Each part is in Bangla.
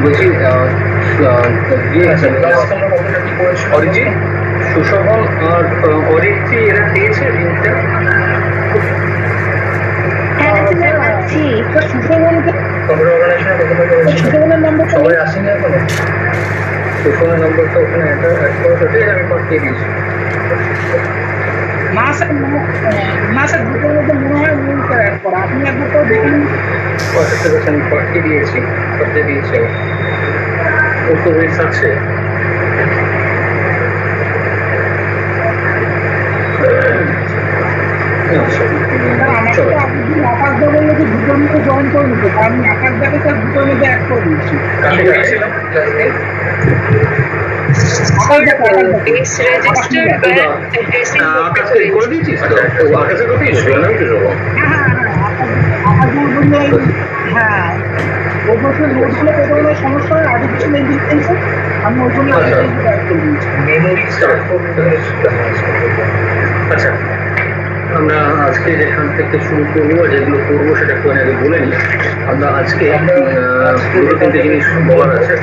বলছি অরিজিৎ, সুশোভন আর অরিত্রী এরা পেয়েছে লিঙ্কটা? সুশোভনের নাম্বারটা ওখানে একটা অ্যাড করা হচ্ছে, আমি পাঠিয়ে দিয়েছি। আমি পাঠিয়ে দিয়েছি ও তো রিস আছে। সমস্যা হয় আর্টিফিশিয়াল ইন্টেলিজেন্স, আমি ওই জন্য মেমোরি স্টার্ট করতে। আচ্ছা, আমরা আজকে যেখান থেকে শুরু করবো, যেগুলো করবো সেটা একটু আগে বলে নিই। আমরা আজকে দুটো তিনটে জিনিস বলার আছে।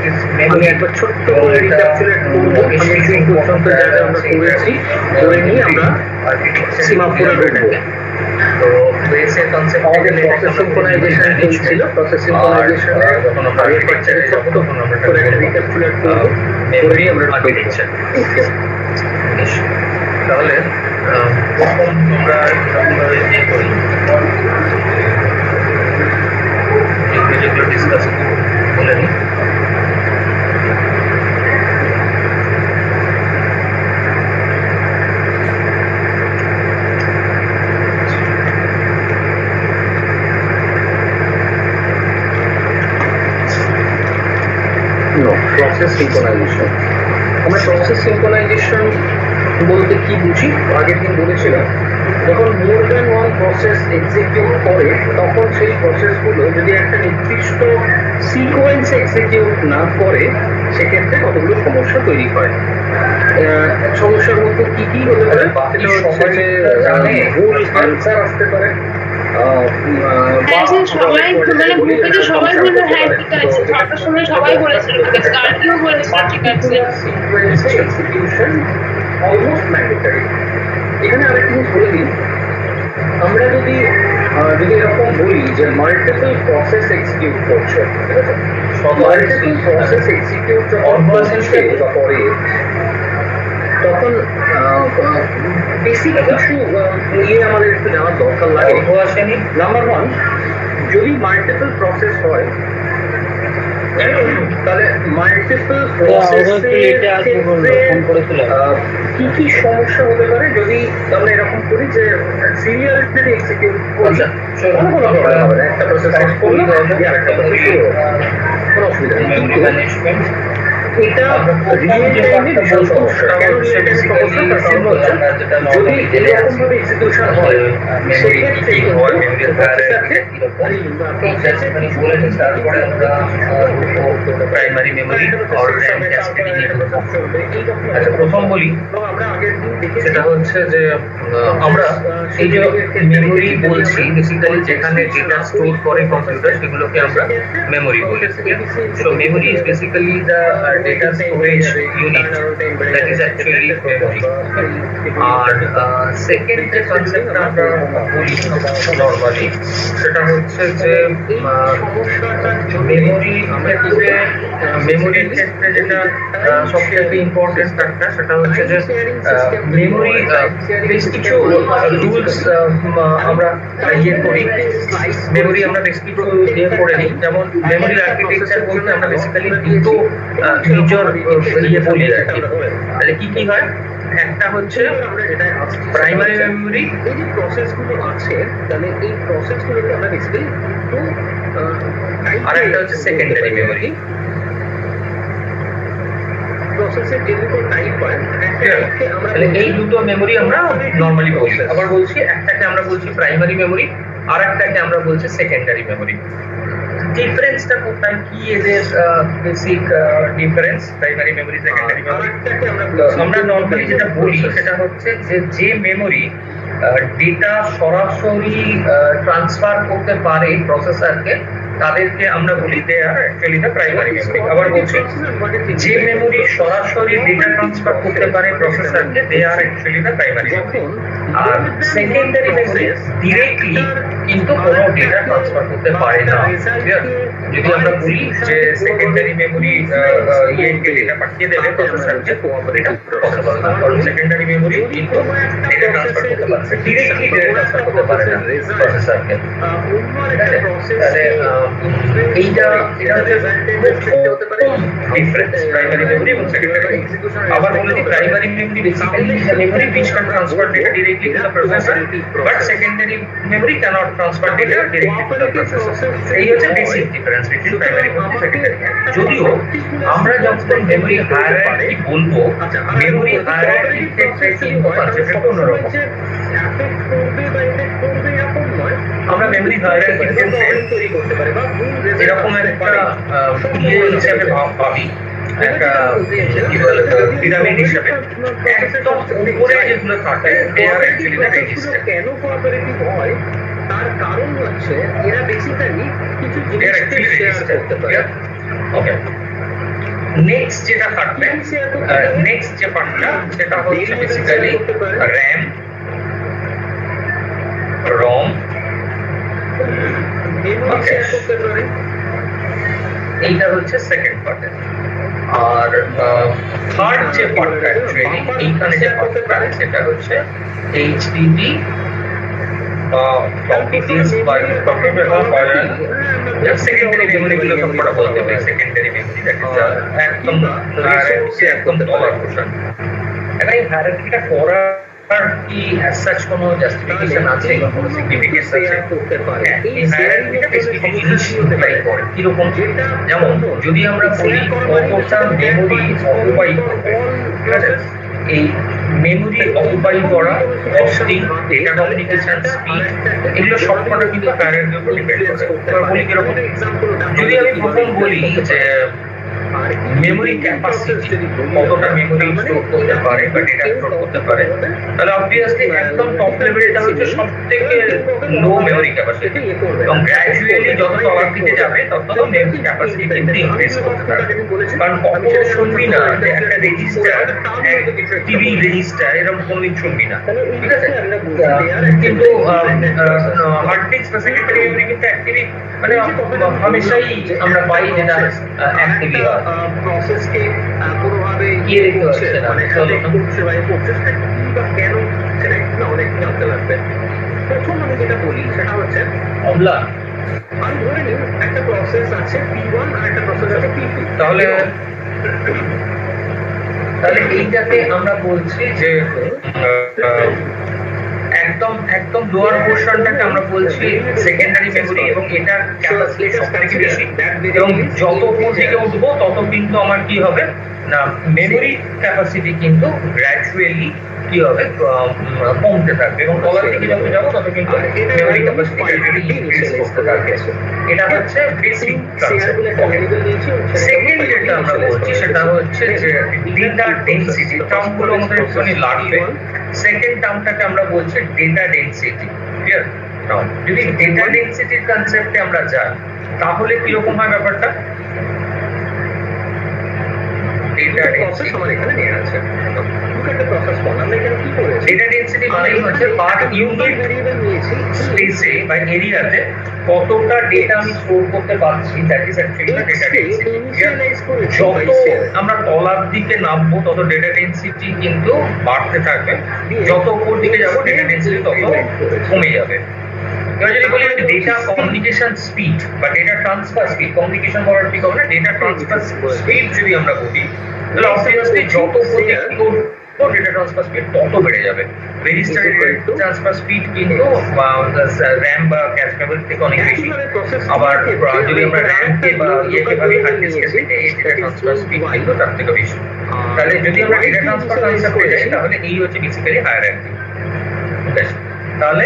আমি একবার ছোট্ট করে রিক্যাপচুলেট করবো এই পর্যন্ত জায়গায় আমরা করেছি, করে নিয়ে আমরা সীমাপুরে ঢুকবো। তো বেসের কনসেপ্ট আমাদের প্রসেস সিনক্রোনাইজেশন ছিল, প্রসেস সিনক্রোনাইজেশনে যখন আমরা আগের লেকচারে ছোট্ট করে একটা রিক্যাপচুলেট করবো, করে নিয়ে আমরা আর্কিটেকচার। ওকে, তাহলে প্রথম আমরা এরকমভাবে ইয়ে করি, যেগুলো ডিসকাস বলে নিই। প্রসেস সিনক্রোনাইজেশন, আমরা প্রসেস সিনক্রোনাইজেশন বলতে কি বুঝি? আগের দিন বলেছিলাম, যখন more than one process execute করে তখন সেই প্রসেসগুলো যদি একটা নির্দিষ্ট সিকোয়েন্সে এক্সিকিউট না করে সেক্ষেত্রে কতগুলো সমস্যা তৈরি হয়। সমস্যার মধ্যে কি কি হতে পারে? ভুল আনসার আসতে পারে, এখানে আরেকটা জিনিস বলে দিই, আমরা যদি এরকম বলি যে মাল্টিপল প্রসেস এক্সিকিউট করছে, ঠিক আছে, মাল্টিপল প্রসেস এক্সিকিউট যখন করে তখন বেসিক কিছু নিয়ে আমাদের একটু জানার দরকার লাগে। নাম্বার ওয়ান, যদি মাল্টিপল প্রসেস হয় তাহলে মাল্টিপল প্রসেসের কি কি সমস্যা হতে পারে যদি আমরা এরকম করি যে সিরিয়ালি এক্সিকিউট করছি, কোনো প্রবলেম হবে না, একটা প্রসেস শেষ করলে আরেকটা প্রসেস শুরু হবে, কোনো অসুবিধা নেই। এটা রিয়েল টাইমে ভীষণ সমস্যা। কেন রিয়েল টাইমে সমস্যা? তার কারণ হচ্ছে যদি এরকম ভাবে এক্সিকিউশন হয় সেক্ষেত্রে primary memory or RAM cascading. আচ্ছা, প্রথম বলি, আমরা আগের দিন দেখি সেটা হচ্ছে যে আমরা এই যে মেমোরি বলছি, বেসিক্যালি যেখানে ডেটা স্টোর করে কম্পিউটার সেগুলোকে আমরা মেমোরি বলি। So memory is basically the data storage unit that is actually memory. আর সেকেন্ড যে কনসেপ্টটা আমরা বলি নরমালি সেটা হচ্ছে যে মেমোরি, ক্ষেত্রে মেমোরির ক্ষেত্রে যেটা সবচেয়ে ইম্পর্টেন্ট ফ্যাক্টর সেটা হচ্ছে যে মেমোরি বেশ কিছু রুলস আমরা ইয়ে করি, মেমোরি আমরা বেশ কিছু ইয়ে করে নিই। যেমন মেমোরি আর্কিটেকচার বলতে আমরা বেসিক্যালি দুটো ফিচার ইয়ে বলি আর কি। তাহলে কি কি হয়? একটা হচ্ছে প্রাইমারি মেমোরি, এই যে প্রসেসগুলো আছে তাহলে এই প্রসেসগুলোকে আমরা বেসিক্যালি দুটো, আর একটা হচ্ছে সেকেন্ডারি মেমোরি। প্রসেসের যে দুটো টাইপ হয়, তাহলে এই দুটো মেমোরি আমরা নরমালি বলছি। আবার বলছি, একটাকে আমরা বলছি প্রাইমারি মেমোরি, আর একটাকে আমরা বলছি সেকেন্ডারি মেমোরি। ডিফারেন্সটা কোথায়, কি এদের basic difference primary memory secondary memory? আমরা নরমালি যেটা বলি সেটা হচ্ছে যে মেমোরি ডেটা সরাসরি ট্রান্সফার করতে পারে প্রসেসরকে তাদেরকে আমরা বলি they are actually the primary memory. আবার বলছি, যে মেমোরি সরাসরি ডেটা ট্রান্সফার করতে পারে প্রসেসরকে they are actually the primary memory. আর সেকেন্ডারি মেমোরি ডিরেক্টলি কিন্তু কোনো ডেটা ট্রান্সফার করতে পারে না। ক্লিয়ার? যদি আমরা বলি যে সেকেন্ডারি মেমোরি ইয়েকে ডেটা পাঠিয়ে দেবে প্রসেসরকে, এটা পসিবল না, কারণ সেকেন্ডারি মেমোরি কিন্তু ডেটা ট্রান্সফার করতে পারে, ডিরেক্টলি ডেটা ট্রান্সফার করতে পারে না প্রসেসরকে। তাহলে এটা হচ্ছে ডিফারেন্স প্রাইমারি মেমোরি এবং সেকেন্ডারি মেমোরি। আবার বলে দিই, primary memory basically the memory which can transfer data directly to the processor, but secondary memory cannot transfer data directly to the processor. এই হচ্ছে basic difference between primary memory secondary. যদিও আমরা যখন মেমোরি হায়ারার্কি বলবো, মেমোরি হায়ারার্কির ক্ষেত্রে কিন্তু কনসেপ্টটা অন্যরকম। আমরা মেমোরি হায়ারার্কির ক্ষেত্রে এরকম একটা ইয়ে হিসেবে ভাবি, একটা কি বলে পিরামিড হিসেবে একদম উপরে যেগুলো থাকে দে আর অ্যাকচুয়ালি দ্য রেজিস্টার। কেন কোঅপারেটিভ হয় তার কারণ হচ্ছে এরা বেসিক্যালি কিছু জিনিস শেয়ার করতে পারে। ওকে, নেক্সট যেটা থাকবে, নেক্সট যে পার্টটা সেটা হচ্ছে বেসিক্যালি র্যাম, রম, এইটা হচ্ছে সেকেন্ড পার্টে। আর থার্ড যে পার্টটা অ্যাকচুয়ালি এইখানে যে পার্টটা সেটা হচ্ছে এইচডিডি সেকেন্ডারি মেমোরি গুলো সবকটা বলতে পারি। সেকেন্ডারি মেমোরি একদম একদম তলার পোর্শন। এখন এই হায়ারার্কিটা করার কি অ্যাজ সাচ কোনো জাস্টিফিকেশন আছে বা কোনো সিগনিফিকেন্স আছে? এই হায়ারার্কিটা বেশ কিছু জিনিস ইমপ্লাই করে। কিরকম? যেমন যদি আমরা বলি কতটা মেমোরি অকুপাই করবে, ঠিক আছে? এই মেমোরি অকুপাই করা, কস্টিং, ডেটা কমিউনিকেশন স্পিড, এগুলো সবকটা কিন্তু হায়ারার্কির উপর ডিপেন্ড করে। এবার বলি কিরকম? যদি আমি প্রথম বলি যে মেমোরি ক্যাপাসিটি, কতটা মেমোরি স্টোর করতে পারে বা ডেটা স্টোর করতে পারে, তাহলে অবভিয়াসলি একদম টপ লেভেলে এটা হচ্ছে সবথেকে লো মেমোরি ক্যাপাসিটি, এবং গ্র্যাজুয়ালি যত তলার দিকে যাবে তত মেমোরি ক্যাপাসিটি কিন্তু ইনক্রিজ করতে থাকবে। কারণ কখনো শুনবি না যে একটা রেজিস্টার, টিভি রেজিস্টার, এরকম কোনোদিন শুনবি না, ঠিক আছে? কিন্তু হার্ড ডিস্ক বা সেকেন্ডারি মেমোরি কিন্তু অ্যাক্টিভি মানে হামেশাই আমরা পাই যেটা অ্যাক্টিভি হয়। প্রসেসকে কোনোভাবে ইয়ে দেখতে হচ্ছে না, মানে করছে বা প্রসেসটা কেন সেটা একটু অনেক জানতে লাগবে। প্রথম আমি যেটা বলি সেটা হচ্ছে অম্লা, আমি ধরে নিই একটা প্রসেস আছে P1 আর একটা প্রসেস আছে P2। তাহলে এইটাকে আমরা বলছি যে একদম লোয়ার পোর্শনটাকে আমরা বলছি সেকেন্ডারি মেমোরি, এবং এটা ক্যাপাসিটি সবথেকে বেশি, এবং যত উপর দিকে উঠবো তত কিন্তু আমার কি হবে না, মেমোরি ক্যাপাসিটি কিন্তু গ্র্যাজুয়ালি কি হবে কমতে থাকবে, এবং তলার দিকে যত যাবো তত কিন্তু মেমোরি ক্যাপাসিটি গ্র্যাজুয়ালি ইনক্রিজ করতে থাকবে। এটা হচ্ছে বেসিক কনসেপ্ট। সেকেন্ড যেটা আমরা বলছি সেটা হচ্ছে যে ডেটা ডেনসিটি। টার্মগুলো আমাদের একটুখানি লাগবে। সেকেন্ড টার্মটাকে আমরা বলছি ডেটা ডেনসিটি। ক্লিয়ার? যদি ডেটা ডেনসিটির কনসেপ্টে আমরা যাই তাহলে কিরকম হয় ব্যাপারটা? ডেটা ডেনসিটি আমার এখানে নিয়ে আছে একটা প্রসেস ফল আমরা এখানে কি করেছি, ডেটা ডেনসিটি মানে হচ্ছে পার ইউনিট ভেরিয়েবল নিয়েছি স্পেসে বা এরিয়াতে কতটা ডেটা আমি স্টোর করতে পারছি, that is actually data density. যত আমরা তলার দিকে নামবো তত ডেটা ডেনসিটি কিন্তু বাড়তে থাকবে, যত উপর দিকে যাবো ডেটা ডেনসিটি তত কমে যাবে। এবার যদি বলি ডেটা কমিউনিকেশন স্পিড বা ডেটা ট্রান্সফার স্পিড, কমিউনিকেশন বলার ঠিক হবে না, ডেটা ট্রান্সফার স্পিড যদি আমরা বলি তাহলে অবভিয়াসলি যত উপর দিকে ডেটা ট্রান্সফার স্পিড তত বেড়ে যাবে। রেজিস্টারের ট্রান্সফার স্পিড কিন্তু র্যাম বা ক্যাশ মেমোরি থেকে অনেক বেশি। আবার যদি আমরা র্যামকে বা ইয়েকে ভাবি, হার্ড ডিস্কের থেকে এই ডেটা ট্রান্সফার স্পিড কিন্তু তার থেকে বেশি। তাহলে যদি আমরা ডেটা ট্রান্সফার কনসেপ্টে যাই তাহলে এই হচ্ছে বেসিক্যালি হায়ারার্কি। ঠিক আছে? তাহলে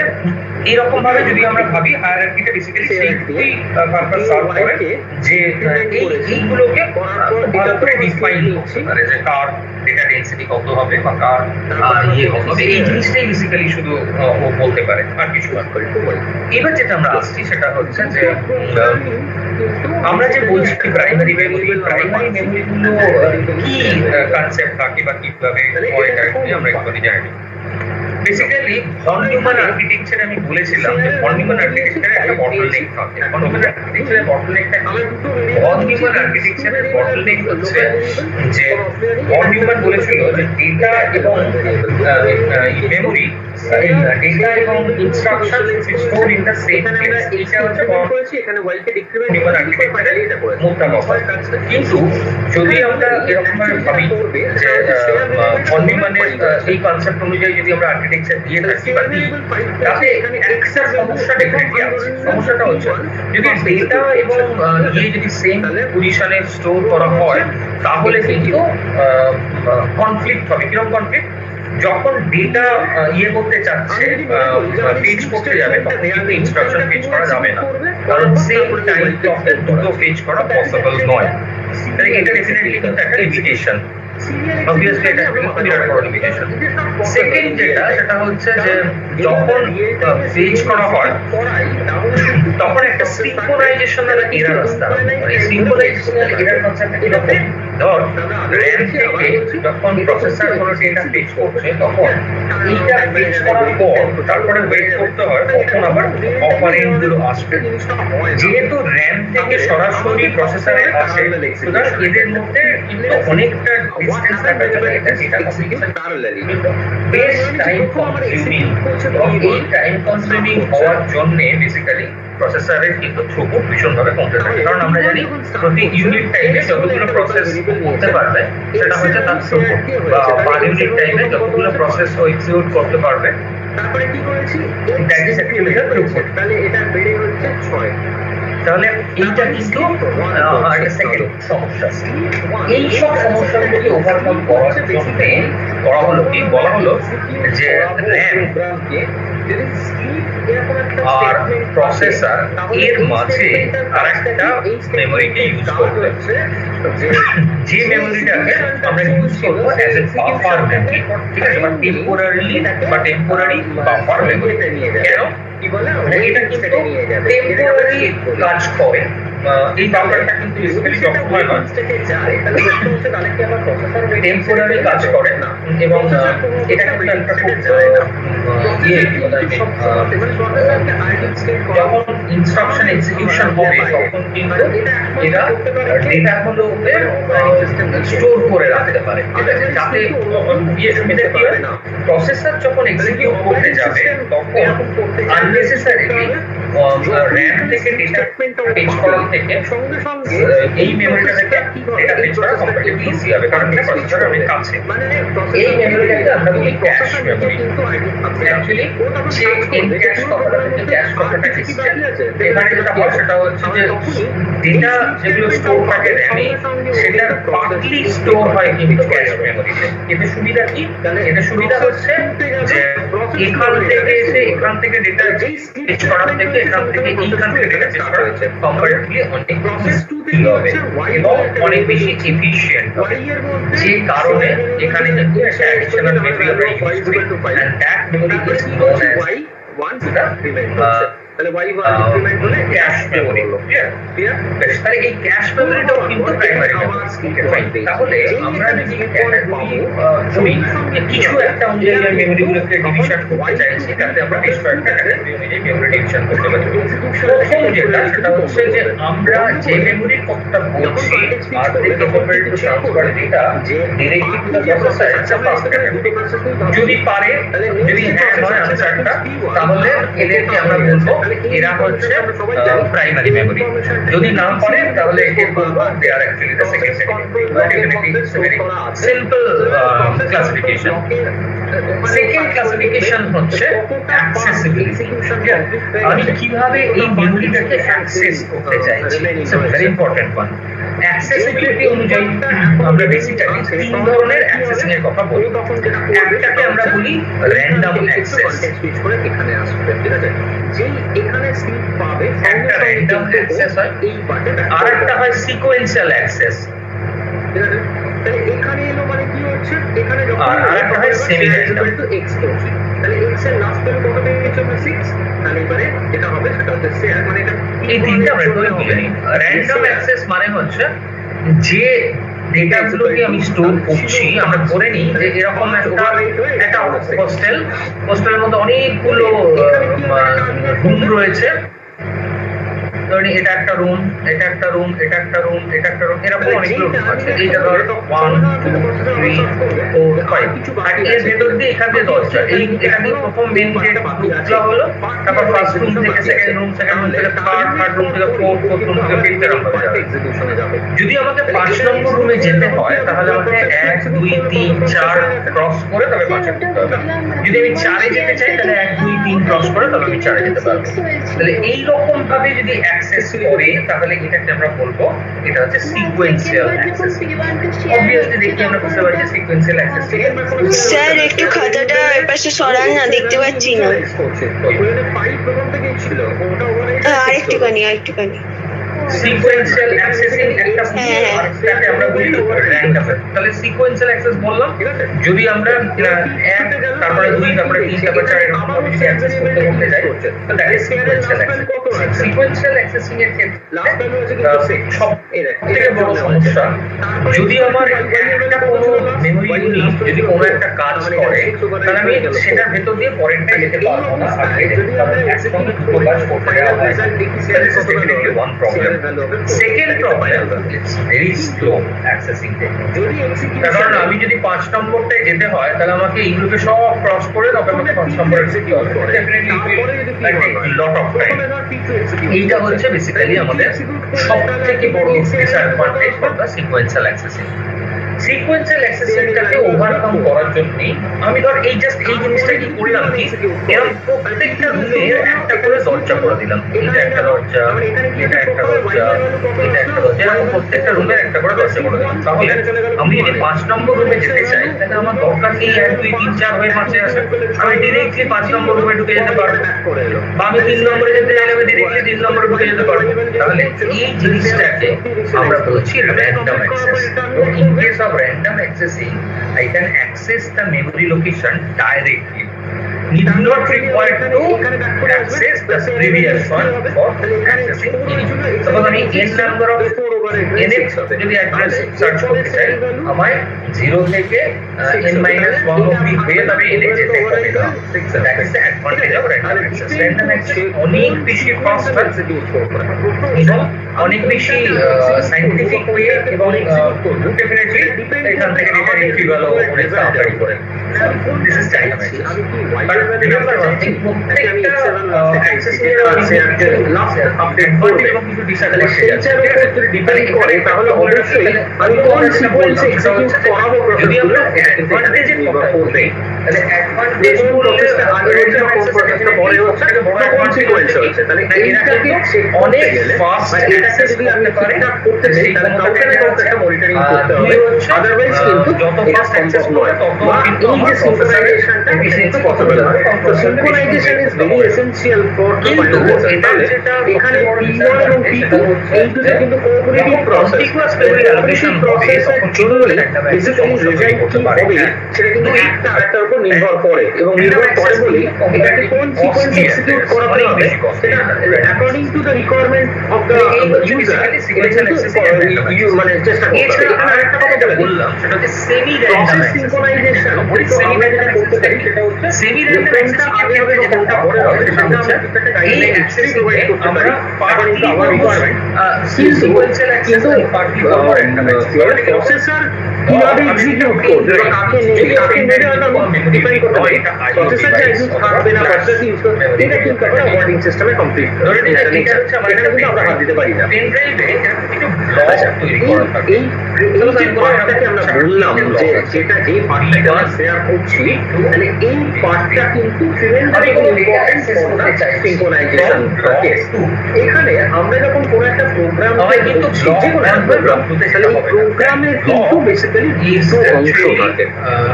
এইরকম ভাবে যদি আমরা ভাবি হায়ারার্কিটা বেসিক্যালি সেই পারপাস সার্ভ করে যে এইগুলোকে ভালো করে ডিফাইন করতে পারে যে কার ডেটা ডেন্সিটি কত হবে বা কার ইয়ে কত হবে, এই জিনিসটাই বেসিক্যালি শুধু ও বলতে পারে, আর কিছু না। এবার যেটা আমরা আসছি সেটা হচ্ছে যে আমরা যে বলছি প্রাইমারি মেমোরি গুলো কি কনসেপ্ট থাকে বা কিভাবে হয় এটা আমরা একটু জানি। বেসিক্যালি ভন নিউম্যান আর্কিটেকচার আমি বলেছিলাম যে ভন নিউম্যান আর্কিটেকচারে একটা বটলনেক থাকে। ভন নিউম্যান আর্কিটেকচারের বটলনেকটা কি? ভন নিউম্যান আর্কিটেকচারের বটলনেক হচ্ছে যে ভন নিউম্যান বলেছিল যে ডেটা এবং মেমোরি, ডেটা এবং instruction store in the same place. এটা হচ্ছে নিউম্যান আর্কিটেকচারের মোদ্দা কথা। কিন্তু যদি আমরা এরকম ভাবে ভাবি যে ভন নিউম্যানের এই কনসেপ্ট অনুযায়ী যদি আমরা আর্কিটেকচার দিয়ে থাকি বা দিই, তাতে একটা সমস্যা ডেফিনেটলি আছে। সমস্যাটা হচ্ছে যদি ডেটা এবং যদি সেম পজিশনে স্টোর করা হয় তাহলে কিন্তু কনফ্লিক্ট হবে। কিরকম কনফ্লিক্ট? যখন ডেটা করতে চাচ্ছে, পেজ করতে যাবে, তখন কিন্তু ইনস্ট্রাকশন পেজ করা যাবে না, কারণ সেম টাইম ক্লকে দুটো পেজ করা পসিবল নয়। এটা ডেফিনেটলি কিন্তু একটা লিমিটেশন। obviously এটা একটা বিরাট বড় লিমিটেশন। সেকেন্ড যেটা সেটা হচ্ছে যে যখন পেজ করা হয় তখন একটা সিনক্রোনাইজেশনাল এরর আসতে হবে। এই সিনক্রোনাইজেশনাল এরর কনসেপ্টটা কি হবে? ধর র‍্যাম থেকে যখন প্রসেসর কোনো ডেটা পেজ করছে তখন এইটা পেজ করার পর তারপরে ওয়েট করতে হয় কখন আবার অপারেন্ড গুলো আসবে। যেহেতু র‍্যাম থেকে সরাসরি প্রসেসরে আসে, সুতরাং এদের মধ্যে কিন্তু অনেকটা ডিসটেন্স থাকা যাবে। এটা ডেটা কমিউনিকেশন প্যারালালি বেশ টাইম কনজিউমিং, এবং এই টাইম কনজিউমিং হওয়ার জন্য বেসিক্যালি প্রসেসরের কিন্তু থ্রুপুট ভীষণভাবে কমতে থাকে। কারণ আমরা জানি প্রতি ইউনিট টাইমে যতগুলো প্রসেস করতে পারবে সেটা হচ্ছে তার থ্রুপুট, বা পার ইউনিট টাইমে যতগুলো প্রসেস ও এক্সিকিউট করতে পারবে তারপরে কি করেছি, that is actually the throughput. তাহলে এটা বেড়ে হচ্ছে 6। তাহলে এইটা কিন্তু একটা সেকেন্ড সমস্যা। এই সব সমস্যাগুলোকে ওভারকাম করার জন্য করা হলো কি, বলা হলো যে র‍্যাম আর প্রসেসর এর মাঝে আরেকটা মেমোরিকে ইউজ করতে, যে মেমোরিটাকে আমরা ইউজ করবো অ্যাজ এ বাফার মেমোরি, ঠিক আছে, বা টেম্পোরারি বাফার মেমোরি। কেন? এটা কিন্তু টেম্পোরারি কাজ করে। এই বাফারটা কিন্তু বেসিক্যালি সবসময় নয়, টেম্পোরারি কাজ করে না, এবং এটা কিন্তু একটা খুব যখন ইনস্ট্রাকশন এক্সিকিউশন হবে তখন কিন্তু এরা ডেটাগুলোকে স্টোর করে রাখতে পারে, যাতে সুবিধা কি হয়, প্রসেসর যখন এক্সিকিউট করতে যাবে তখন আননেসেসারিলি র‍্যাম থেকে ডেটা পেজ করার থেকে সঙ্গে সঙ্গে এই মেমোরিটা থেকে ডেটা পেজ করা কম্পারেটিভলি ইজি হবে, কারণ এটা প্রসেসরের অনেক কাছে। এই মেমোরিটাকে আমরা বলি cache memory. Actually check in cache কথাটা থেকে ক্যাশ কথাটা এসেছে। এখানে যেটা হয় সেটা হচ্ছে যে ডেটা যেগুলো স্টোর থাকে র‍্যামে, সেটা পার্টলি স্টোর হয় কিন্তু ক্যাশ মেমোরিতে। এতে সুবিধা কি? এতে সুবিধা হচ্ছে যে এখান থেকে ডেটা পেজ করার থেকে এখান থেকে ডেটা পেজ করা হচ্ছে কম্পারেটিভলি অনেক ইজি হবে এবং অনেক বেশি এফিশিয়েন্ট হবে, যে কারণে এখানে কিন্তু একটা অ্যাডিশনাল মেমোরি আমরা ইউজ করি, and that memory is known as cache memory. বেশ, তাহলে এই ক্যাশ মেমোরিটাও কিন্তু প্রাইমারি মেমোরি। তাহলে আমরা যদি ক্যাটাগরি করি, কিছু একটা অনুযায়ী মেমোরিগুলোকে ডিভিশন করতে চাইছি, তাতে আমরা বেশ কয়েকটা ক্যাটাগরি অনুযায়ী মেমোরি ডিভিশন করতে পারি। প্রথম যেটা সেটা হচ্ছে যে আমরা যে মেমোরির কথাটা বলছি আর থেকে compare to transfer data directly to the processor, it's a first category. যদি পারে, যদি হ্যাঁ হয় আনসারটা, তাহলে এদেরকে আমরা বলবো এরা হচ্ছে প্রাইমারি মেমোরি। যদি না পারে তাহলে একে বলবো they are actually the second category. Definitely it's very simple classification. Second classification হচ্ছে অ্যাক্সেসিবিলিটি। আমি কিভাবে এই মেমোরিটাকে অ্যাক্সেস করতে চাইছি, it's a very important one. Accessibility অনুযায়ী আমরা বেসিক্যালি তিন ধরনের অ্যাক্সেসিং এর কথা বলি। একটাকে আমরা বলি র্যান্ডম অ্যাক্সেস, এখানে আসবে, ঠিক আছে, যেই এখানে স্লিপ পাবে একটা র্যান্ডম অ্যাক্সেস হয়, এই বাটন, আর একটা হয় সিকোয়েন্সিয়াল অ্যাক্সেস। ঠিক আছে। তাহলে এখানে এলো মানে কি হচ্ছে, এখানে আর আরেকটা হয় সেমি র্যান্ডম। x করছি, তাহলে x এর লাস্ট ভ্যালু কত পেয়েছি আমরা 6, তাহলে এবারে যেটা হবে সেটা হচ্ছে শেয়ার, মানে এটা এই তিনটা আমরা একটু বুঝে নিই। র্যান্ডম অ্যাক্সেস মানে হচ্ছে যে ডেটাগুলোকে আমি স্টোর করছি, আমরা ধরে নিই যে এরকম একটা হোস্টেলের মধ্যে অনেকগুলো রুম রয়েছে। ধরে নিই এটা একটা রুম, এটা একটা রুম, এটা একটা রুম, এটা একটা রুম, এরকম অনেকগুলো রুম আছে। এইটা ধর 1 2 3 4 5, আর এর ভেতর দিয়ে এখান দিয়ে দরজা, এই এটা দিয়ে প্রথম মেন গেট ঢুকলা হলো, তারপর ফার্স্ট রুম থেকে সেকেন্ড রুম, সেকেন্ড রুম থেকে থার্ড রুম থেকে ফোর্থ রুম থেকে ফিফথ এরকম ভাবে যাবে। যদি আমাকে 5 নম্বর রুমে যেতে হয় তাহলে আমাকে 1 2 3 4 ক্রস করে তবে 5 এ যেতে হবে। যদি আমি 4 এ যেতে চাই তাহলে 1 2 3 ক্রস করে তবে আমি 4 এ যেতে পারবো। তাহলে এই রকম ভাবে যদি অ্যাক্সেস করে তাহলে এটাকে আমরা বলবো এটা হচ্ছে সিকোয়েন্সিয়াল অ্যাক্সেস। অবভিয়াসলি দেখি আমরা বুঝতে পারছি সিকোয়েন্সিয়াল অ্যাক্সেস থেকে স্যার একটু খাতাটা এর পাশে সরান না, দেখতে পাচ্ছি না। আরেকটুখানি সিকোয়েন্সিয়াল অ্যাক্সেসিং একটা আরেকটাকে আমরা বলি র্যান্ডম। তাহলে সিকোয়েন্সিয়াল অ্যাক্সেস বললাম, যদি আমরা 1 তারপরে 2 তারপরে 3 তারপরে 4 এরকম ভাবে যদি অ্যাক্সেস করতে যাই তো that is sequential access. Sequential accessing এর ক্ষেত্রে সবথেকে বড় সমস্যা, যদি আমার একটা কোনো মেমরি ইউনিট যদি কোনো একটা কাজ করে তাহলে আমি সেটার ভেতর দিয়ে পরেরটা যেতে পারবো না। আগে একসঙ্গে দুটো কাজ করতে দেওয়া হয়, this is definitely one problem. Second problem, it's very slow accessing technique. কারণ আমি যদি 5 নম্বরটায় যেতে হয় তাহলে আমাকে এইগুলোকে সব ক্রস করে তবে আমাকে 5 নম্বরে যেতে হবে। Definitely lot of time. এইটা হচ্ছে বেসিক্যালি আমাদের সবথেকে বড় disadvantage for the sequential accessing. Sequential অ্যাক্সেসিংটাকে ওভারকাম করার জন্য আমি ধর এই জাস্ট এই জিনিসটা কি করলাম কি, এরকম প্রত্যেকটা রুমে একটা করে দরজা করে দিলাম। এটা একটা দরজা, এটা একটা দরজা, এটা একটা দরজা, এরকম প্রত্যেকটা রুমের একটা করে দরজা করে দিলাম। তাহলে আমি যদি 5 নম্বর রুমে যেতে চাই তাহলে আমার দরকার নেই 1 2 3 4 হয়ে 5 এ আসা, আমি ডিরেক্টলি 5 নম্বর রুমে ঢুকে যেতে পারবো। বা আমি 3 নম্বরে যেতে চাইলে আমি ডিরেক্টলি 3 নম্বরে ঢুকে যেতে পারবো। তাহলে এই জিনিসটাকে আমরা বলছি random access. In case of random accessing, I can access the memory location directly. Need not require to access the previous one for accessing any. Suppose আমি n number of nth যদি অ্যাড্রেস সার্চ করতে চাই, আমায় 0 থেকে n-1 অবধি হয়ে তবে n এ যেতে হবে। That is the advantage of random access. Random access অনেক বেশি ফাস্ট এবং অনেক বেশি সাইন্টিফিক ওয়ে এবং ডেফিনেটলি এখান থেকে ডেটা রিট্রিভাল অনেক তাড়াতাড়ি করে। This is random access. But remember one thing, প্রত্যেকটা অ্যাক্সেস নিয়ে advantage এবং কিছু disadvantage আছে। ডিপেন্ড করে তাহলে অবশ্যই আমি কোন সিকোয়েন্সে এক্সিকিউট করাবো। যদি আমরা অ্যাডভান্টেজের কথা বলি তাহলে অ্যাডভান্টেজ প্রসেসটা আগে হচ্ছে কোন প্রসেসটা পরে হচ্ছে বড় কোন সিকোয়েন্স হচ্ছে, তাহলে এইটাকে অনেক ফাস্ট অ্যাক্সেস করতে পারে করতে সেই তাহলে কাউকে না কাউকে একটা মনিটরিং করতে হবে। আদারওয়াইজ কিন্তু যত ফাস্ট অ্যাক্সেস করে তত কিন্তু এই যে সিনক্রোনাইজেশনটা কিন্তু পসিবল না। তো synchronisation is very essential for এটা যেটা এখানে P1 এবং P2 এই দুটো কিন্তু কোঅপারেটিভ প্রসেস। কোঅপারেটিভ প্রসেসের জন্য বেসিক্যালি রেজাল্ট কি হবে সেটা কিন্তু একটা আরেকটার উপর নির্ভর করে এবং নির্ভর করে বলেই এটাকে কোন সিকোয়েন্স এক্সিকিউট করাতে হবে সেটা according to the requirement of the user মানে চেষ্টা করতে হবে। এখানে আরেকটা কথা বললাম সেটা হচ্ছে সেমি র্যান্ডম সিনক্রোনাইজেশন। আমরা যেটা করতে পারি সেটা হচ্ছে সেমি র্যান্ডম অ্যাক্সেস আগে হবে বা কোনটা পরে হবে সেটা হচ্ছে এই অ্যাক্সেস প্রোভাইড করতে পারি according to our requirement. Sequential access partly for random access. Processor কিভাবে এক্সিকিউট করবে বা কাকে নেবে হয়তো আমি ডিপেন্ড করতে পারি। প্রসেসর যে এক্সিকিউট থাকবে না প্রসেসর ইউজ করবে এটা কিন্তু আমরা অপারেটিং সিস্টেমে কমপ্লিট ধরে নিই। এটা হচ্ছে আমাদের কিন্তু আমরা হাত দিতে পারি না। পেন ড্রাইভে কিছু ব্লক তৈরি করা থাকে। এই যে পার্টটাকে আমরা বললাম যে যেটা যে পার্টটাকে আমরা শেয়ার করছি মানে এই পার্টটা কিন্তু tremendously important for the synchronisation case. এখানে আমরা যখন কোনো একটা প্রোগ্রাম কিন্তু যে কোনো একটা প্রোগ্রাম তাহলে এই প্রোগ্রামের কিন্তু বেসিক্যালি দুটো অংশ থাকে।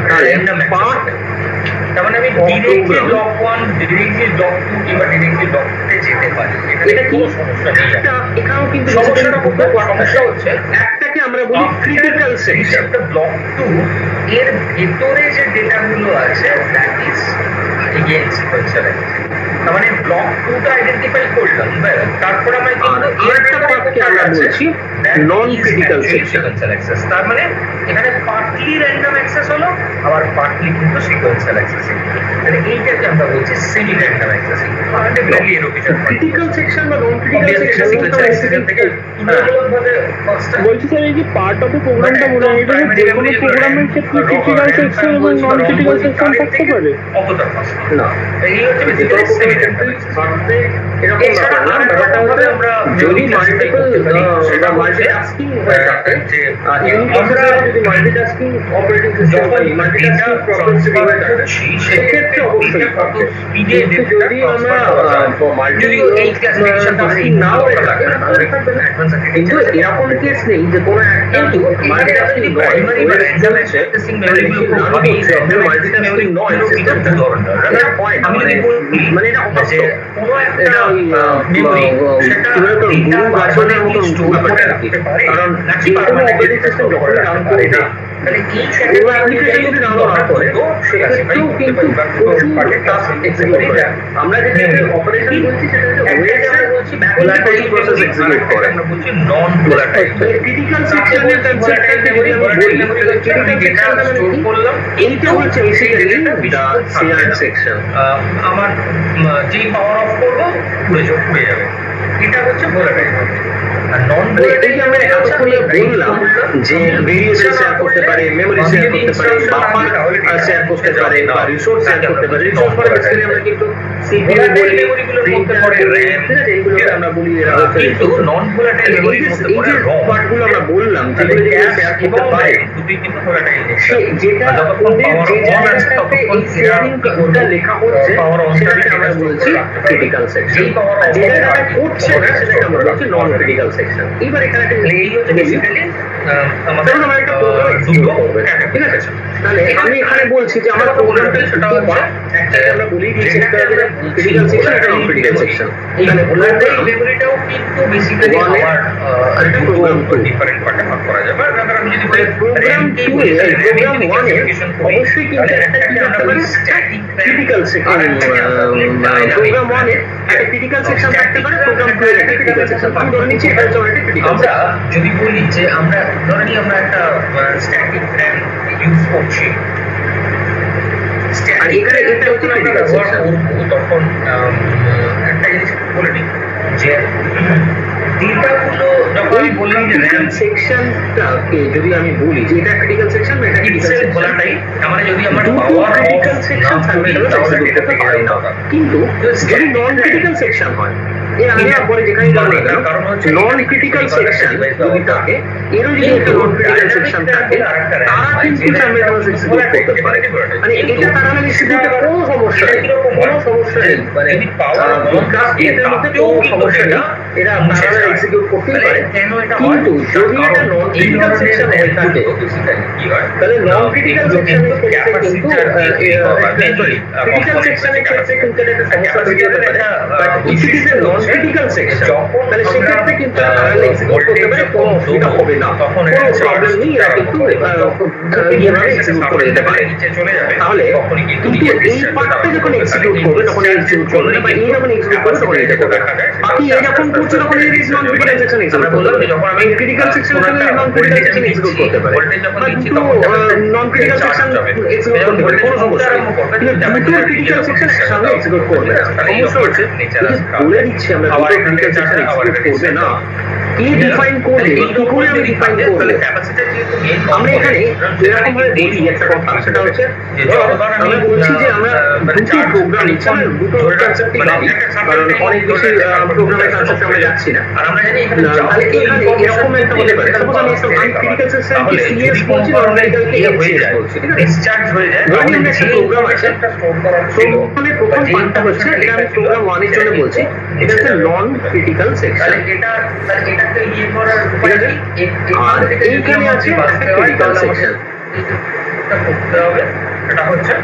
তাহলে পার্ট তার মানে আমি ডিরেক্টলি ব্লক 1 ডিরেক্টলি ব্লক 2 কিংবা ডিরেক্টলি ব্লক 3 তে যেতে পারি। এটা কোনো সমস্যা নেই। এখানেও কিন্তু সমস্যাটা হচ্ছে একটা এটাকে আমরা বলি ক্রিটিক্যাল সেকশন। ব্লক 2 এর ভেতরে যে ডেটাগুলো আছে দ্যাট ইজ এগেইন সিকোয়েন্সিয়াল তার মানে ব্লক 2টা আইডেন্টিফাই করলাম তারপর আমরা কিন্তু আরেকটা পার্টকে আমরা বলছি নন ক্রিটিক্যাল সেকশন। তার মানে এখানে পার্টলি র্যান্ডম অ্যাক্সেস হলো আবার পার্টলি কিন্তু সিকোয়েন্সিয়াল অ্যাক্সেস মানে এইটাকে আমরা বলছি সেমি র্যান্ডম অ্যাক্সেস ডেফিনেটলি এর কিছু ক্রিটিক্যাল সেকশন বা নন ক্রিটিক্যাল সেকশন থেকে তুলনামূলকভাবে বলছি স্যার এই যে পার্ট অফ প্রোগ্রামটা বলে এটা যে কোনো প্রোগ্রামের ক্ষেত্রে ক্রিটিক্যাল সেকশন এবং নন ক্রিটিক্যাল সেকশন থাকতে পারে অতটা ফাস্ট না, এই হচ্ছে বেসিক্যালি সেমি র্যান্ডম এছাড়া আরেকটা ভাবে আমরা যদি মাল্টিপল বা মাল্টিটাস্কিং হয়ে থাকে যে আমরা যদি মাল্টিটাস্কিং অপারেটিং সিস্টেম বা মাল্টিটাস্কিং প্রবলেম হয়ে থাকে সেক্ষেত্রে অবশ্যই কত স্পিডে যদি আমরা যদিও এই ক্লাসিফিকেশনটা নাও লাগে না কিন্তু এরকম কেস নেই যে কোনো একটা মাল্টিটাস্কিং প্রাইমারি বা র্যান্ডম অ্যাক্সেসিং মেমরিগুলো ভাবে এই র্যান্ডম অ্যাক্সেসিং মেমরি নয় এটা দু ধরনের আমি যদি বলি মানে এটা যে কোনো একটা মেমরি সেটা ডেটা বাছনের মতো স্টোর করে রাখতে পারে কারণ নাকি যে কোনো পারমানেন্ট অপারেটিং সিস্টেম যখন রান করে না তাহলে এই পুরো অ্যাপ্লিকেশন যদি রান না করে সেক্ষেত্রেও কিন্তু প্রচুর টাস্ক এক্সিকিউট করে। আমরা যে অপারেশন বলছি সেটা হচ্ছে ভোলাটাইল প্রসেস এক্সিকিউট করে। আমরা বলছি নন ভোলাটাইল ক্রিটিক্যাল সেকশনের কনসেপ্টটাকে যদি আমি বলি ক্রিটিক্যাল সেকশনটা স্টোর করলাম এইটা হচ্ছে বেসিক্যালি দা সিআর সেকশন। আমার যেই পাওয়ার অফ করব পুড়ে যাবে এটা হচ্ছে ভোলাটাইল আর নন এই আমরা এতক্ষণে বললাম যে ভেরিয়েবল শেয়ার করতে পারে, মেমরি শেয়ার করতে পারে, বাফার শেয়ার করতে পারে বা রিসোর্স শেয়ার করতে পারে। রিসোর্স মানে বেসিক্যালি আমরা কিন্তু সিপিইউ বলি, প্রিন্টার বলি, এইগুলো আমরা বলি কিন্তু নন ভোলাটাইল এই যে পার্টগুলো আমরা বললাম যেগুলো শেয়ার করতে পারে দুটোই কিন্তু ভোলাটাইল যেটা যে জায়গাটাতে এই শেয়ারিং কোডটা লেখা হচ্ছে সেটাকে আমরা বলছি ক্রিটিক্যাল সেকশন। যে জায়গাটা করছে না সেটাকে আমরা বলছি নন ক্রিটিক্যাল সেকশন। এবার এখানে একটা এই হচ্ছে বেসিক্যালি আমাদের একটা প্রোগ্রাম দুটো ঠিক আছে। তাহলে আমি এখানে বলছি যে আমার প্রোগ্রামটা সেটা হচ্ছে একটাকে আমরা বলি যে সেটা ক্রিটিক্যাল সেকশন এটা নন ক্রিটিক্যাল সেকশন। তাহলে ভোলাটাইল মেমরিটাও কিন্তু বেসিক্যালি আমার একটা প্রোগ্রাম ডিফারেন্ট পার্টে ভাগ করা যাবে আর আমি যদি বলি প্রোগ্রাম 2 এ প্রোগ্রাম 1 এ অবশ্যই কিন্তু একটা কি আমরা বলি স্ট্যাটিক ক্রিটিক্যাল সেকশন। প্রোগ্রাম 1 এ একটা ক্রিটিক্যাল সেকশন থাকতে পারে, প্রোগ্রাম 2 এর একটা ক্রিটিক্যাল সেকশন। আমি ধরে নিচ্ছি এটা হচ্ছে একটা ক্রিটিক্যাল আমরা যদি বলি যে আমরা ধরে নিই আমরা একটা স্ট্যাটিক র্যাম ইউজ করছি আর এখানে এটা হচ্ছে ক্রিটিক্যাল সেকশন। তখন একটা জিনিস বলে নিই যে ডেটাগুলো যখন আমি বললাম যে র্যাম সেকশনটাকে যদি আমি বলি যে এটা ক্রিটিক্যাল সেকশন বা এটা ক্রিটিক্যাল সেকশন বলাটাই মানে যদি আমরা পাওয়ার ক্রিটিক্যাল সেকশন থাকবে তাহলে এক্সিকিউট করতে পারে না। কিন্তু যদি নন ক্রিটিক্যাল সেকশন হয় এর আগে পরে যেখানে বলবো না কারণ হচ্ছে নন ক্রিটিক্যাল সেকশন যদি থাকে এরও যদি একটা নন ক্রিটিক্যাল সেকশন থাকে তারা কিন্তু সাইমেলটেনিয়াস এক্সিকিউট করতে পারে। মানে এটা তারা মানে এক্সিকিউটে কোনো সমস্যা নেই, কোনো সমস্যা নেই। মানে বিকাশ এর মধ্যে কোনো সমস্যা নেই, এরা তারা এক্সিকিউট করতেই পারে। কিন্তু যদি এটা নন ক্রিটিক্যাল সেকশন হয়ে থাকে তাহলে নন ক্রিটিক্যাল সেকশনের ক্ষেত্রে কিন্তু ক্রিটিক্যাল সেকশনের ক্ষেত্রে কিন্তু একটা সমস্যা তৈরি হতে পারে। But if it is a non critical section তাহলে সেক্ষেত্রে কিন্তু তারা এক্সিকিউট করতে পারে, কোনো অসুবিধা হবে না, কোনো প্রবলেম নেই, এরা কিন্তু এইভাবে এক্সিকিউট করে যেতে পারে। তাহলে কিন্তু এই পার্টটা যখন এক্সিকিউট করবে তখন এক্সিকিউট করবে না, বা এই যখন এক্সিকিউট করবে তখন এটা করবে না। বাকি এই যখন করছে তখন এই নন ক্রিটিক্যাল সেকশন এক্সিকিউট করবে। যখন আমি ক্রিটিক্যাল সেকশনের সঙ্গে নন ক্রিটিক্যাল সেকশন এক্সিকিউট করতে পারে, বা দুটো নন ক্রিটিক্যাল সেকশন এক্সিকিউট করতে পারে, কোনো সমস্যা নেই। কিন্তু দুটো ক্রিটিক্যাল সেকশন একসঙ্গে এক্সিকিউট করবে না। সমস্যা হচ্ছে বলে দিচ্ছি আমরা দুটো ক্রিটিক্যাল সেকশন এক্সিকিউট করবে না, কি ডিফাইন করবে, কি করে আমি ডিফাইন করব? আমরা এখানে এরকম ভাবে বলি একটা কথা, সেটা হচ্ছে আমরা বলছি যে আমরা দুটো প্রোগ্রাম নিচ্ছি, আমরা দুটো কনসেপ্টই ভাবি, কারণ অনেক বেশি প্রোগ্রামের কনসেপ্ট আমরা যাচ্ছি না। তাহলে এখানে এরকম একটা হতে পারে, সাপোজ আমি ক্রিটিক্যাল সেকশনকে সিএস বলছি, নন ক্রিটিক্যালকে এনসিএস বলছি, ঠিক আছে? ডিসচার্জ হয়ে যায়। ধরে নিই একটা প্রোগ্রাম আছে, প্রোগ্রামের প্রথম পার্টটা হচ্ছে, এটা আমি প্রোগ্রাম 1 এর জন্য বলছি, এটা হচ্ছে নন ক্রিটিক্যাল সেকশন। আর এইখানে আছে একটা ক্রিটিক্যাল সেকশন। সেটা হচ্ছে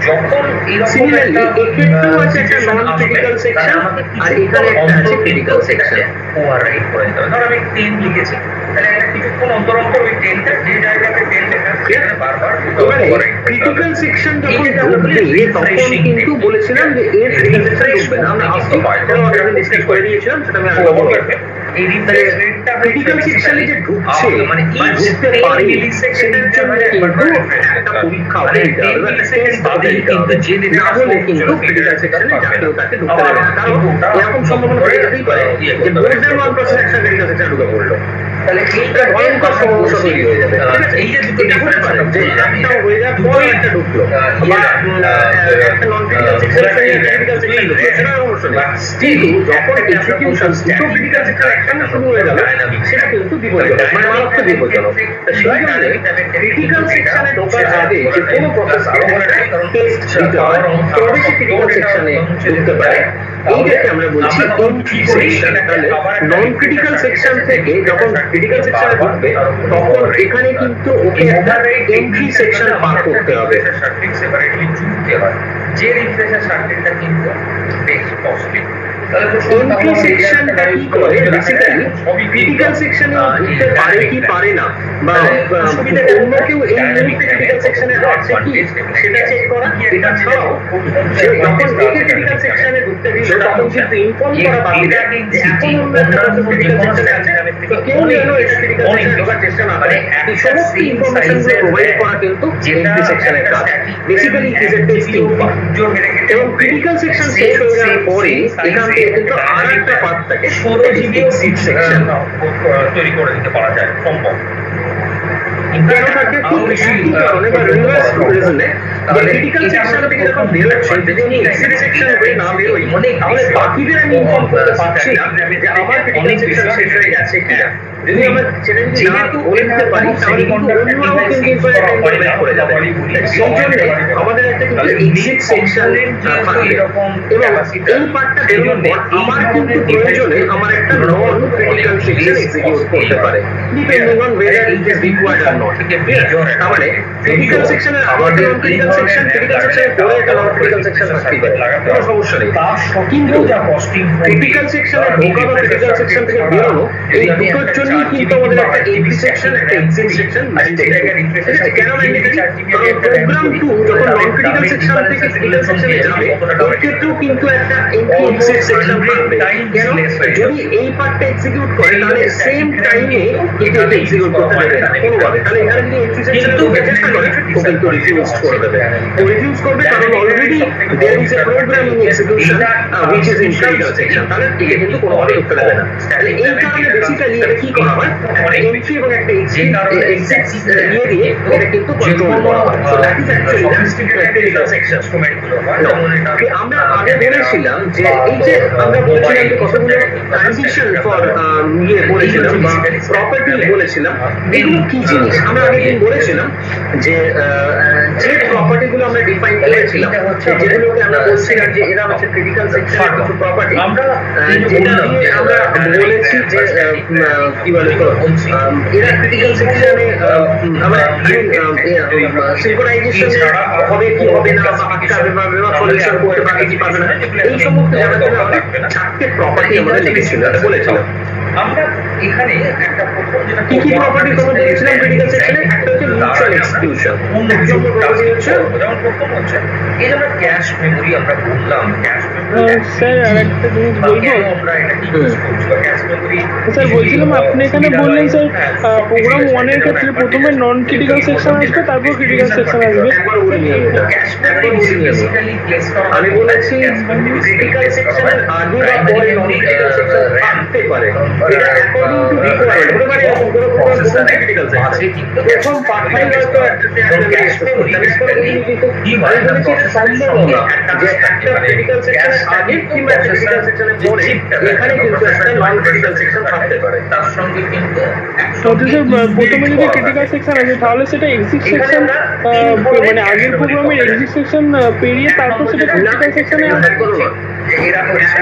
যখন এরকম Similarly, একটা এক্ষেত্রেও আছে একটা situation non-critical আসবে, section, তাহলে আমাকে আর কিছুক্ষণ এখানে একটা আছে অন্তর critical section। override করে দিতে হবে। ধর আমি 10 লিখেছি, তাহলে একটা কিছুক্ষণ অন্তর অন্তর ওই 10টা যে জায়গাতে 10 লেখা আছে, সেখানে বারবার এবারে override করতে হবে। ক্রিটিক্যাল সেকশন এই যখন যেটা আমরা বলি ঢুকবে তখন refreshing কিন্তু technique। বলেছিলাম যে এর ক্রিটিক্যাল সেকশন ঢুকবে না, আমরা আসছি অলরেডি ডিসকাস করে দিয়েছিলাম, সেটা আমি আগে বলবো। এই refresh rate-টা ক্রিটিক্যাল সেকশনে যে ঢুকছে মানে বা ঢুকতে পারে সেটার জন্য কিন্তু একটা পরীক্ষা হবে দিতে হবে, বা একটা টেস্ট হবে দিতে হবে। না হলে কিন্তু ক্রিটিক্যাল সেকশনে কেউ তাকে ঢুকতে দেবে না, কারণ এরকম সম্ভাবনা হয়ে যেতেই পারে যে মোর দ্যান 1% একটা ক্রিটিক্যাল সেকশনে ঢুকে পড়লো, তাহলে এইটা ভয়ঙ্কর সমস্যা তৈরি হয়ে যাবে। ঠিক আছে, এই যে দুটো এটা হতে পারে যে একটা হয়ে যাওয়ার পরে একটা ঢুকলো, বা একটা নন ক্রিটিক্যাল সেকশন থেকে ক্রিটিক্যাল সেকশন ঢুকলো, সেটা সমস্যা নেই। কিন্তু যখন এক্সিকিউশন দুটো ক্রিটিক্যাল সেকশন একসঙ্গে শুরু হয়ে গেল, সেটা কিন্তু বিপজ্জনক, মানে মারাত্মক বিপজ্জনক। সেই জন্য ক্রিটিক্যাল সেকশনে ঢোকার আগে যে কোনো প্রসেসকে টেস্ট দিতে হয়, তবে সে ক্রিটিক্যাল সেকশনে ঢুকতে পারে। এইটাকে আমরা বলছি এন্ট্রি সেকশন। তাহলে নন ক্রিটিক্যাল সেকশন থেকে যখন ক্রিটিক্যাল সেকশনে ঢুকবে, তখন এখানে কিন্তু ওকে একটা এন্ট্রি সেকশন পার করতে হবে। সার্কিট সেপারেটলি জুড়তে হয়, যে রিফ্রেশার সার্কিটটা কিন্তু বেশ কস্টলি। এন্ট্রি সেকশনটা কি করে, বেসিক্যালি ক্রিটিক্যাল সেকশনে ঢুকতে পারে কি পারে না, বা অন্য কেউ এই মুহূর্তে ক্রিটিক্যাল সেকশনে আছে কি সেটা চেক করা। এটা ছাড়াও যে যখন একে ক্রিটিক্যাল সেকশনে ঢুকতে দিল, তখন কিন্তু ইনফর্ম করা বাকি যে এখন অন্য একটা প্রসেস ক্রিটিক্যাল সেকশনে আছে, তো কেউ যেন এটা ক্রিটিক্যাল সেকশনে ঢোকার চেষ্টা না করে। এই সমস্ত ইনফরমেশনগুলো প্রোভাইড করা কিন্তু এন্ট্রি সেকশনের কাজ। Basically it is a testing part. এবং ক্রিটিক্যাল সেকশন শেষ হয়ে যাওয়ার পরে এখান থেকে কিন্তু আর একটা পার্ট থাকে, 16 জিবি এক্সিট সেকশন তৈরি করে দিতে পারা যায় সম্ভব। কেন থাকে খুব একই কারণে বা রিভার্স রিজনে, যে ক্রিটিক্যাল সেকশন থেকে যখন বেরোচ্ছে, যদি আমি এক্সিট সেকশন হয়ে না বেরোই, তাহলে বাকিদের আমি ইনফর্ম করতে পারছি না যে আমার ক্রিটিক্যাল সেকশন শেষ হয়ে গেছে কিনা। যদি আমরা সেটা যদি না বলে দিতে পারি, তাহলে কিন্তু অন্যরাও কিন্তু ইনফরমেশন করে যাবে। সেই জন্য আমাদের একটা কিন্তু এক্সিট সেকশন থাকবে, এবং এই পার্টটা বেরোনোর পর আমার কিন্তু প্রয়োজনে আমার একটা নন ক্রিটিক্যাল সেকশন এক্সিকিউট করতে পারে, depending on weather it is required or not. তার মানে ক্রিটিক্যাল সেকশনের আগে একটা নন ক্রিটিক্যাল সেকশন, ক্রিটিক্যাল সেকশনের পরে একটা নন ক্রিটিক্যাল সেকশন থাকতেই পারে, কোনো সমস্যা নেই। কিন্তু ক্রিটিক্যাল সেকশনে ঢোকা বা ক্রিটিক্যাল সেকশন থেকে বেরোনো, এই দুটোর জন্যই কিন্তু আমাদের একটা এন্ট্রি সেকশন, একটা এক্সিট সেকশন ম্যান্ডেটরি। ঠিক আছে, কেন ম্যান্ডেটরি? কারণ প্রোগ্রাম 2 যখন নন ক্রিটিক্যাল সেকশন থেকে ক্রিটিক্যাল সেকশনে যাবে, এর ক্ষেত্রেও কিন্তু একটা এন্ট্রি এক্সিট সেকশন থাকবে। কেন? যদি এই পার্টটা এক্সিকিউট করে, তাহলে সেম টাইমে এটা এক্সিকিউট করতে দেবে না কোনোভাবে। তাহলে এখানে যদি এন্ট্রি সেকশনে ঢোকার চেষ্টা করে, ও কিন্তু রিফিউজ করে দেবে। ও রিফিউজ করবে কারণ already there is a programming execution which is in critical section, তাহলে একে কিন্তু কোনোভাবে ঢুকতে দেবে না। তাহলে এই কারণে বেসিক্যালি এটা কি করা হয়, একটা এন্ট্রি এবং একটা এক্সিট ইয়ে দিয়ে এটা কিন্তু কন্ট্রোল করা হয়। So that is actually critical section. আমরা আগে বলেছিলাম যে এই যে আমরা বলেছিলাম যে কতগুলো কন্ডিশন ফর ইয়ে বলেছিলাম বা প্রপার্টি বলেছিলাম, এগুলো কি জিনিস আমরা আগে দিন বলেছিলাম যে যে প্রপার্টিগুলো আমরা ডিফাইন করেছিলাম, যেগুলোকে আমরা বলছিলাম যে এরা হচ্ছে ক্রিটিক্যাল সেকশনের কিছু প্রপার্টি, যেটা দিয়ে আমরা বলেছি যে কি বলে তো এরা ক্রিটিক্যাল সেকশনে আমরা সিনক্রোনাইজেশন হবে কি হবে না, বা আটকাবে বা সলিউশন করতে পারবে কি পারবে না, এই সমস্ত জানার জন্য আমরা 4টে প্রপার্টি আমরা লিখেছিলাম, বলেছিলাম। আমরা এখানে একটা প্রথম যেটা কি কি প্রপার্টি কথা বলেছিলাম ক্রিটিক্যাল সেকশনে? একটা হচ্ছে মিউচুয়াল এক্সক্লুশন, অন্য এক নম্বর প্রপার্টি হচ্ছে যেমন প্রথম হচ্ছে এই যে আমরা ক্যাশ মেমোরি আমরা বললাম, ক্যাশ স্যার আর একটা জিনিস বলবো আমরা এটা কি ইউজ করছি বা ক্যাশ মেমোরি। স্যার বলছিলাম আপনি এখানে বললেন স্যার প্রোগ্রাম 1 এর ক্ষেত্রে প্রথমে নন ক্রিটিক্যাল সেকশন আসবে, তারপর ক্রিটিক্যাল সেকশন আসবে। একবার বলে নিয়ে এটা ক্যাশ একবার মেমোরি বলে নিয়ে বেসিক্যালি প্লেস করা আমি বলেছি ক্রিটিক্যাল সেকশনের আগে বা পরে নন ক্রিটিক্যাল সেকশন থাকতে পারে, এটা অ্যাকর্ডিং টু রিকোয়ারমেন্ট। হতে পারে এরকম কোনো প্রোগ্রাম প্রথম ক্রিটিক্যাল সেকশন, প্রথম পার্টটাই হয়তো ক্যাশ মেমোরি, কিন্তু আমি বলেছি এটা সম্ভব না যে একটা ক্রিটিক্যাল সেকশনের আগে কিংবা একটা ক্রিটিক্যাল সেকশনের পরে এখানে কিন্তু একটা নন ক্রিটিক্যাল সেকশন থাকতে পারে। তার সঙ্গে কিন্তু প্রথমে যদি ক্রিটিক্যাল সেকশন আসে, তাহলে সেটা এক্সিট সেকশন মানে আগের প্রোগ্রামের এক্সিট সেকশন পেরিয়ে তারপর সেটা ক্রিটিক্যাল সেকশনে আসবে। যে এরা হচ্ছে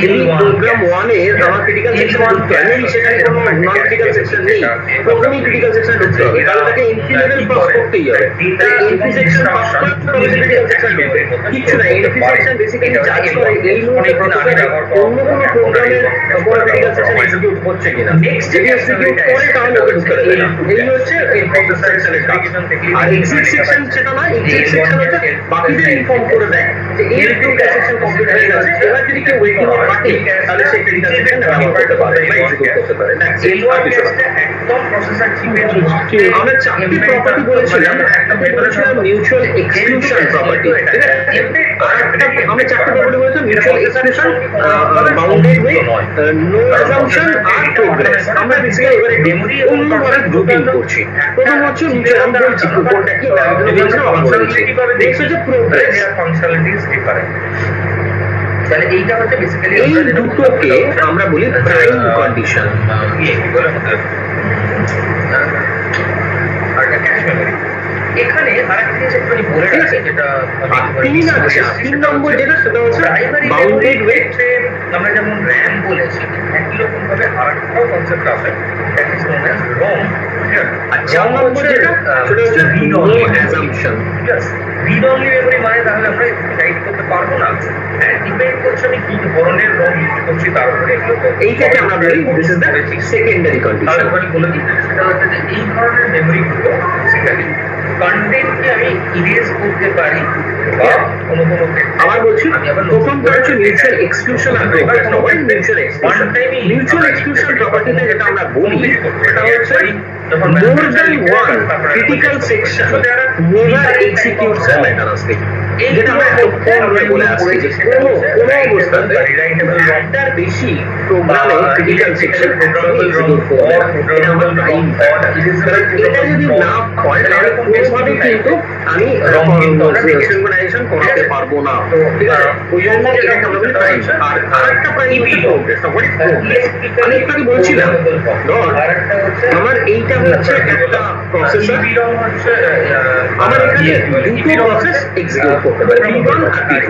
এই প্রোগ্রাম 1 এর আমার ক্রিটিক্যাল সেকশন ঢুকতে হবে সেখানে কোনো নন ক্রিটিক্যাল সেকশন নেই প্রোগ্রামিং ক্রিটিক্যাল সেকশন ঢুকতে হবে তাহলে তাকে এন্ট্রি লেভেল পাস করতেই হবে তাহলে এন্ট্রি সেকশন পাস করতে হবে ক্রিটিক্যাল সেকশন ঢুকবে কিছু না এন্ট্রি সেকশন বেসিক্যালি জাজ করে এই নোডে প্রসেসরে অন্য কোনো প্রোগ্রামের কোনো ক্রিটিক্যাল সেকশন এক্সিকিউট হচ্ছে কিনা যদি এক্সিকিউট করে তাহলে ওকে ঢুকতে দেবে এই হচ্ছে এই প্রসেসর সেকশনের কাজ আর এক্সিট সেকশন সেটা না এক্সিট সেকশন হচ্ছে বাকিদের ইনফর্ম করে দেয় যে এই ক্রিটিক্যাল সেকশন কমপ্লিট হয়ে গেছে এবার যদি কেউ ওয়েটিং এ থাকে তাহলে সেই ক্রিটিক্যাল সেকশন ব্যবহার করতে পারে বা এক্সিকিউট করতে পারে না এই বিষয়টা একদম প্রসেসর চিপে আমরা চারটি প্রপার্টি বলেছিলাম একটা বলেছিলাম মিউচুয়াল এক্সক্লুশন প্রপার্টি ঠিক আছে আর একটা আমরা চারটি প্রপার্টি বলেছিলাম mutual exclusion bounded with no assumption আর প্রোগ্রেস আমরা বেসিক্যালি এবারে মেমরি অন্যভাবে গ্রুপিং করছি প্রথম হচ্ছে মিউচুয়াল আমি বলছি কোনটা কি নেক্সট হচ্ছে প্রোগ্রেস ফাংশনালিটিস ডিফারেন্ট তাহলে এইটা হচ্ছে বেসিক্যালি এই দুটোকে আমরা বলি প্রাইম কন্ডিশন আর এটা ক্যাশ মেমরি এখানে আরেকটা জিনিস একটু বলে রাখছি যেটা তিন নম্বর যেটা সেটা হচ্ছে প্রাইমারি বাউন্ডেড উইথ আমরা যেমন র্যাম বলেছি একই রকম ভাবে আরেকটাও কনসেপ্ট আছে দ্যাট ইজ নোন অ্যাজ রম আর 4 নম্বর যেটা সেটা হচ্ছে রিড অনলি অ্যাসাম্পশন ঠিক আছে রিড অনলি মেমরি মানে তাহলে আমরা গাইড করতে পারবো না হ্যাঁ ডিপেন্ড করছে আমি কি ধরনের রম ইউজ করছি তার উপরে এগুলো তো এইটাকে আমরা বলি দিস ইজ দ্য সেকেন্ডারি তাহলে কন্ডিশন আমি বলে দিই সেটা হচ্ছে যে এই ধরনের মেমরিগুলো বেসিক্যালি কন্টেন্টকে আমি ইরেজ করতে পারি বা কোনো কোনো ক্ষেত্রে আবার বলছি প্রথমটা হচ্ছে মিউচুয়াল এক্সক্লুশন আর প্রোগ্রেস নয় মিউচুয়াল এক্সক্লুশন মিউচুয়াল এক্সক্লুশন প্রপার্টিতে যেটা আমরা বলি সেটা হচ্ছে more than one critical section never executes simultaneously যেটা আমরা ফর্মে বলে আসছি যে কোনো অবস্থাতে একটার বেশি প্রোগ্রামে ক্রিটিক্যাল সেকশন এক্সিকিউট করবে এটা আমরা প্রাইম এটা যদি না হয় তাহলে কোনোভাবে কিন্তু আমি সিনক্রোনাইজেশন করাতে পারবো না ঠিক আছে ওই জন্য এটাকে আমরা বলি প্রাইম আর আরেকটা প্রাইম হচ্ছে প্রোগ্রেস হোয়াট ইজ প্রোগ্রেস আমি একটু বলছিলাম আমার এইটা হচ্ছে একটা প্রসেসর আমার এখানে দুটো প্রসেস এক্সিকিউট করতে পারে P1 আর P2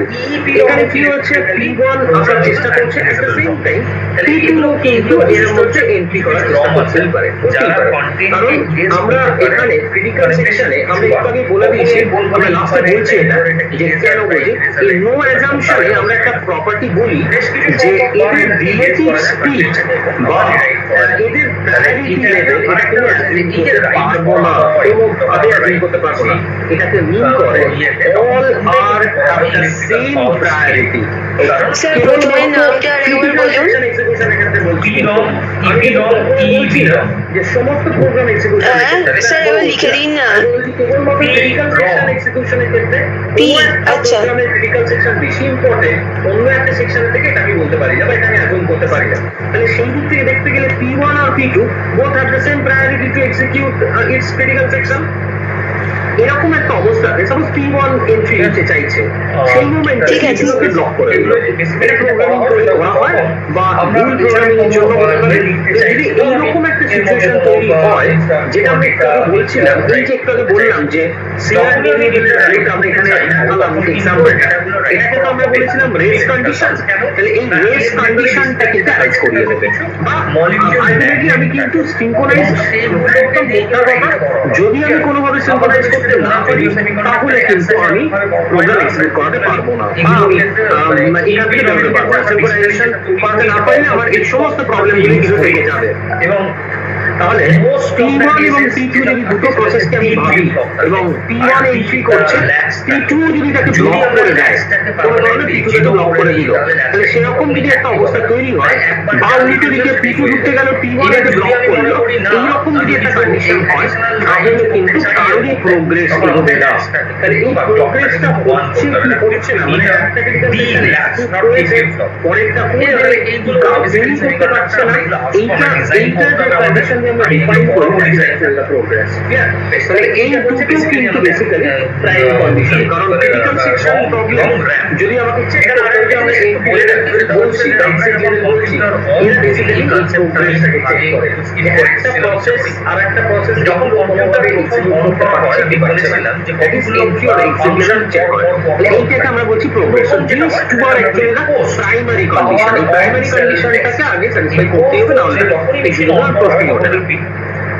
এখানে কি হচ্ছে P1 আমরা চেষ্টা করছি at the same time P2 ও কিন্তু এর মধ্যে এন্ট্রি করার চেষ্টা করতে পারে কারণ আমরা এখানে ক্রিটিক্যাল সেকশনে আমরা একটু আগে বলে দিয়েছি আমরা লাস্টে বলছি এটা যে কেন বলি এই নো অ্যাসাম্পশনে আমরা একটা প্রপার্টি বলি যে এদের রিলেটিভ স্পিড বা এদের প্রায়োরিটি লেভেল এটা কোনো অ্যাসাইন করতে পারবো না কোনোভাবে অ্যাসাইন করতে পারবো না এটাকে মিন করে all are have the same priority sir প্রথমে নামটা আরেকবার বলুন যে সমস্ত প্রোগ্রাম এক্সিকিউশন স্যার এবার লিখে দিন না কেবলমাত্র ক্রিটিক্যাল সেকশন এক্সিকিউশনের ক্ষেত্রে আচ্ছা প্রোগ্রামের ক্রিটিক্যাল সেকশন বেশি ইম্পর্টেন্ট অন্য একটা সেকশন থেকে এটা আমি বলতে পারি না বা এটা আমি অ্যাসাইন করতে পারি না তাহলে সেই দিক থেকে দেখতে গেলে P1 R P2 both have the same priority to execute its critical section এরকম একটা অবস্থাতে সাপোজ P1 এন্ট্রি নিতে চাইছে সেই মোমেন্টে ঠিক আছে। P2 কে ব্লক করে দিল এটা প্রোগ্রামিং করে করা হয় বা ভুল প্রোগ্রামিং এর জন্য বলা হয় যদি এইরকম একটা সিচুয়েশন তৈরি হয় যেটা আমি একটু আগে বলছিলাম এই যে একটু আগে বললাম যে সিআর ভেরিয়েবলের ভ্যালুটা আমরা এখানে দেখালাম এক্সাম্পলটা এটাকে তো আমরা বলেছিলাম রেস কন্ডিশন তাহলে এই রেস কন্ডিশনটা কিন্তু অ্যারাইজ করিয়ে দেবে বা আলটিমেটলি আমি কিন্তু সিনক্রোনাইজ করতাম মোদ্দা কথা যদি আমি কোনোভাবে সিনক্রোনাইজ করতে না পারি তাহলে কিন্তু আমি প্রোগ্রাম এক্সিকিউট করাতে পারবো না বা আমি এখান থেকে বেরোতে পারবো না সিনক্রোনাইজেশন করতে না পারলে আমার এই সমস্ত প্রবলেমগুলি কিন্তু থেকে যাবে এবং তাহলে P1 এবং P2 যদি দুটো প্রসেসকে আমি ভাবি এবং P1 এন্ট্রি করছে P2 যদি তাকে ব্লক করে দেয় কোনো কারণে P2 তাকে ব্লক করে দিল তাহলে সেরকম যদি একটা অবস্থা তৈরি হয় বা উল্টো দিকে P2 ঢুকতে গেল P1 একে ব্লক করলো এইরকম যদি একটা কন্ডিশন হয় তাহলে কিন্তু কারোরই প্রোগ্রেস হবে না তাহলে এই প্রোগ্রেসটা হচ্ছে কি হচ্ছে না মানে একটা পরেরটা করে এইগুলো করতে পারছে না এইটা যে কন্ডিশন আমরা ডিফাইন করব দ্য প্রোগ্রেস তাহলে এই দুটো কিন্তু বেসিক্যালি প্রাইম কন্ডিশন কারণ ক্রিটিক্যাল সেকশন প্রবলেম যদি আমাকে চেক করতে হবে আমরা এই বলছিলাম বলছি বা এক্সিট লেভেল বলছি, এরা বেসিক্যালি এই প্রোগ্রেসটাকে চেক করে যে একটা প্রসেস আর একটা প্রসেস যখন কোনোভাবে এক্সিকিউট করতে পারছে কি পারছে না, that is entry or exit level check করে। এইটাকে আমরা বলছি progress. So this two are actually the primary condition. এই প্রাইমারি কন্ডিশনটাকে আগে স্যাটিসফাই করতে হবে, না হলে এক্সিকিউশন প্রসেস হবে না।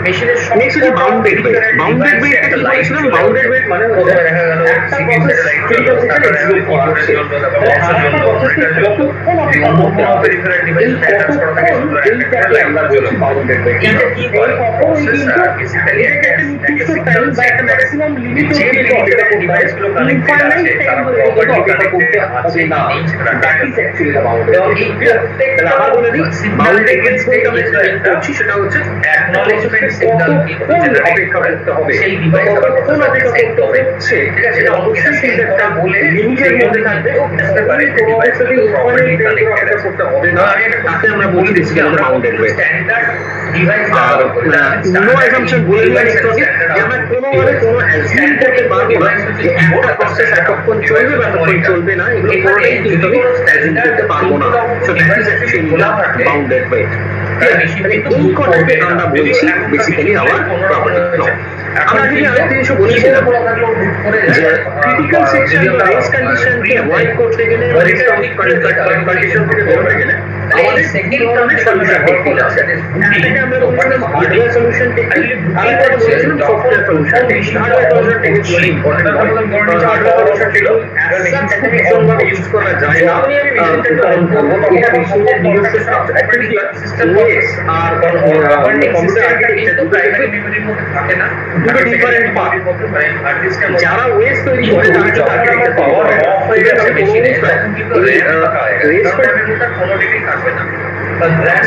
মেশিনের নেক্সট হচ্ছে বাউন্ডেড ওয়েট। বাউন্ডেড ওয়েটটা কি বলেছিলাম? বাউন্ডেড ওয়েট মানে হচ্ছে দেখা গেল একটা প্রসেস ক্রিটিক্যাল সেকশন এক্সিকিউট করছে, আরেকটা প্রসেসকে যতক্ষণ অপেক্ষা করতে হবে, এই কতক্ষণ এইটাকে আমরা বলছি বাউন্ডেড ওয়েট। এটা কি করে? কখনোই কিন্তু বেসিক্যালি একটা নির্দিষ্ট টাইম বা একটা ম্যাক্সিমাম লিমিট যে ডিভাইসগুলো কানেক্টেড আছে তারা প্রপারলি কানেক্টেড আছে না, that is actually the bounded এবং এই প্রত্যেকটা আবার বলে দিই, বাউন্ডেড ওয়েট থেকে আমরা যেটা করছি সেটা হচ্ছে অ্যাকনলেজমেন্ট সিগন্যাল কি অপেক্ষা করতে হবে, সেই ডিভাইস কোন অপেক্ষা করতে হচ্ছে, ঠিক আছে, এটা অবশ্যই কিন্তু একটা লিমিটের মধ্যে থাকবে। বুঝতে পারি কোনো অবস্থাতেই প্রপারলি কানেক্টেড করতে হবে না, তাকে আমরা বলি basically bounded wait. Standard device no assumption বলে দিলাম একটু আগে যে আমরা কোনোভাবে কোনো অ্যাজিউম করতে পারবো না যে একটা প্রসেস এতক্ষণ চলবে বা এতক্ষণ চলবে না, এগুলো কোনোটাই কিন্তু আমি অ্যাজিউম করতে পারবো না। So that is actually bounded wait. এই কটাকে আমরা বলছি বেসিক্যালি আমার প্রপার্টি ল। আমরা যদি আরেকটা জিনিস বলেছিলাম যে ক্রিটিক্যাল সেকশন বা রেস কন্ডিশনকে অ্যাভয়েড করতে গেলে, রেস কন্ডিশন থেকে বেরোতে গেলে আমাদের সেকেন্ড ধরনের সলিউশন টেকনিক আছে। একটাকে আমরা বলছিলাম হার্ডওয়্যার সলিউশন টেকনিক, আরেকটা বলছিলাম software solution technique. Hardware solution technique very important নয়, কারণ হার্ডওয়্যার সলিউশন টেকনিক ভীষণভাবে ইউজ করা যায় না। এটা মেশিনের নিজস্ব পার্টিকুলার সিস্টেম ওয়েস আর কম্পিউটার আর্কিটেকচার দুটো মেমোরির মধ্যে থাকে না, দুটো ডিফারেন্ট পার্ট। যারা ওয়েস তৈরি করে তারা কিন্তু আর্কিটেকচার পাওয়ার অফ হয়ে গেছে মেশিনে,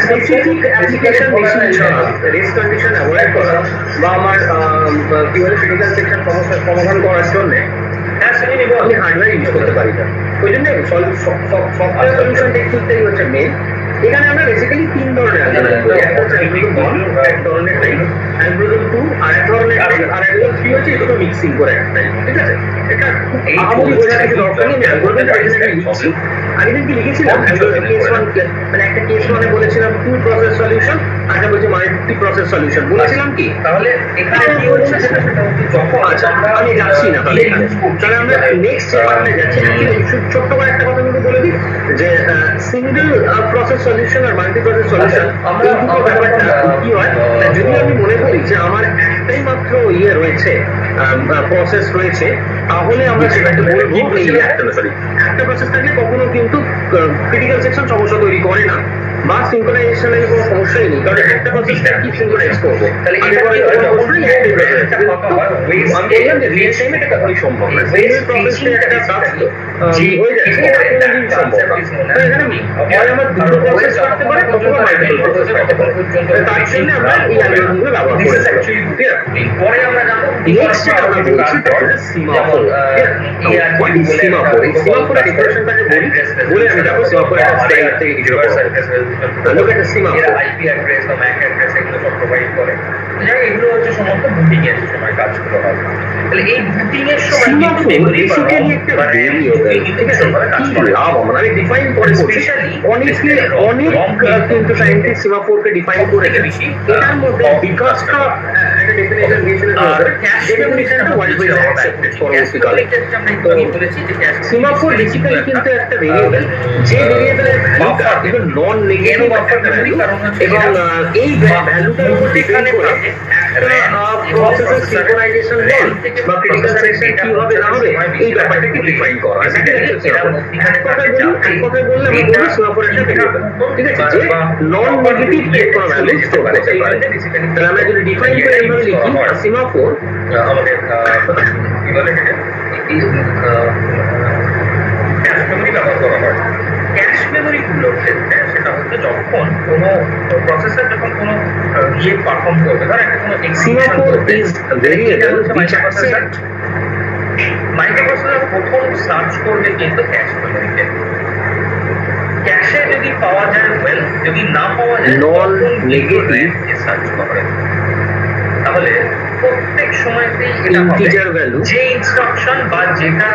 স্পেসিফিক অ্যাপ্লিকেশন মেশিন ছাড়া রেস কন্ডিশন অ্যাভয়েড করা বা আমার কি বলে ক্রিটিক্যাল সেকশন সমস্যার সমাধান করার জন্য আমি হার্ডওয়্যার ইউজ করতে পারি না। ওই জন্য সফটওয়্যার সলিউশন টেকনিকটাই হচ্ছে মেন। এখানে আমরা বেসিক্যালি তিন ধরনের অ্যালগরিদম করি। একটা হচ্ছে অ্যালগরিদম 1, এক ধরনের টাইপ, অ্যালগরিদম 2 আর এক ধরনের টাইপ, আর অ্যালগরিদম 3 হচ্ছে দুটো মিক্সিং করে একটা টাইপ, ঠিক আছে। এটা আমাদের বোঝার কিছু দরকার নেই, আমি অ্যালগরিদমটা বেসিক্যালি লিখছি। আমি কি লিখেছিলাম অ্যালগরিদম কেস 1, মানে একটা কেস 1 এ বলেছিলাম 2 প্রসেস সলিউশন, আর একটা বলছি মাল্টি প্রসেস সলিউশন। বলেছিলাম কি তাহলে এখানে কি হচ্ছে সেটা হচ্ছে যখন আচ্ছা আমি যাচ্ছি না তাহলে এখানে, তাহলে আমরা নেক্সট পার্টে যাচ্ছি। অ্যাকচুয়ালি ছোট্ট করে একটা কথা কিন্তু বলে দিই যে সিঙ্গেল প্রসেস সলিউশন আর মাল্টি প্রসেস সলিউশন আমরা ব্যাপারটা কি হয়, যদি আমি মনে করি যে আমার একটাই মাত্র রয়েছে প্রসেস রয়েছে, তাহলে আমরা সেটাকে বলবো এই একটা প্রসেস থাকলে কখনো কিন্তু ক্রিটিক্যাল সেকশন সমস্যা তৈরি করে না বা সিঙ্ক্রোনাইজেশনের কোনো সমস্যাই নেই, কারণ একটা প্রসেসটা কি সিঙ্ক্রোনাইজ করবো। তাহলে আমি বললাম যে রিয়েল টাইমে এটা কখনোই সম্ভব না। সিঙ্গেল প্রসেসে একটা কাজ হয়ে যাচ্ছে, এটা কোনোদিন সম্ভব না। এখানে হয় আমার দুটো প্রসেস করতে পারে অথবা মাল্টিপল প্রসেস করতে পারে, তার জন্য আমরা এই অ্যালগরিদমগুলো ব্যবহার করে থাকি। পরে আমরা জানবো নেক্সট যেটা আমরা বলছি সেটা হচ্ছে সিমাফোর। What is semaphore? এই সিমাফোরের ডেফিনেশনটাকে বলে আমি যাবো সিমাফোরের একটা স্লাইড থেকে কিছু লোক একটা সিমাফোর আইপি অ্যাড্রেস বা ম্যাক অ্যাড্রেস এগুলো সব প্রোভাইড করে। এগুলো হচ্ছে সমস্ত বুটিং এর সময় কাজগুলো হয়। তাহলে এই বুটিং এর সময় সিমাফোর বেসিক্যালি একটা ভেরিয়েবল, ঠিক আছে। কি লাভ আমরা আমি ডিফাইন করে স্পেশালি অনেক কিন্তু সায়েন্টিস্ট সিমাফোরকে ডিফাইন করে বেশি। এটার মধ্যে বিকাশটা একটা ডেফিনেশন দিয়েছিল, ডেফিনেশনটা ওয়ার্ল্ড ওয়াইড অ্যাকসেপ্টেড পরবর্তীকালে। সিমাফোর বেসিক্যালি কিন্তু একটা ভেরিয়েবল, যে ভেরিয়েবলের ভ্যালুটা কিন্তু নন নেগেটিভ একটা ভ্যালু, এবং এই ভ্যালুটার উপর ডিপেন্ড করে একটা প্রসেসের সিঙ্ক্রোনাইজেশন বল বা ক্রিটিক্যাল সেকশন কিভাবে না হবে এই ব্যাপারটাকে ডিফাইন করা। এক কথায় বললে আমি বলি সিমাফোর একটা ভেরিয়েবল, ঠিক আছে, যে নন নেগেটিভ কোনো ভ্যালু স্টোর করতে পারে। তাহলে আমরা যদি ডিফাইন করে এইভাবে লিখি সিমাফোর আমাদের কি বলে ক্যাশ মেমোরি ব্যবহার করা হয়। ক্যাশ মেমোরি গুলোর ক্ষেত্রে সেটা হচ্ছে যখন কোনো প্রসেসর যখন কোনো পারফর্ম করবে, ধর একটা কোনো semaphore is variable which accept microprocessor প্রথম সার্চ করবে কিন্তু ক্যাশ মেমোরিতে। ক্যাশে যদি পাওয়া যায় ওয়েল, যদি না পাওয়া যায় নন নেগেটিভ সার্চ করবে। তাহলে প্রত্যেক সময়তেই এটা হবে Integer value। যে ইনস্ট্রাকশন বা যেটা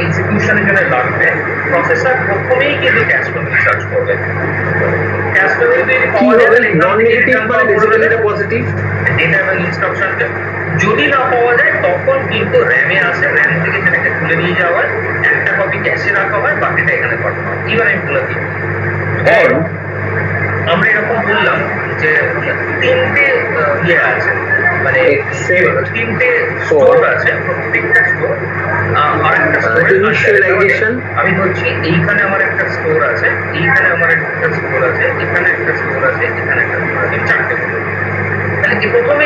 এক্সিকিউশনের জন্য লাগবে প্রসেসর প্রথমেই কিন্তু ক্যাশ মেমরি সার্চ করবে। ক্যাশ মেমরি যদি কি পাওয়া যায় হবে তাহলে নন নেগেটিভ মানে বেসিক্যালি এটা পজিটিভ। ডেটা এবং ইনস্ট্রাকশনকে যদি না পাওয়া যায় তখন কিন্তু র্যামে আসে, র্যাম থেকে সেটাকে তুলে নিয়ে যাওয়া হয়, একটা কপি ক্যাশে রাখা হয়, বাকিটা এখানে পাঠানো হয়। এবার আমি বলে দিই আমরা এরকম বললাম যে তিনটে ইয়ে আছে মানে তিনটে স্টোর আছে, প্রত্যেকটা স্টোর আর একটা Initialization। আমি বলছি এইখানে আমার একটা স্টোর আছে, এইখানে আমার একটা স্টোর আছে, এখানে একটা স্টোর আছে, এখানে একটা স্টোর আছে, চারটে স্টোর। তাহলে প্রথমে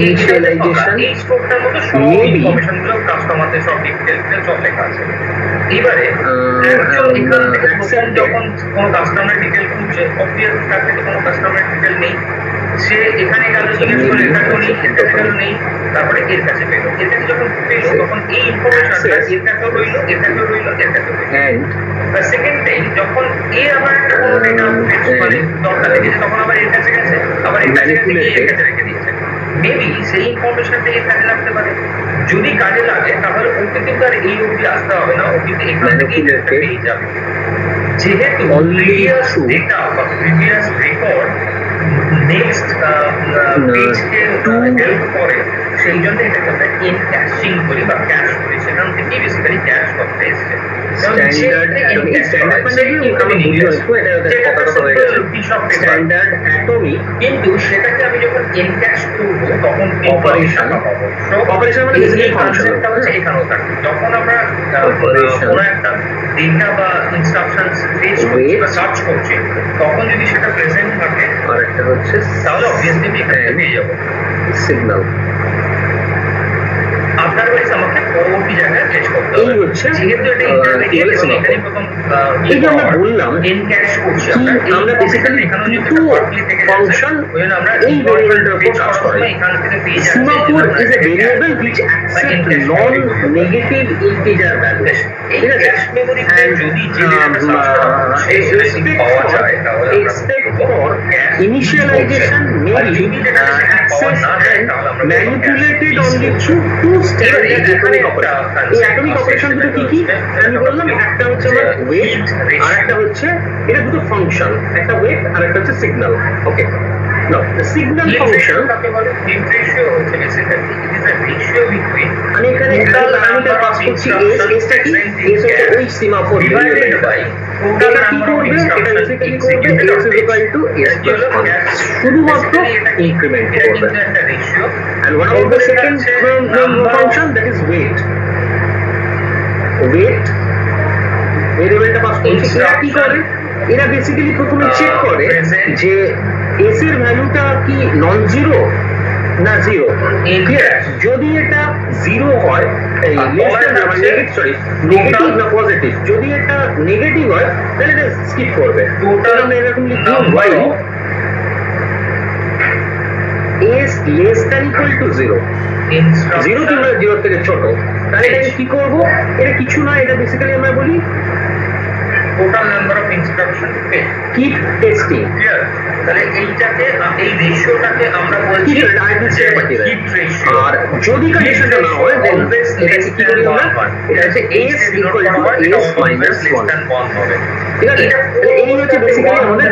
Initialization। এই স্টোরটার মধ্যে সব Maybe। ইনফরমেশন গুলো কাস্টমারদের সব ডিটেইলস সব লেখা আছে। এবারে একজন এখান থেকে প্রথম যখন কোনো কাস্টমার ডিটেইল খুঁজছে, অবভিয়াস তার থেকে কোনো কাস্টমার ডিটেইল নেই, সে এখানে গেল জিজ্ঞেস করলো, এখানেও নেই, এর কাছে গেল নেই, তারপরে এর কাছে পেলো, এর কাছে যখন পেলো তখন এই ইনফরমেশনটা এর কাছেও রইলো, এর কাছেও রইলো, এর কাছেও রইলো। And সেকেন্ড টাইম যখন এ আবার একটা কোনো ডেটা মানে দরকার লেগেছে তখন আবার এর কাছে গেছে, আবার এর কাছে গেছে গিয়ে এর কাছে রেখে দিয়েছে। মেবি সেই ইনফরমেশনটা এর কাজে লাগতে পারে। যদি কাজে লাগে তাহলে ওকে কিন্তু আর এই অবধি আসতে হবে না, ও কিন্তু এখান থেকেই ডেটা পেয়ে যাবে। যেহেতু প্রিভিয়াস ডেটা বা প্রিভিয়াস রেকর্ড নেক্সট পেজকে হেল্প করে, সেই জন্য এটাকে আমরা এনক্যাশিং করি বা ক্যাশ করি, সেখান থেকেই বেসিক্যালি ক্যাশ করতে এসছে। স্ট্যান্ডার্ড অ্যাটমিক কিন্তু সেটাকে আমি যখন এনক্যাশ করবো তখন Operation। Operation মানে basically function। কনসেপ্টটা হচ্ছে এখানেও থাকে। যখন আমরা Operation। কোনো একটা ডেটা বা ইনস্ট্রাকশনস পেজ করছি বা সার্চ করছি, তখন যদি সেটা প্রেজেন্ট থাকে আর একটা হচ্ছে তাহলে অবভিয়াসলি আমি এখানে পেয়ে যাবো। সিগন্যাল। আপনার ওয়াইজ আমাকে পরবর্তী জায়গায় ফেচ করতে এই হবে। হচ্ছে, যেহেতু এটা কি ইন্টারমিডিয়েট বলে এবং semaphore। এখানেই প্রথম এই যে আমরা বললাম এনক্যাশ করছি কি আমরা বেসিক্যালি দুটো ফাংশন এই ভেরিয়েবলটার উপর কাজ করে। Semaphore is a variable which accepts non-negative integer values. ঠিক আছে? And expect for initialization may be accessed and manipulated only through two standard atomic operation. এই atomic operation দুটো কি কি? আমি বললাম একটা হচ্ছে আমার weight আর একটা হচ্ছে এটা দুটো ফাংশন, একটা weight আর একটা হচ্ছে signal. Okay. Now the signal function আমি এখানে একটা প্যারামিটার পাস করছি s, s টা কি? s হচ্ছে ওই semaphore variable। এটা কি করবে? এটা বেসিক্যালি করবে s is equal to s plus 1 শুধুমাত্র ইনক্রিমেন্ট করবে। And one of the second function that is weight ভেরিয়েবলটা পাস করছি। এরা কি করে? এরা বেসিক্যালি প্রথমে চেক করে যে s এর ভ্যালুটা কি নন জিরো না জিরো। যদি এটা জিরো হয় নেগেটিভ না পজিটিভ, যদি এটা নেগেটিভ হয় তাহলে এটা স্কিপ করবে। আমরা এরকম লিখি while s less than equal to 0, 0 কিংবা 0 থেকে ছোট, তাহলে এটাকে কি করব? এটা কিছু না, এটা বেসিক্যালি আমরা বলি total number of instruction page. Keep testing. Clear? তাহলে এইটাকে এই রেশিওটাকে আমরা বলছি কি এটা আইডিসি পাঠিয়ে দেয়। Hit ratio. আর যদি কন্ডিশনটা না হয় দেন এটাকে কি করি আমরা? এটা হচ্ছে s equal to s minus 1। ঠিক আছে? তাহলে এই হচ্ছে বেসিক্যালি আমাদের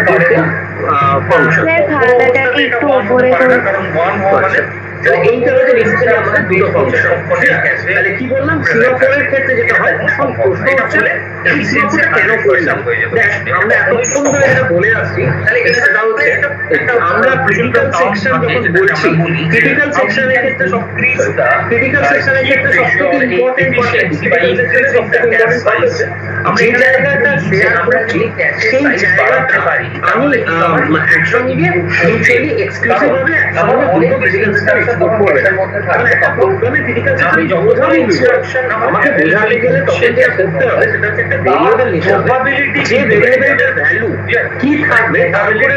ফাংশন। খাতাটাকে একটু উপরে করে কারণ 1 হওয়া মানে তাহলে এইটা হচ্ছে বেসিক্যালি আমাদের দুটো ফাংশন। তাহলে কি বললাম? সিমাফোরের ক্ষেত্রে যেটা হয়, এখন প্রশ্ন হচ্ছে এই সিমাফোরটা কেন করলাম? দেখ আমরা এতক্ষণ ধরে এটা বলে আসছি, তাহলে এটা হচ্ছে আমরা ক্রিটিক্যাল সেকশন যখন বলছি, ক্রিটিক্যাল সেকশনের ক্ষেত্রে ক্রিটিক্যাল সেকশনের ক্ষেত্রে সবথেকে ইম্পর্টেন্ট ক্রিটিক্যাল সেকশনের সবথেকে ইম্পর্টেন্ট পার্ট হচ্ছে যে জায়গাটা শেয়ার করছি সেই জায়গাটা আমি একসঙ্গে মিউচুয়ালি এক্সক্লুসিভ ভাবে একসঙ্গে দুটো ক্রিটিক্যাল সেকশন এক্সপ্লোর করবে না। কারণ একটা প্রোগ্রামে ক্রিটিক্যাল সেকশন যতভাবেই আমাকে বোঝাতে গেলে তখন যেটা করতে হবে সেটা হচ্ছে একটা ভেরিয়েবল নিতে হবে, যে ভেরিয়েবলটার ভ্যালু কি থাকবে তার উপরে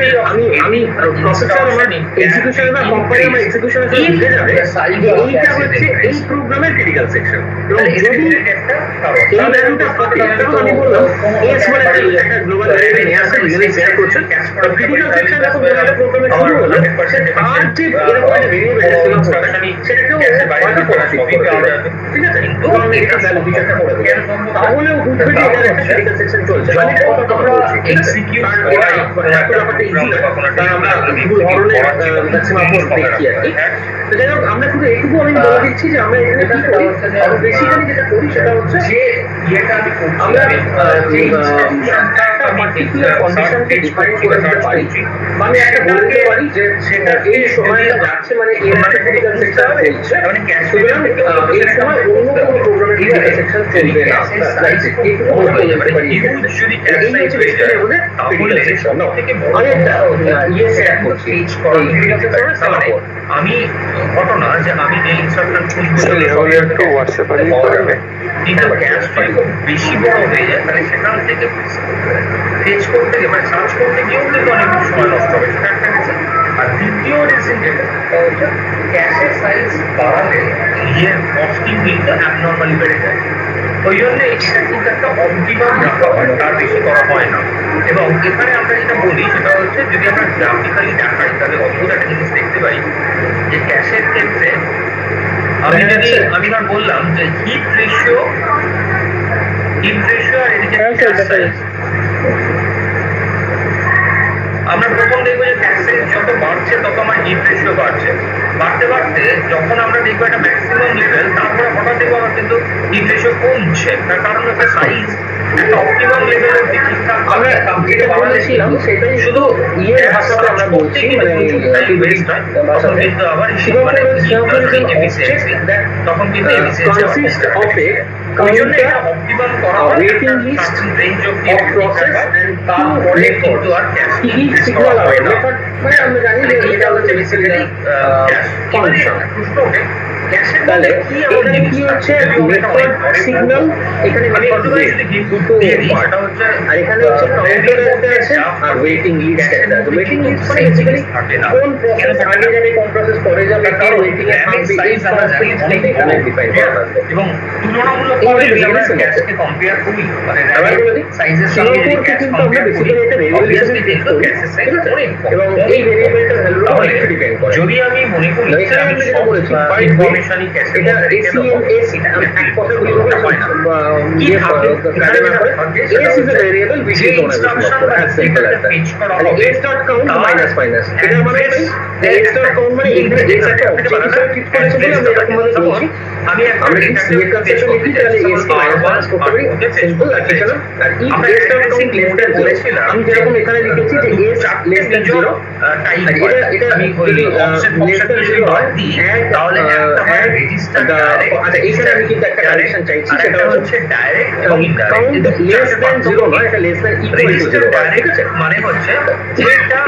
আমি আমি প্রসেসর আমার এক্সিকিউশন বা কোম্পানি আমার এক্সিকিউশনের সাথে বুঝে যাবে যে এইটা হচ্ছে এই প্রোগ্রামের ক্রিটিক্যাল সেকশন। এবং যদি এই ভ্যালুটা থাকে, তখন আমি বললাম এস মানে একটা গ্লোবাল ভ্যারিয়েবল নিয়ে আসে, রিজনে শেয়ার করছে। ক্রিটিক্যাল সেকশন যখন একটা প্রোগ্রামের শুরু হলো, আর যে এরকম একটা ভেরিয়েবল সেটাকেও হয়তো করা ঠিক আছে, এবং এটা ভ্যালু বিচারটা করে দেবে, তাহলেও বুঝবে যে এটা একটা ক্রিটিক্যাল সেকশন চলছে। মানে এটা কত কথা বলছি, এক্সিকিউট ব্যাপারটা ইজি না, কারণ আমরা বহু ধরনের ম্যাক্সিমাম দেখি আর কি। তো যাই হোক, আমরা শুধু এইটুকু আমি বলে দিচ্ছি যে আমরা এখানে কি করি, আরো বেসিক্যালি যেটা করি সেটা হচ্ছে যে ইয়েটা আমি করছি, আমরা যে একটা পার্টিকুলার কন্ডিশনকে ডিফাইন করে দিতে পারি, মানে একটা বলে দিতে পারি যে সেটা এই সময়টা যাচ্ছে, মানে এর একটা ক্রিটিক্যাল সেকশন চলছে, মানে ক্যাশ সুতরাং এই সময় অন্য কোনো প্রোগ্রামের ক্রিটিক্যাল সেকশন চলবে না। এইটুকু আমরা বলে দিতে পারি। এই হচ্ছে বেসিক্যালি আমাদের ক্রিটিক্যাল সেকশন। আমি একটা ইয়ে শেয়ার করছি, এই ক্রিটিক্যাল সেকশনের সাপোর্ট। আমি ঘটনা যে আমি যে ইনস্ট্রাকশন একটু হোয়াটসঅ্যাপে করবে। কিন্তু ক্যাশটা খুব বেশি বড় হয়ে যায়, তাহলে সেখান থেকে ফেচ করতে গিয়ে মানে সার্চ করতে গিয়েও কিন্তু অনেক সময় নষ্ট হবে, সেটা একটা গেছে। আর দ্বিতীয় রিজন যেটা হচ্ছে ক্যাশের সাইজ বাড়ালে ইয়ের কস্টিং কিন্তু অ্যাবনর্মালি বেড়ে যায়। ওই জন্য এটা কিন্তু একটা অপটিমাম রাখা হয়, তার বেশি করা হয় না। এবং এখানে আমরা যেটা বলি সেটা হচ্ছে যদি আমরা গ্রাফিক্যালি দেখাই তাহলে অদ্ভুত একটা জিনিস দেখতে পাই যে ক্যাশের ক্ষেত্রে আমি ধর বললাম যে হিট রেশিও আর এদিকে ক্যাশ সাইজ, আমরা প্রথম দেখবো যে ক্যাশ সাইজ যত বাড়ছে তত আমার হিট রেশিও বাড়ছে, বাড়তে বাড়তে যখন আমরা দেখবো একটা ম্যাক্সিমাম লেভেল, তারপরে হঠাৎ দেখবো আমার কিন্তু হিট রেশিও কমছে। তার কারণ হচ্ছে সাইজ একটা অপটিমাম লেভেল অব্দি ঠিকঠাক আমরা যেটা বলেছিলাম সেটাই শুধু ইয়ের ভাষাতে আমরা বলছি, মানে তখন কিন্তু আবার তখন কিন্তু consist of a counter, optimum করা a হয় waiting list range of of process and তারপরে কিন্তু আর হিট সিগন্যাল হবে না। মানে আমরা জানি যে এটা হচ্ছে বেসিক্যালি ফাংশন। তাহলে এখানে কি হচ্ছে মেথড সিগন্যাল, এখানে মেথড দুটো পার্ট, আর এখানে হচ্ছে কাউন্টার একটা আছে আর ওয়েটিং লিস্ট একটা আছে। ওয়েটিং লিস্ট মানে বেসিক্যালি কোন প্রসেস আগে যাবে, কোন প্রসেস পরে যাবে, কার ওয়েটিং এ থাকবে, এই সমস্ত কিছু এখানে ডিফাইন করা থাকবে। এবং তুলনামূলকভাবে যদি আমরা ক্যাশকে কম্পেয়ার করি মানে আবার বলে দিই, সাইজের সঙ্গে যদি সিঙ্গাপুরকে ক্যাশ কিন্তু আমরা কম্পেয়ার করি বেসিক্যালি একটা ভেরিয়েবল হিসেবে obviously কিন্তু ক্যাশের সাইজ অনেক কম। এবং এই ভেরিয়েবলটার ভ্যালুটা তাহলে অনেক ডিপেন্ড করে। যদি আমি মনে করি যে এখানে আমি আমরা যেটা সব বলেছি, ইনফরমেশনই ক্যাশে এটা ACMS, আমি এক কথা বলি বলে ইয়ে কাটে না করে, S is a variable which is known as a float, as simple as that. মানে S dot count minus minus, এটা মানে S dot count মানে এখানে S একটা অবজেক্ট হিসেবে ট্রিট করেছে বলে আমরা এরকম ভাবে বলছি। আমরা যদি C এর কনসেপ্টে লিখি তাহলে S কে minus minus করতে পারি, সিম্পল আর কিছু না। আর if S dot count less than 0, আমি যেরকম এখানে লিখেছি যে S less than 0, আর এটা যদি less than 0 হয়, তাহলে add register আচ্ছা এখানে আমি কিন্তু একটা কন্ডিশন চাইছি, সেটা হচ্ছে ডাইরেক্ট কাউন্ট লেস দ্যান 0 নয়, এটা লেস দ্যান ইকুয়াল টু 0, ঠিক আছে? মানে হচ্ছে যেটা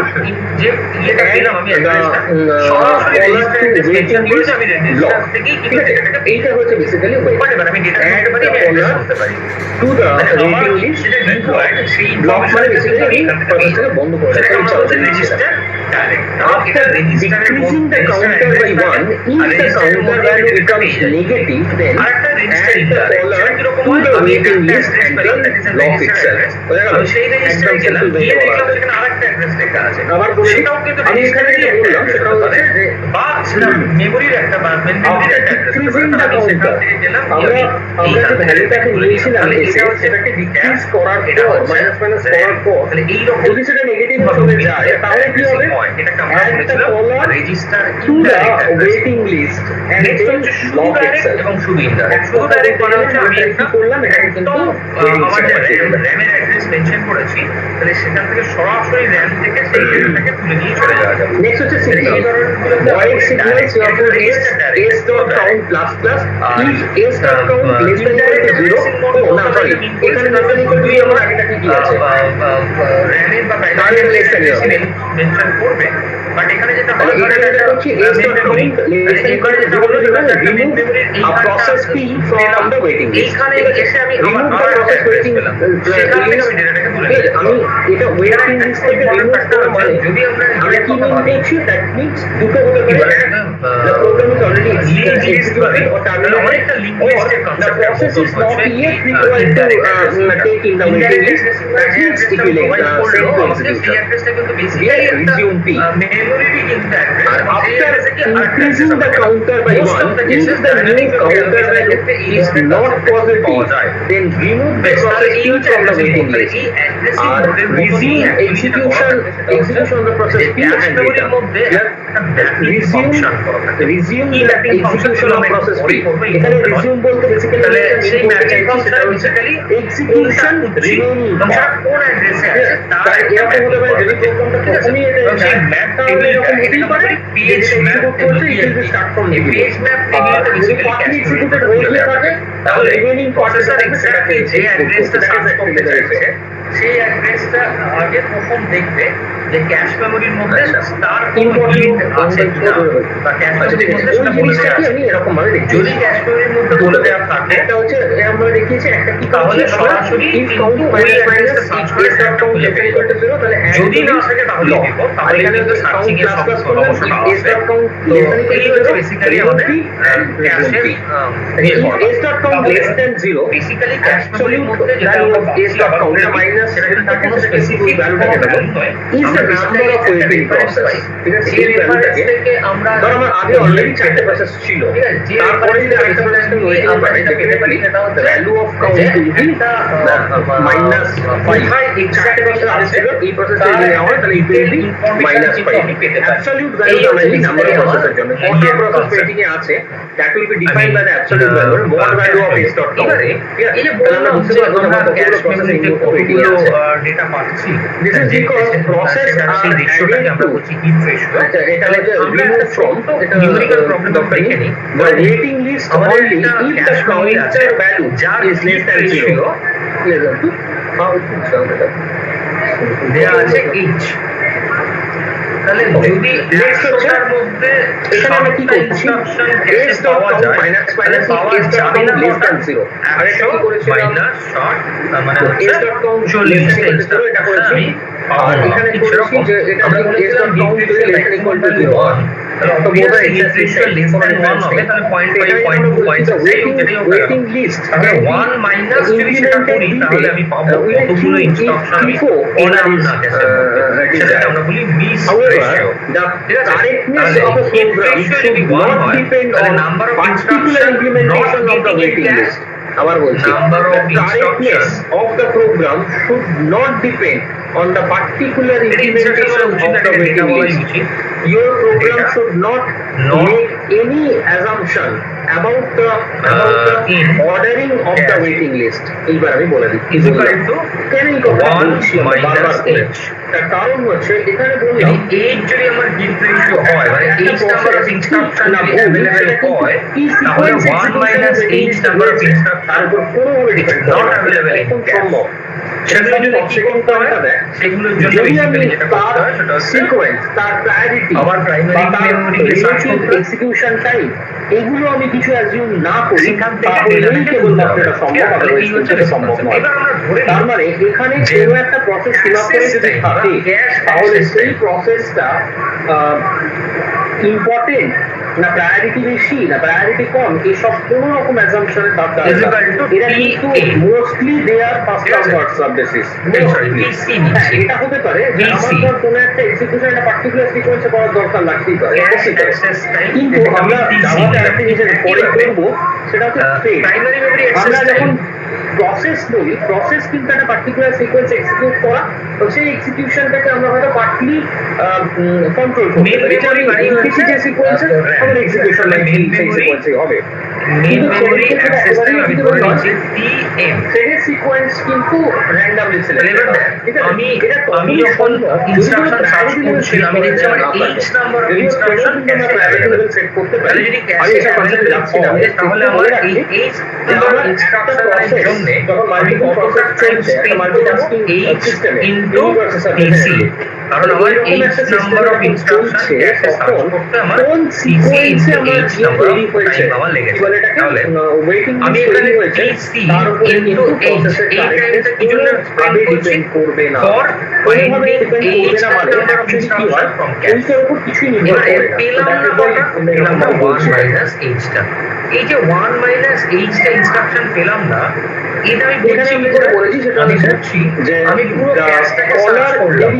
যে ইয়েটা দিলাম আমি অ্যাড্রেসটা সরাসরি রেজিস্টারে মেনশন করেছি, আমি রেজিস্টার থেকেই কিন্তু ডেটাটাকে এইটা হচ্ছে বেসিক্যালি মানে আমি ডেটা করতে পারি, আমি অ্যাড্রেস করতে পারি টু দ্য রেটিং লিস্ট সেটা রিকোয়ার্ড সেই ব্লক মানে বেসিক্যালি প্রসেসটাকে বন্ধ করে দেয়, ইচ্ছা হচ্ছে register direct After decreasing the counter by 1, if the counter value becomes negative, then add the caller to the waiting list and the block itself. সেই রেজিস্টারে গেলাম, গিয়ে দেখলাম সেখানে আরেকটা অ্যাড্রেস লেখা আছে, আবার সেটাও কিন্তু আমি এখানে যে বললাম সেটা হচ্ছে যে বা সেটা মেমোরির একটা বা মেমোরির একটা decreasing the counter, আমরা যে ভ্যালুটাকে নিয়েছিলাম সেটাকে ডিক্রিজ করার পর মাইনাস মাইনাস করার পর তাহলে এই রকম যদি সেটা নেগেটিভ চলে যায় তাহলে কি হবে? এটাকে আমরা বলেছিলাম register to the waiting list and next then হচ্ছে শুধু block ডাইরেক্ট itself. এবং শুধু ইনডাইরেক্ট। শুধু ডাইরেক্ট মানে হচ্ছে আমি কি করলাম, এখানে কিন্তু আমার যে র্যামের অ্যাড্রেস মেনশন করেছি, তাহলে সেখান থেকে সরাসরি র্যাম থেকে সেই ডেটাটাকে তুলে নিয়ে চলে যাওয়া যাবে। নেক্সট হচ্ছে signal, void signals you have to s dot count plus plus if s dot count less than equal to 0, না সরি এখানে less than equal to 0 আমার আগেটা কি আছে র্যামের বা কারেন্ট less than 0 মেনশন করবে বাট এখানে যেটা তাহলে হয় এখানে যেটা হচ্ছে s dot count এখানে যেটা হলো সেটা হচ্ছে একটা main memory process p from the waiting list এইখানে এসে আমি remove the process waiting সেখান থেকে আমি ডেটাটাকে তুলে ঠিক আছে, নিই। আমি এটা ওয়েটিং লিস্ট থেকে রিমুভ করা মানে যদি আমরা আমরা কি মিন করছি দ্যাট মিন্স দুটো হতে পারে the program is already executed or terminated or the process is not yet required to take in the waiting list that means it will send to execution here resume p after increasing the counter by 1 if the new counter value is not positive then remove the process p from the waiting list and resume execution of the process p and data resume the execution of process p এখানে resume বলতে বেসিক্যালি তাহলে সেই matching function basically execution remaining তোমরা কোন অ্যাড্রেসে আছে তার এরকম হতে পারে যদি প্রোগ্রামটা প্রথমেই এটা সেই ম্যাপ তাহলে এরকম হতেই পারে পেজ ম্যাপ করছে it will be start from এই পেজ ম্যাপ টেবিলটা যদি বেসিক্যালি partly executed হয়ে গিয়ে থাকে তাহলে রিমেইনিং প্রসেসর এক্স্যাক্টলি যে অ্যাড্রেসটা সার্চ করতে চাইছে সেই অ্যাড্রেসটা আগে প্রথম দেখবে যে ক্যাশ মেমোরির মধ্যে স্টার ইম্পর্টেন্ট আছে কিনা বা ক্যাশ মেমোরির মধ্যে সেটা বলে দেওয়া আছে। আমি এরকম ভাবে দেখি যদি ক্যাশ মেমোরির মধ্যে বলে দেওয়া থাকে এটা হচ্ছে আমরা দেখিয়েছি একটা কি তাহলে সরাসরি কিন্তু ওই অ্যাড্রেসটা সার্চ করে সেটা খুঁজে পেয়ে যাবে। যদি না থাকে তাহলে দিব, তাহলে এখানে কিন্তু সার্চিং এর সমস্যাটা আছে। তো এই হচ্ছে বেসিক্যালি আমাদের ক্যাশের বেসিক্যালি ক্যাশ মেমোরির মধ্যে যেটা আমরা s dot count মাইনাস সেটা থাকে স্পেসিফিক ভ্যালু নয় আমরা নাম্বার অফ ওয়েটিং প্রসেস ঠিক আছে এই রেফারেন্স থেকে আমরা ধর আমার আগে অলরেডি চারটে প্রসেস ছিল ঠিক আছে যে তারপরে যদি আরেকটা প্রসেস ওয়েটিং আমরা পাই যেটা পেতে পারি সেটা হচ্ছে ভ্যালু অফ কাউন্ট এটা মাইনাস 5 এক্সাক্ট প্রসেস আসছিল এই প্রসেসটা যদি নেওয়া হয় তাহলে it will be minus 5 absolute value আমরা নাম্বার অফ প্রসেসের জন্য কত প্রসেস ওয়েটিং এ আছে that will be defined by the absolute value mode value of s dot count এবারে এই যে বললাম যে আমরা ক্যাশ মেমোরিতে কতগুলো ডেটা পাচ্ছি This is because process সেই রেশিওটাকে আমরা বলছি হিট রেশিও আচ্ছা এটা হচ্ছে আমরা remove from এটা নিউমেরিক্যাল প্রবলেম দেখে নিই the waiting list আমাদের only একটা if the ক্যাশ মেমোরি আছে counter value যার is less than 0 ratio how it is counted দেয়া আছে h তাহলে যদি Next হচ্ছে, 100টার মধ্যে এখানে আমরা কি করছি ইনস্ট্রাকশন s dot পাওয়া count যায় minus তাহলে minus পাওয়া s dot যাবে না count less than 0 আর এটা কি করেছিলাম মাইনাস শর্ট মানে s dot count 40 less than 0 এটা করেছি আর এখানে করেছি যে এটা আমরা যদি s dot count less than equal to 0 তো বোধ হয় ইনস্ট্রাকশন লেস দ্যান 1 হবে তাহলে 0.5 0.6 ওয়েটিং লিস্ট আমরা 1 মাইনাস যদি সেটা করি তাহলে আমি পাবো কতগুলো ইনস্ট্রাকশন আমি অর্ডার না গেছে সেটাকে আমরা বলি miss ratio the correctness of a program should not depend on number of particular implementation of the waiting list আবার বলছি Number of the correctness of the program should not depend on the particular implementation of the waiting list your program should not make any assumption about the ordering of the waiting list এইবার আমি বলে দিচ্ছি কেন এই কথা বলছি বারবার করে তার কারণ হচ্ছে এখানে বললাম এই যদি আমার হিট রেশিও হয় মানে h নাম্বার অফ ইনস্ট্রাকশন যদি अवेलेबल হয় তাহলে 1 minus h number of instruction তার উপর পুরোপুরি ডিপেন্ড not available in সম্ভব সেগুলো যদি কি করতে হয় সেগুলোর জন্য বেসিক্যালি যেটা করতে হয় সেটা হচ্ছে সিকোয়েন্স তার প্রায়োরিটি আবার প্রাইমারি মেমোরিকে সার্চ করতে এক্সিকিউশন টাইম এগুলো আমি কিছু অ্যাজিউম না করি সেখান থেকে তাহলেই কেবলমাত্র এটা সম্ভব তাহলে এই হচ্ছে সম্ভব নয় এবার আমরা ধরে নিই তার মানে এখানে কোনো একটা প্রসেস ফিল করে যদি থাকে তাহলে সেই প্রসেসটা ইম্পর্টেন্ট না প্রায়োরিটি বেশি না প্রায়োরিটি কম এসব কোনো রকম অ্যাজাম্পশনের দরকার নেই এরা কিন্তু mostly they are first come first serve basis এটা হতে পারে যে আমার ধর কোনো একটা এক্সিকিউশন একটা পার্টিকুলার সিকোয়েন্সে করার দরকার লাগতেই পারে কিন্তু আমরা জাভাতে একটা জিনিস পরে করবো সেটা হচ্ছে থ্রেড আমরা যখন প্রসেস বলি প্রসেস কিন্তু একটা পার্টিকুলার সিকোয়েন্স এক্সিকিউট করা তো সেই এক্সিকিউশনটাকে আমরা হয়তো পার্টলি কন্ট্রোল করতে পারি এটা ইনফিনিটি যে সিকোয়েন্সে আমাদের এক্সিকিউশন লাইক সেই সিকোয়েন্সে হবে মেইন মেমরি অ্যাক্সেস টাইম আমি ধরে নিচ্ছি tm থ্রেডের সিকোয়েন্স কিন্তু র্যান্ডমলি সিলেক্ট ঠিক আছে আমি যখন ইনস্ট্রাকশন সার্চ করছি আমি দেখছি আমার h number of instruction set করতে পারি তাহলে যদি ক্যাশে অ্যাভেলেবল হয় তাহলে আমার এই h নাম্বার অফ ইনস্ট্রাকশনের জন্য যখন মাল্টিপল প্রসেস চলছে একটা মাল্টিটাস্কিং সিস্টেমে into tc কারণ আমার H number of instruction cache search করতে আমার CC into H number of time আমার লেগেছে। তাহলে আমি এখানে সিসি ইনটু এইচ এই টাইমটা কি জন্য স্পেন্ড করছি for finding H number of instruction from cash. এবার পেলাম না কটা, পেলাম না 1 মাইনাস এইচটা। এই যে 1 মাইনাস এইচটা ইনস্ট্রাকশন পেলাম না, এটা আমি বলছি কি করে বলেছি সেটা আমি বলছি যে আমি পুরো ক্যাশটাকে সার্চ করলাম,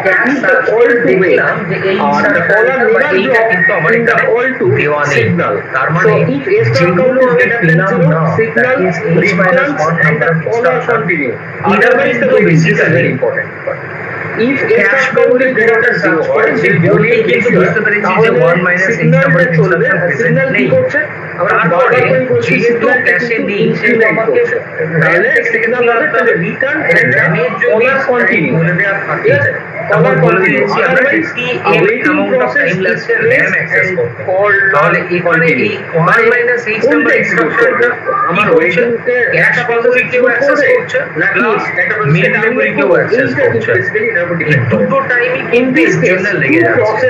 ক্যাশ সার্চ করে দেখলাম যে এই ইনস্ট্রাকশনটা এইটা কিন্তু আমার এখানে দেওয়া নেই। তার মানে যেগুলো আমি পেলাম না that is h minus 1 number of instruction, এটা কিন্তু basically important. if cache memory greater than 0 যে বলি কিন্তু বুঝতে পেরেছি যে 1 minus h number of instruction present নেই। তারপরে যেহেতু ক্যাশে নেই সেহেতু আমাকে ডাইরেক্ট সিগন্যাল তাহলে রিটার্ন এন্ড র্যামের জন্য কন্টিনিউ বলে দেওয়া থাকে। তখন বলে দিয়েছি আমরা 58 অ্যামাউন্ট অফ টাইম লাগছে র্যাম অ্যাক্সেস করতে। তাহলে এখানে এই 1 মাইনাস h নাম্বার ইনস্ট্রাকশনটা আমার ওয়েটিংকে ক্যাশ মেমোরিকেও অ্যাক্সেস করছে প্লাস মেইন মেমোরিকেও অ্যাক্সেস করছে। দুটো টাইমই কিন্তু এক্সটার্নাল লেগে যাচ্ছে।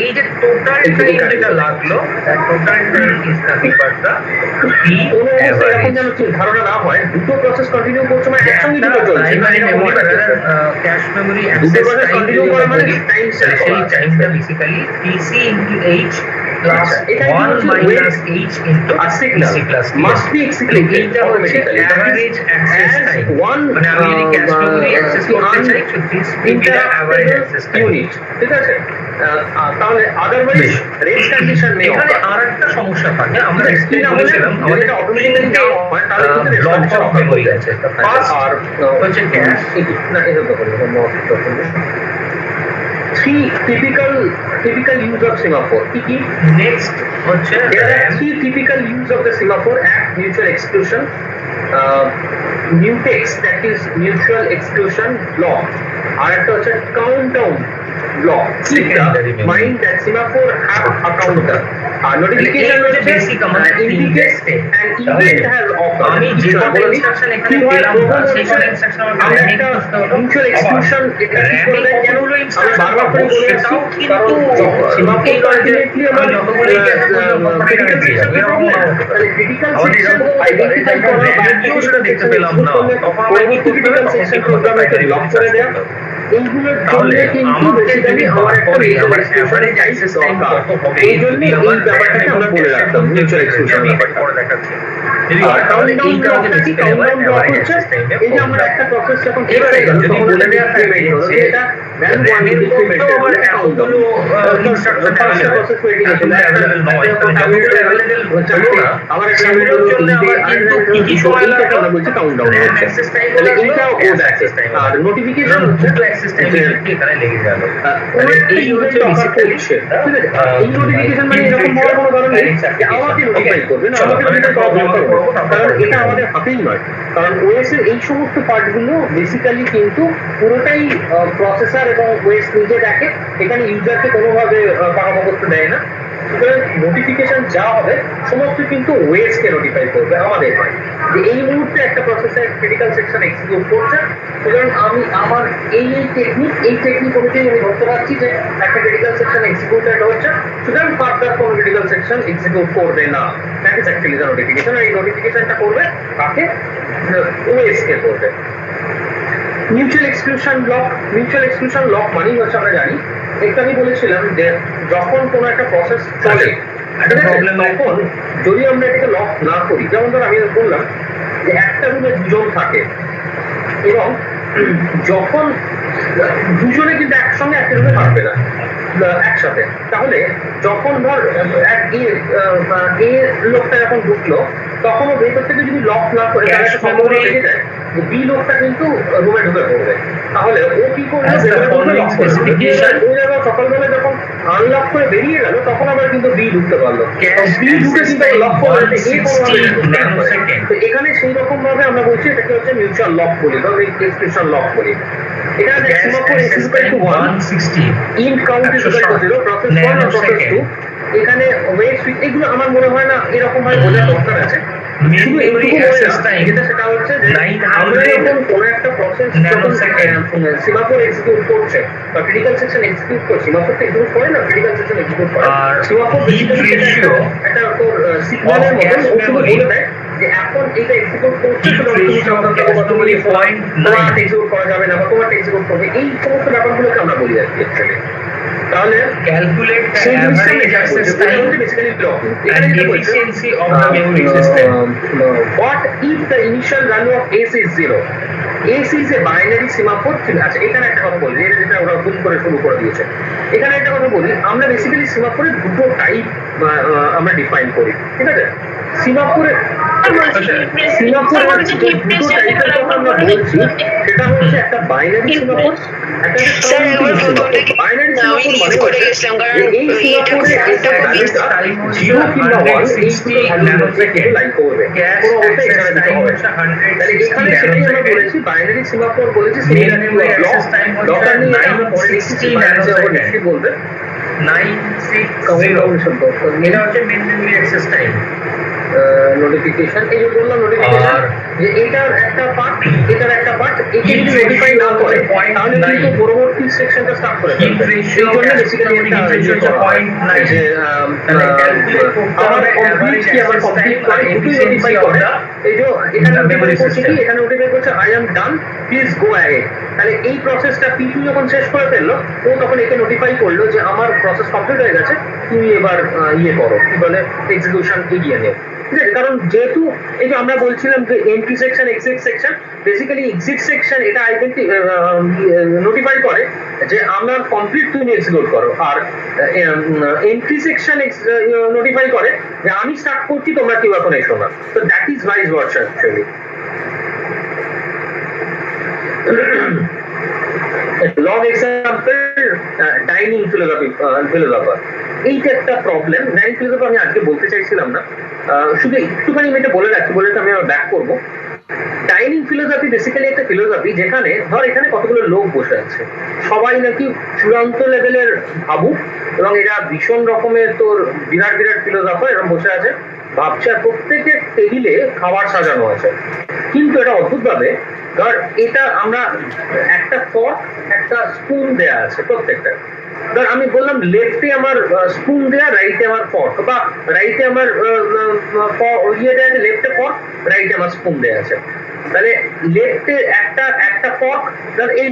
এই যে টোটাল টাইম যেটা লাগলো total time is nothing but the P average. ধারণা না হয় দুটো প্রসেস কন্টিনিউ করছে মানে একসঙ্গে দুটো চলছে। Primary memory cache memory access continue করে মানে টাইম সেই টাইমটা basically PC into H plus 1 minus H into signal must be executed এইটা হচ্ছে এভারেজ অ্যাক্সেস টাইম। মানে আমি যদি ক্যাশ মেমোরি অ্যাক্সেস করতে চাই তো দিস এটা এভারেজ অ্যাক্সেস টাইম। ঠিক আছে, তাহলে আদারওয়াইজ রেঞ্জ কন্ডিশন নেই। এখানে আরেকটা সমস্যা থাকে, আমরা এক্সপ্লেইন করেছিলাম আমাদের অটোমেটিক্যালি দেওয়া হয় তাহলে কিন্তু ব্লক অফ মেমোরি আছে। ফার্স্ট আর হচ্ছে ক্যাশ না এটা তো বলি three typical use of semaphore কি নেক্সট হচ্ছে there are three typical use of the semaphore: act, mutual exclusion, mutex, that is mutual exclusion block, আর একটা হচ্ছে countdown block. Secondary memory. Mind that semaphore have a counter. Notification হচ্ছে বেসিক আমাদের indicate an event has occurred. আমি যে কোনো ইনস্ট্রাকশন এখানে পেলাম না সেই কোনো ইনস্ট্রাকশন আমাকে আমরা র্যামিং একটা করতে হলো। mutual exclusion এটা কি র্যামিং করবে কেন কতগুলো ইনস্ট্রাকশন বারবার করে বলে সেটাও আসছি, কিন্তু semaphore ultimately আমি যতগুলো ক্যাশ করব critical section এরকম না হতে পারে। critical আমাদের section এরকম identify করা বা ভ্যালুও সেটা দেখতে পেলাম না, তখন আমরা কি করতে হবে? তখন section কি করতে হবে? প্রোগ্রামকে লক করে দেয়া। এইগুলোর তাহলে জন্য কিন্তু আমাকে বেসিক্যালি যদি আমার একটা পরে mutual আমার exclusion average type access time দরকার। কত হবে এই জন্য এই ব্যাপারটাকে আমরা বলে রাখতাম mutual exclusion আমি ব্যাপারটা। পরে দেখাচ্ছি। যদি আর তাহলে countdown এইটা আমাকে blockটা কি? বেসিক্যালি আমার countdown block এভারেজ হচ্ছে অ্যাক্সেস টাইমে এই যে আমরা একটা প্রসেস যখন এবারে যদি তখন বলে ওটা দেওয়া থাকে implement হলো, যে এটা ran one র্যামের মধ্যেও আবার এতগুলো ইনস্ট্রাকশন অ্যাভেলেবল নয়, তাহলে যতগুলো অ্যাভেলেবল হলো না আমার সেগুলোর জন্য আমার কিন্তু কি কি সময় লাগবে? আমরা বলছি countdown র্যাম হচ্ছে। অ্যাক্সেস টাইম তাহলে লাগলো, এইটাও ক্যাশ code অ্যাক্সেস টাইম আর লাগলো। নোটিফিকেশন সুতরাং হচ্ছে দুটো অ্যাক্সেস টাইম এখানে লেগে গেল। তাহলে এই হচ্ছে বেসিক্যালি এই নোটিফিকেশন মানে এরকম বড় কোনো কারণ নেই যে আমাকে নোটিফাই করবে না, আমাকে নোটিফাই করা দরকার নেই। কারণ এটা আমাদের হাতেই নয়, কারণ ওএস এর এই সমস্ত পার্টগুলো বেসিক্যালি কিন্তু পুরোটাই প্রসেসর এবং ওএস নিজে দেখে, এখানে ইউজারকে কোনোভাবে পাকাপোক্ত দেয় না। সুতরাং নোটিফিকেশন যা হবে সমস্ত কিন্তু ওএস কে নোটিফাই করবে, আমাদের নয়। যে এই মুহূর্তে একটা প্রসেসর ক্রিটিক্যাল সেকশন এক্সিকিউট করছে, সুতরাং আমি আমার এই টেকনিক অনুযায়ী আমি ধরতে পারছি যে একটা ক্রিটিক্যাল সেকশন এক্সিকিউটেড হচ্ছে, সুতরাং ফার্দার কোনো ক্রিটিক্যাল সেকশন এক্সিকিউট করবে না। That is actually the notification. এই নোটিফিকেশনটা করবে কাকে? ওএস কে করবে। মিউচুয়াল এক্সক্লুশন লক মানেই হচ্ছে আমরা জানি, একটু আমি বলেছিলাম যে যখন কোনো একটা প্রসেস চলে তখন যদি আমরা এটাকে লক না করি, যেমন ধর আমি বললাম যে একটা রুমে দুজন থাকে এবং যখন দুজনে কিন্তু একসঙ্গে একটা রুমে থাকবে না একসাথে, তাহলে যখন ধর এ লোকটা যখন ঢুকলো তখন ও ভেতর থেকে যদি লক না করে সম্ভাবনা লেগে যায় যে বি লোকটা কিন্তু রুমে ঢুকে পড়বে, তাহলে ও কি করবে? সকালবেলা যখন আনলক করে বেরিয়ে গেল তখন আবার কিন্তু বি ঢুকতে পারলো, বি ঢুকে কিন্তু লক করে এখানে সেই রকম ভাবে আমরা বলছি এটাকে হচ্ছে মিউচুয়াল লক বলি বা এক্সক্লুশন লক বলি। এখানে in count is equal to 0, process 1 আর প্রসেস 2। এখানে ওয়েট সুইচ এগুলো আমার মনে হয় না এরকম ভাবে বোঝার দরকার আছে। মেন মেমোরি অ্যাক্সেস টাইম সেটা হচ্ছে যে 900 আমরা যখন কোনো একটা প্রসেস সিমাফোর এক্সিকিউট করছে বা ক্রিটিক্যাল সেকশন এক্সিকিউট করছে, সিমাফোর তো এক্সিকিউট করে না, ক্রিটিক্যাল সেকশন এক্সিকিউট করে। আর সিমাফোর heat ratio একটা তোর সিগন্যালের মতন ও শুধু বলে দেয় যে এখন এটা এক্সিকিউট করছে, সুতরাং তুমি সাবধান থাকো বা তুমি তোমার এক্সিকিউট করা যাবে না বা তোমার এক্সিকিউট করবে, এই সমস্ত ব্যাপারগুলোকে আমরা বলি আর কি অ্যাকচুয়ালি। তাহলে calculate the average access time and efficiency of the memory system. What if the initial value of S is 0? S is a binary semaphore। আচ্ছা, এখানে একটা কথা বলি, এটা যেটা ওরা ভুল করে শুরু করে দিয়েছে। এখানে একটা কথা বলি, আমরা বেসিক্যালি সিমাফোরের দুটো টাইপ আমরা ডিফাইন করি, ঠিক আছে? সিমাফোরের দুটো টাইপের কথা আমরা বলছি, সেটা হচ্ছে একটা বাইনারি সিমাফোর, একটা স্যার একবার প্রথমটাকে বাইনারি না আমি সিমাফোর লিভ করে গেছিলাম কারণ এই এটা সিমাফোরে ফলটা খুবই time was 0 কিংবা 1 160 nanosecond লাইক করবে, Cache কোনো অবস্থায় access এখানে দিতে time হবে was না। তাহলে 160 এখানে সেটাই আমরা nanosecond. বলেছি, বাইনারি সিমাফোর বলেছি, Main memory access time was Docker নিয়ে আমরা পরে 960 নাইনটি nanosecond. বলবে 960 এটা হচ্ছে main memory access time. Notification, এই যে বললাম নোটিফিকেশন, যে এটার একটা পার্ট এটার একটা পার্ট, একে যদি নোটিফাই না করে তাহলে কিন্তু পরবর্তী সেকশনটা স্টার্ট করে Heat ফেলবে। ratio, এই জন্য বেসিক্যালি heat এটা ratio হচ্ছে 0.9 যে তাহলে calculate করতে আমার হবে কমপ্লিট কি আমার average কমপ্লিট access করে time দুটোই and নোটিফাই efficiency of করে। the এই যে এখানে memory নোটিফাই করছে কি, system. এখানে নোটিফাই করছে I am done, please go ahead. তাহলে এই প্রসেসটা P2 যখন শেষ করে ফেললো, ও তখন একে নোটিফাই করলো যে আমার প্রসেস কমপ্লিট হয়ে গেছে, তুমি এবার ইয়ে করো, কি বলে এক্সিকিউশন এগিয়ে নেও, ঠিক আছে? কারণ যেহেতু এই যে আমরা বলছিলাম যে entry section exit section, basically exit section এটা নোটিফাই করে যে আমার কমপ্লিট তুমি এক্সিকিউট করো, আর এন্ট্রি সেকশন নোটিফাই করে যে আমি স্টার্ট করছি, তোমরা কেউ এখন এসো না। তো that is vice versa actually. Long example dining philosopher, এইটা একটা প্রবলেম। ডাইনিং ফিলোসফার আমি আজকে বলতে চাইছিলাম না, শুধু একটুখানি আমি এটা বলে রাখছি, বলে আমি আবার ব্যাক করবো। ডাইনিং ফিলোসফি বেসিক্যালি একটা ফিলোসফি যেখানে ধর এখানে কতগুলো লোক বসে আছে, সবাই নাকি চূড়ান্ত লেভেলের ভাবুক এবং এরা ভীষণ রকমের তোর বিরাট বিরাট ফিলোসফার এরকম বসে আছে, ভাবছে, আর প্রত্যেকের টেবিলে খাবার সাজানো আছে। কিন্তু এটা অদ্ভুত ভাবে ধর এটা আমরা একটা ফর্ক একটা স্পুন দেয়া আছে প্রত্যেকটা, ধর আমি বললাম লেফটে আমার স্পুন দেয়া, রাইটে আমার ফর্ক, বা রাইটে আমার ইয়ে দেয়া আছে, লেফটে ফর্ক, রাইটে আমার স্পুন দেয়া আছে। তাহলে লেফটে একটা ফর্ক, ধর এই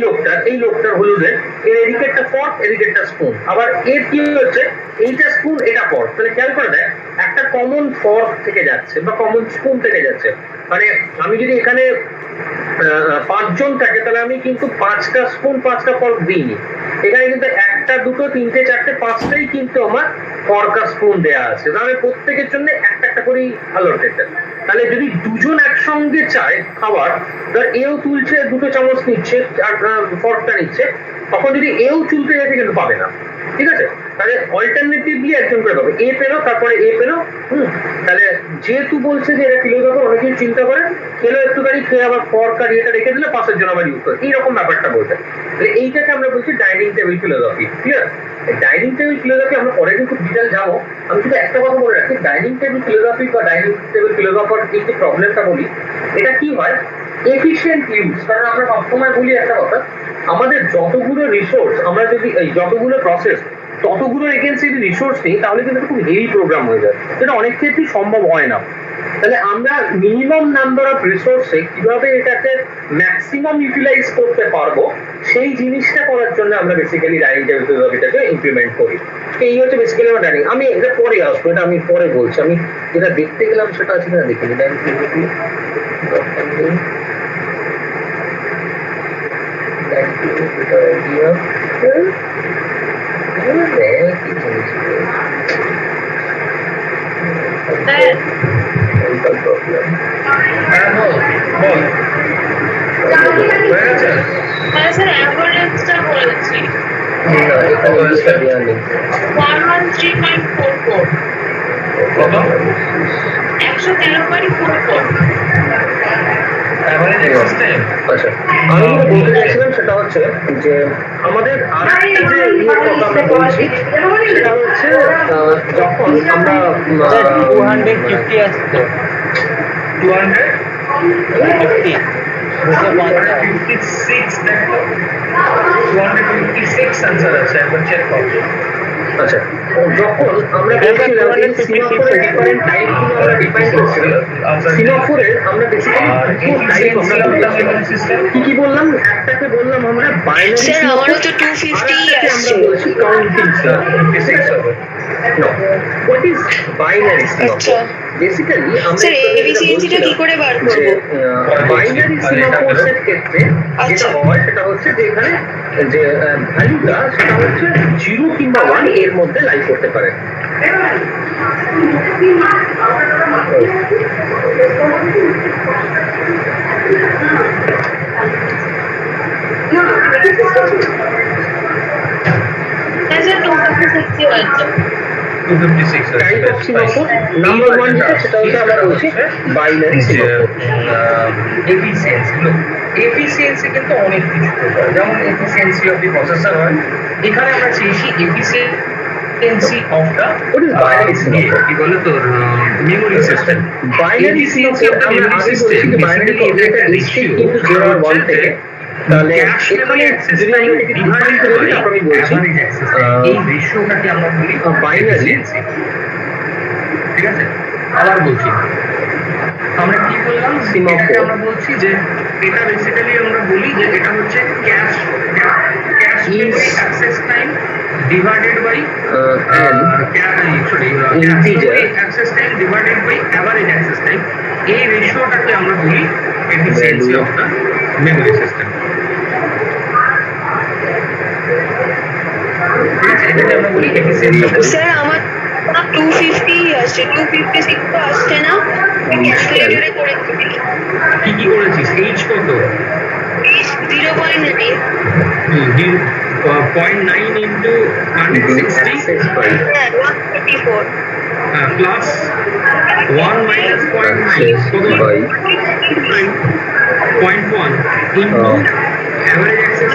লোকটার হলুদের, এর এদিকে একটা ফর্ক, এদিকে একটা স্পুন, আবার এর কি হচ্ছে এইটা স্পুন এটা ফর্ক। তাহলে খেয়াল করে দেয় একটা কমন ফর্ক থেকে যাচ্ছে বা কমন স্পুন থেকে যাচ্ছে। মানে আমি যদি এখানে 5 জন থাকে তাহলে আমি কিন্তু 5টা স্পুন 5টা ফর্ক দিইনি, এখানে কিন্তু 1টা 2টো 3টে 4টে 5টাই কিন্তু আমার ফর্ক আর স্পুন দেয়া আছে, তাহলে প্রত্যেকের জন্য একটা একটা করেই অ্যালোকেটেড। তাহলে যদি দুজন একসঙ্গে চায় খাবার, ধর এও তুলছে 2টো চামচ নিচ্ছে আর ফর্কটা নিচ্ছে, তখন যদি এও চুলতে গেছে কিন্তু পাবে না, ঠিক আছে? তাহলে অল্টারনেটিভলি একজন করে পাবে, এ পেলো তারপরে এ পেলো। তাহলে যেহেতু বলছে যে এটা ফিলোসফার অনেক কিছু চিন্তা করে, খেলো একটুখানি, খেয়ে আবার ফর্ক আর এটা রেখে দিলে পাশের জন্য আবার ইউজ করে, এইরকম ব্যাপারটা বলছে। তাহলে এইটাকে আমরা বলছি dining table philosophy, clear? Dining table philosophy আমরা পরে কিন্তু ডিটেল যাবো, আমি শুধু একটা কথা বলে রাখি, ডাইনিং টেবিল ফিলোসফি বা ডাইনিং টেবিল ফিলোসফার এই যে প্রবলেমটা বলি, এটা কি হয় এফিশিয়েন্ট ইউজ। কারণ আমরা সবসময় বলি একটা কথা, আমাদের যতগুলো রিসোর্স, আমরা যদি যতগুলো প্রসেস ততগুলো এগেন্সট যদি রিসোর্স নেই, তাহলে কিন্তু খুব হেভি প্রোগ্রাম হয়ে যায়, যেটা অনেক ক্ষেত্রেই সম্ভব হয় না। তাহলে আমরা মিনিমাম নাম্বার অফ রিসোর্সে কিভাবে এটাকে ম্যাক্সিমাম ইউটিলাইজ করতে পারবো, সেই জিনিসটা করার জন্য আমরা বেসিক্যালি ডাইনিং টেবিল ফিলোসফিটাকে ইমপ্লিমেন্ট করি। এই হচ্ছে বেসিক্যালি আমার ডাইনিং। আমি এটা পরে আসবো, এটা আমি পরে বলছি, আমি যেটা দেখতে গেলাম সেটা আছে কিনা দেখিনি। ডাইনিং ফিলোসফি হ্যাঁ স্যার, অ্যাভারেজটা বলেছি 113.44 কত? 113.44। Average access time. আচ্ছা, আমি যেটা বলতে চাইছিলাম সেটা হচ্ছে যে আমাদের আরেকটা যে কথা আমরা বলছি সেটা হচ্ছে যখন আমরা 250 আসতো 200 50 256 দেখো 256 आंसर আছে একবার চেক করো আচ্ছা যখন আমরা বলছিলাম এই সিমাফোরের ডিফারেন্ট টাইপগুলো আমরা ডিফাইন করছিলাম সিমাফোরের আমরা বেসিক্যালি দুটো টাইপ আমরা বলছিলাম কি কি বললাম একটাকে বললাম আমরা বাইনারি স্যার আমারও তো 250 আমরা আসছে বলছি counting semaphore what is binary আচ্ছা বেসিক্যালি আমরা স্যার এফিসিয়েন্সিটা কি করে বার যে করব বাইনারি সিমাফোরসের ক্ষেত্রে যেটা হয় সেটা হচ্ছে যে এখানে যে ভ্যালুটা সেটা হচ্ছে 0 কিংবা 1 এর মধ্যে লাই করতে পারে হ্যাঁ স্যার 260 হয়েছে 256 টাইপ অফ সিমাফোর নাম্বার 1 যেটা সেটা হচ্ছে আমরা বলছি বাইনারি সিমাফোর এফিসিয়েন্সি কিন্তু অনেক কিছু হয় যেমন এফিসিয়েন্সি অফ দি প্রসেসর হয় এখানে আমরা চেয়েছি efficiency of the What is binary semaphore? কি বলে তোর মেমোরি সিস্টেম বাইনারি সিমাফোর আমরা আগে বলছি যে বাইনারি এটা ডিস্ট্রিক্ট কিন্তু 0 আর 1 থেকে তাহলে এখানে যদি আমরা এটাকে ডিভাইড করে দিই তারপর আমি বলছি এই রেশিওটাকে আমরা বলি বাইনারি ঠিক আছে আবার বলছি আমরা কি বললাম Semaphore. এটাকে আমরা বলছি যে এটা বেসিক্যালি আমরা বলি যে এটা হচ্ছে cache memory access time divided by Integer. Access time divided by average access time এই রেশিওটাকে আমরা বলি efficiency of the memory system ঠিক আছে এটাকে আমরা বলি এফিসিয়েন্সি অফ স্যার আমার 250 আসছে 256 তো আসছে না ক্যালকুলেটরে করে দিবি কি কি করেছিস এইচ কত 0.9 0.9 into 160 হ্যাঁ 154 plus 1 minus 0.9 কত হয় 0.1 into average access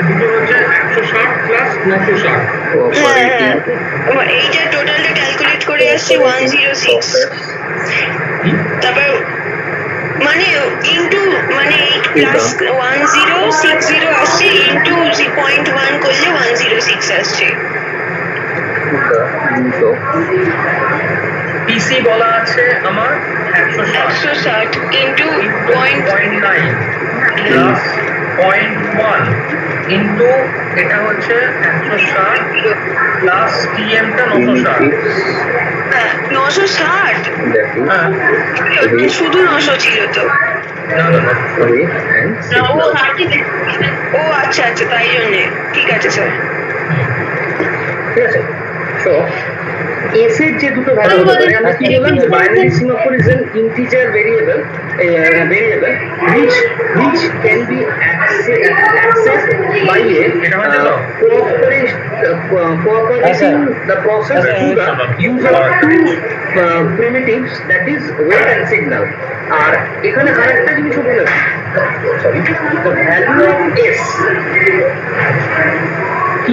দুটো হচ্ছে 160 plus 960 হ্যাঁ এইটা টোটালটা ক্যালকুলেট করে আসছে 106 তারপর মানে ইনটু মানে 8 প্লাস 1060 আসছে ইনটু 0.1 করলে 106 আসছে পিসি বলা আছে আমার 160 ইনটু 0.9 প্লাস 0.1 ইনটু এটা হচ্ছে 160 প্লাস টিএমটা 960 হ্যাঁ 960 হ্যাঁ ওটা শুধু 900 ছিল তো না না না ও আচ্ছা আচ্ছা তাই জন্যে ঠিক আছে স্যার ঠিক আছে তো এস এর যে দুটো ভ্যালু হতে পারে আমরা কি বললাম যে binary semaphore is an integer variable which can be accessed by a cooperating the process to the use of two primitives that is weight and signal আর এখানে আরেকটা জিনিস বলে sorry the value of s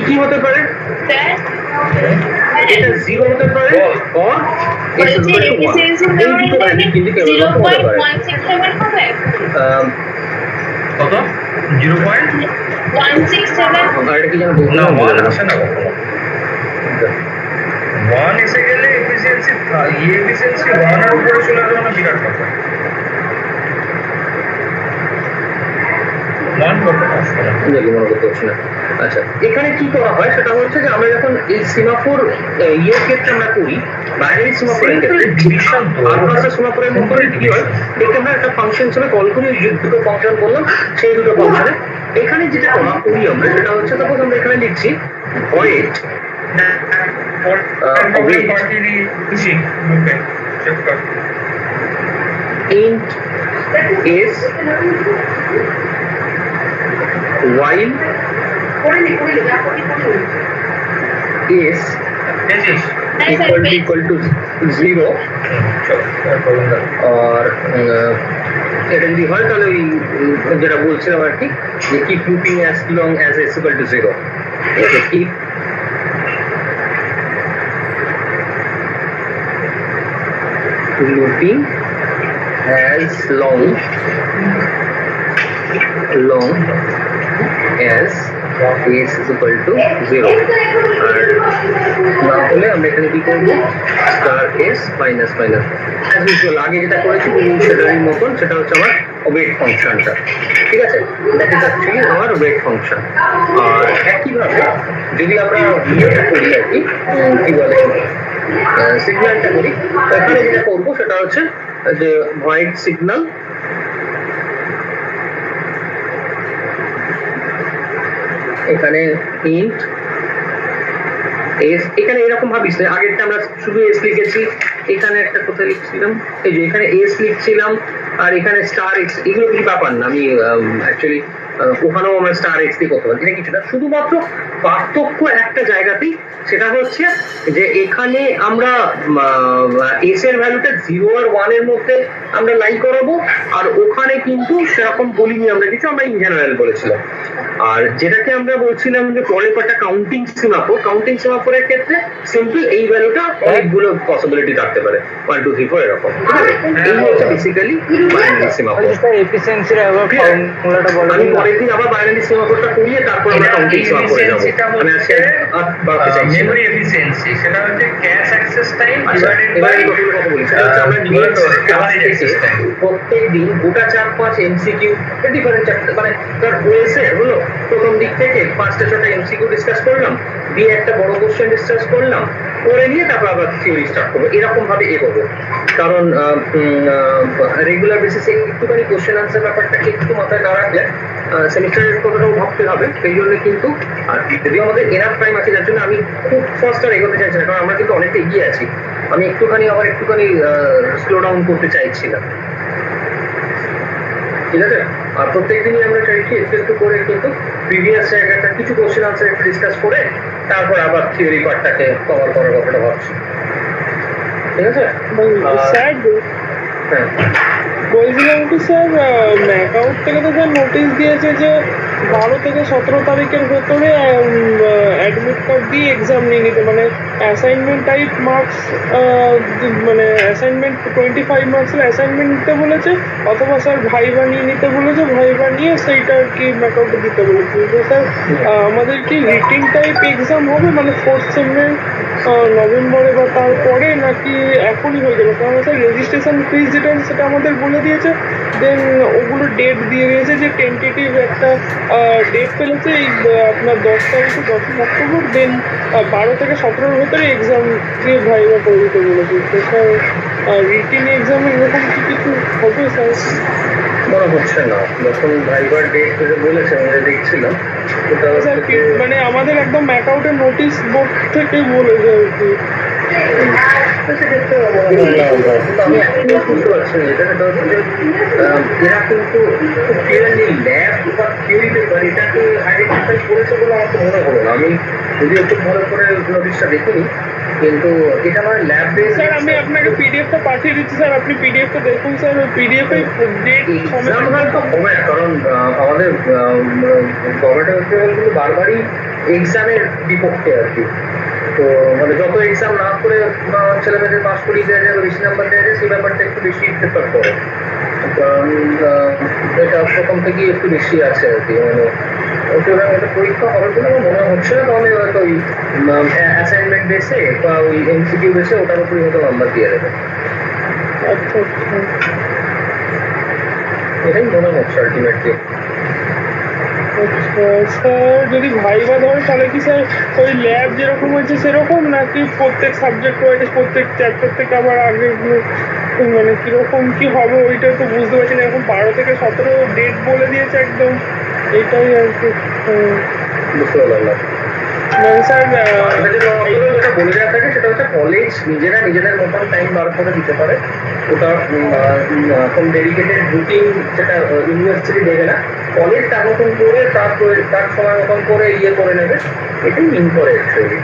কি হতে পারে এটা 0 হতে পারে or s is equal to 1 এই দুটো ভ্যালু কিন্তু কেবল হতে পারে কত 0.167 আর এটা কি জানো বলতে না 1 আসে না কখনো 1 এসে গেলে এফিসিয়েন্সি এফিসিয়েন্সি 1 এর উপরে চলে যাবে না বিরাট কথা 1 কত আসবে না দেখি মনে করতে পারছি না আচ্ছা এখানে কি করা হয় সেটা হচ্ছে যে আমরা যখন এই সিমাফোর ইয়ের ক্ষেত্রে আমরা করি বাইনারি সিমাফোরের ক্ষেত্রে ডিভিশন তো আলফা সিমাফোরের মধ্যে কি হয় এখানে আমরা একটা ফাংশন হিসেবে কল করি যে দুটো ফাংশন বললাম সেই দুটো ফাংশনে এখানে যেটা করি আমরা সেটা হচ্ছে সাপোজ আমরা এখানে লিখছি void int s while is equal to 0 और এটা যদি হয় তাহলে ওই যেটা বলছিলাম আর কি যে keep looping as long as s equal to 0 keep looping as long as s is equal to 0 আর না হলে আমরা এখানে কি করব star s minus minus as usual আগে যেটা করেছি সেটারই মতন সেটা হচ্ছে আমার ওয়েট ফাংশনটা ঠিক আছে দ্যাট ইজ অ্যাকচুয়ালি আমার ওয়েট ফাংশন আর একইভাবে যদি আমরা ইয়েটা করি আর কি বলে সিগন্যালটা করি এখানে যেটা করবো সেটা হচ্ছে যে ভয়েড সিগন্যাল এখানে ইন্ট এস এখানে এরকম ভাবিস আগেরটা আমরা শুধু এস লিখেছি এখানে একটা কোথায় লিখছিলাম এই যে এখানে এস লিখছিলাম আর এখানে স্টার এক্স এগুলো কিছু ব্যাপার না আমি অ্যাকচুয়ালি ওখানেও আমরা স্টার এক্স দিয়ে করতে পারি এটা কিছুটা শুধুমাত্র পার্থক্য একটা জায়গাতেই সেটা হচ্ছে যে এখানে আমরা এস এর ভ্যালুটা 0 আর 1 এর মধ্যে আমরা লাই করাবো আর ওখানে কিন্তু সেরকম বলিনি আমরা কিছু আমরা ইন জেনারেল বলেছিলাম আর যেটাকে আমরা বলছিলাম যে পরের পার্টটা কাউন্টিং সিমাফোরের ক্ষেত্রে সিম্পল এই ভ্যালুটা অনেকগুলো পসিবিলিটি থাকতে পারে 1 2 3 4 এরকম এই হচ্ছে বেসিক্যালি বাইনারি সিমাফোর এফিসিয়েন্সির আবার ফর্মুলাটা বলা আমি পরের দিন আবার বাইনারি সিমাফোরটা করিয়ে তারপর আমরা কাউন্টিং সিমাফোরে যাব আমি আজকে মেমরি এফিসিয়েন্সি সেটা হচ্ছে ক্যাশ অ্যাক্সেস টাইম ডিভাইডেড এবার বাই কথা বলি সেটা হচ্ছে আমরা প্রত্যেক দিন গোটা 4-5 এমসিকিউ ডিফারেন্ট চ্যাপ্টার মানে তার ওএসএ হলো প্রথম দিক থেকে 5টা-6টা এমসিকিউ ডিসকাস করলাম দিয়ে একটা বড় কোশ্চেন ডিসকাস করলাম করে নিয়ে তারপর আবার থিওরি স্টার্ট করবো এরকম ভাবে এগোবো কারণ রেগুলার বেসিসে একটুখানি কোশ্চেন আনসার ব্যাপারটাকে একটু মাথায় না রাখলে সেমিস্টারের কথাটাও ভাবতে হবে সেই জন্য কিন্তু আর যদিও আমাদের এনাফ টাইম আছে যার জন্য আমি খুব ফাস্ট আর এগোতে চাইছি না কারণ আমরা কিন্তু অনেকটা এগিয়ে আছি আমি একটুখানি স্লো ডাউন করতে চাইছিলাম ঠিক আছে আর প্রত্যেকদিনই আমরা চাইছি একটু একটু করে কিন্তু প্রিভিয়াস জায়গাটা কিছু কোশ্চেন আনসার একটু ডিসকাস করে তারপর আবার থিওরি পার্টটাকে কভার করার কথাটা ভাবছি ঠিক আছে স্যার হ্যাঁ বলছিলাম কি স্যার ম্যাকআউট থেকে তো স্যার নোটিশ দিয়েছে যে 12 থেকে 17 তারিখের ভেতরে অ্যাডমিট কার্ড দিয়ে এক্সাম নিয়ে নিতে মানে অ্যাসাইনমেন্ট টাইপ মার্কস মানে অ্যাসাইনমেন্ট 25 মার্কসের অ্যাসাইনমেন্ট নিতে বলেছে অথবা স্যার ভাইবা নিয়ে নিতে বলেছে ভাইবা নিয়ে সেইটা আর কি ম্যাকআউটে দিতে বলেছে তো স্যার আমাদের কি রিটিন টাইপ এক্সাম হবে মানে 4th সেমের নভেম্বরে বা তারপরে নাকি এখনই হয়ে যাবে কারণ স্যার রেজিস্ট্রেশন ফিস যেটা সেটা আমাদের বলে দিয়েছে দেন ওগুলো ডেট দিয়ে দিয়েছে যে টেন্টেটিভ একটা ডেট ফেলেছে এই আপনার 10 তারিখে 10 অক্টোবর দেন 12 থেকে 17 ভেতরে এক্সাম দিয়ে ভাইবা করে দিতে বলেছে তো স্যার রিটিন এক্সামে এরকম কি কিছু হবে স্যার মনে হচ্ছে না যখন ভাইবার ডেট বলেছে আমরা দেখছিলাম ওটা স্যার মানে আমাদের একদম ম্যাকআউটের নোটিশ বোর্ড থেকে বলেছে আর কি আমি এখনো বুঝতে পারছি না এটা সেটা হচ্ছে যে এরা কিন্তু খুব ক্লিয়ারলি ল্যাব বা থিওরি পেপার এটাকে আইডেন্টিফাই করেছে বলে আমার তো মনে হলো না আমি যদি একটু ভালো করে নোটিশটা দেখিনি কিন্তু এটা আমার ল্যাব বেস স্যার আমি আপনাকে পিডিএফটা পাঠিয়ে দিচ্ছি স্যার আপনি পিডিএফটা দেখুন স্যার ওই পিডিএফে ডেট এক্সাম হয়তো হবে না কারণ আমাদের গভর্নমেন্ট বারবারই এক্সামের বিপক্ষে আর কি তো মানে যত এক্সাম না করে ছেলেমেয়েদের পাস করিয়ে দেওয়া যায় বেশি নাম্বার দেওয়া যায় সেই ব্যাপারটা একটু বেশি প্রেফার করে কারণ এটা প্রথম থেকেই একটু বেশি আছে আর কি মানে সুতরাং এটা পরীক্ষা হবে বলে আমার মনে হচ্ছে না তাহলে হয়তো ওই অ্যাসাইনমেন্ট বেসে বা ওই এমসিকিউ বেসে ওটার উপরই হয়তো নাম্বার দিয়ে দেবে আচ্ছা আচ্ছা এটাই মনে হচ্ছে আলটিমেটলি আচ্ছা স্যার যদি ভাইবা ধরে তাহলে কি স্যার ওই ল্যাব যেরকম হয়েছে সেরকম নাকি প্রত্যেক সাবজেক্ট ওয়াইজ প্রত্যেক চ্যাপ্টার থেকে আবার আগে মানে কিরকম কি হবে ওইটা তো বুঝতে পারছি না এখন 12 থেকে 17 ডেট বলে দিয়েছে একদম এটাই আর কি বুঝতে পারলাম মানে স্যার যেটা বলে দেওয়া থাকে সেটা হচ্ছে কলেজ নিজেদের মতন টাইম বার করে দিতে পারে ওটা কোন ডেডিকেটেড রুটিন যেটা ইউনিভার্সিটি দেবে না কলেজ তার মতন করে তার সময় মতন করে ইয়ে করে নেবে এটাই মিন করে অ্যাকচুয়ালি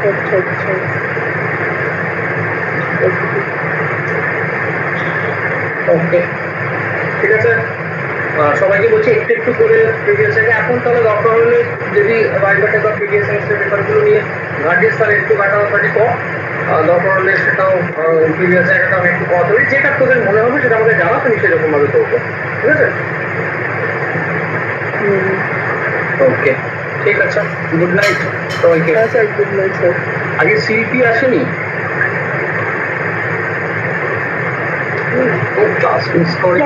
আচ্ছা আচ্ছা ওকে ঠিক আছে সবাইকে বলছি একটু একটু করে প্রিভিয়াস থেকে এখন তাহলে দরকার হলে যদি ভাইবাটে বা প্রিভিয়াস সেমিস্টার পেপারগুলো নিয়ে ঘাটিস তাহলে একটু কাটাকাটি কর দরকার হলে সেটাও প্রিভিয়াস জায়গাটা আমি একটু কথা বলি, যেটা তোদের মনে হবে সেটা আমাকে জানাস, আমি সেরকম ভাবে করবো, ঠিক আছে? ওকে, ঠিক আছে, গুড নাইট সবাইকে। হ্যাঁ স্যার, গুড নাইট স্যার। আগে শিল্পী আসেনি, ক্লাস মিস করে।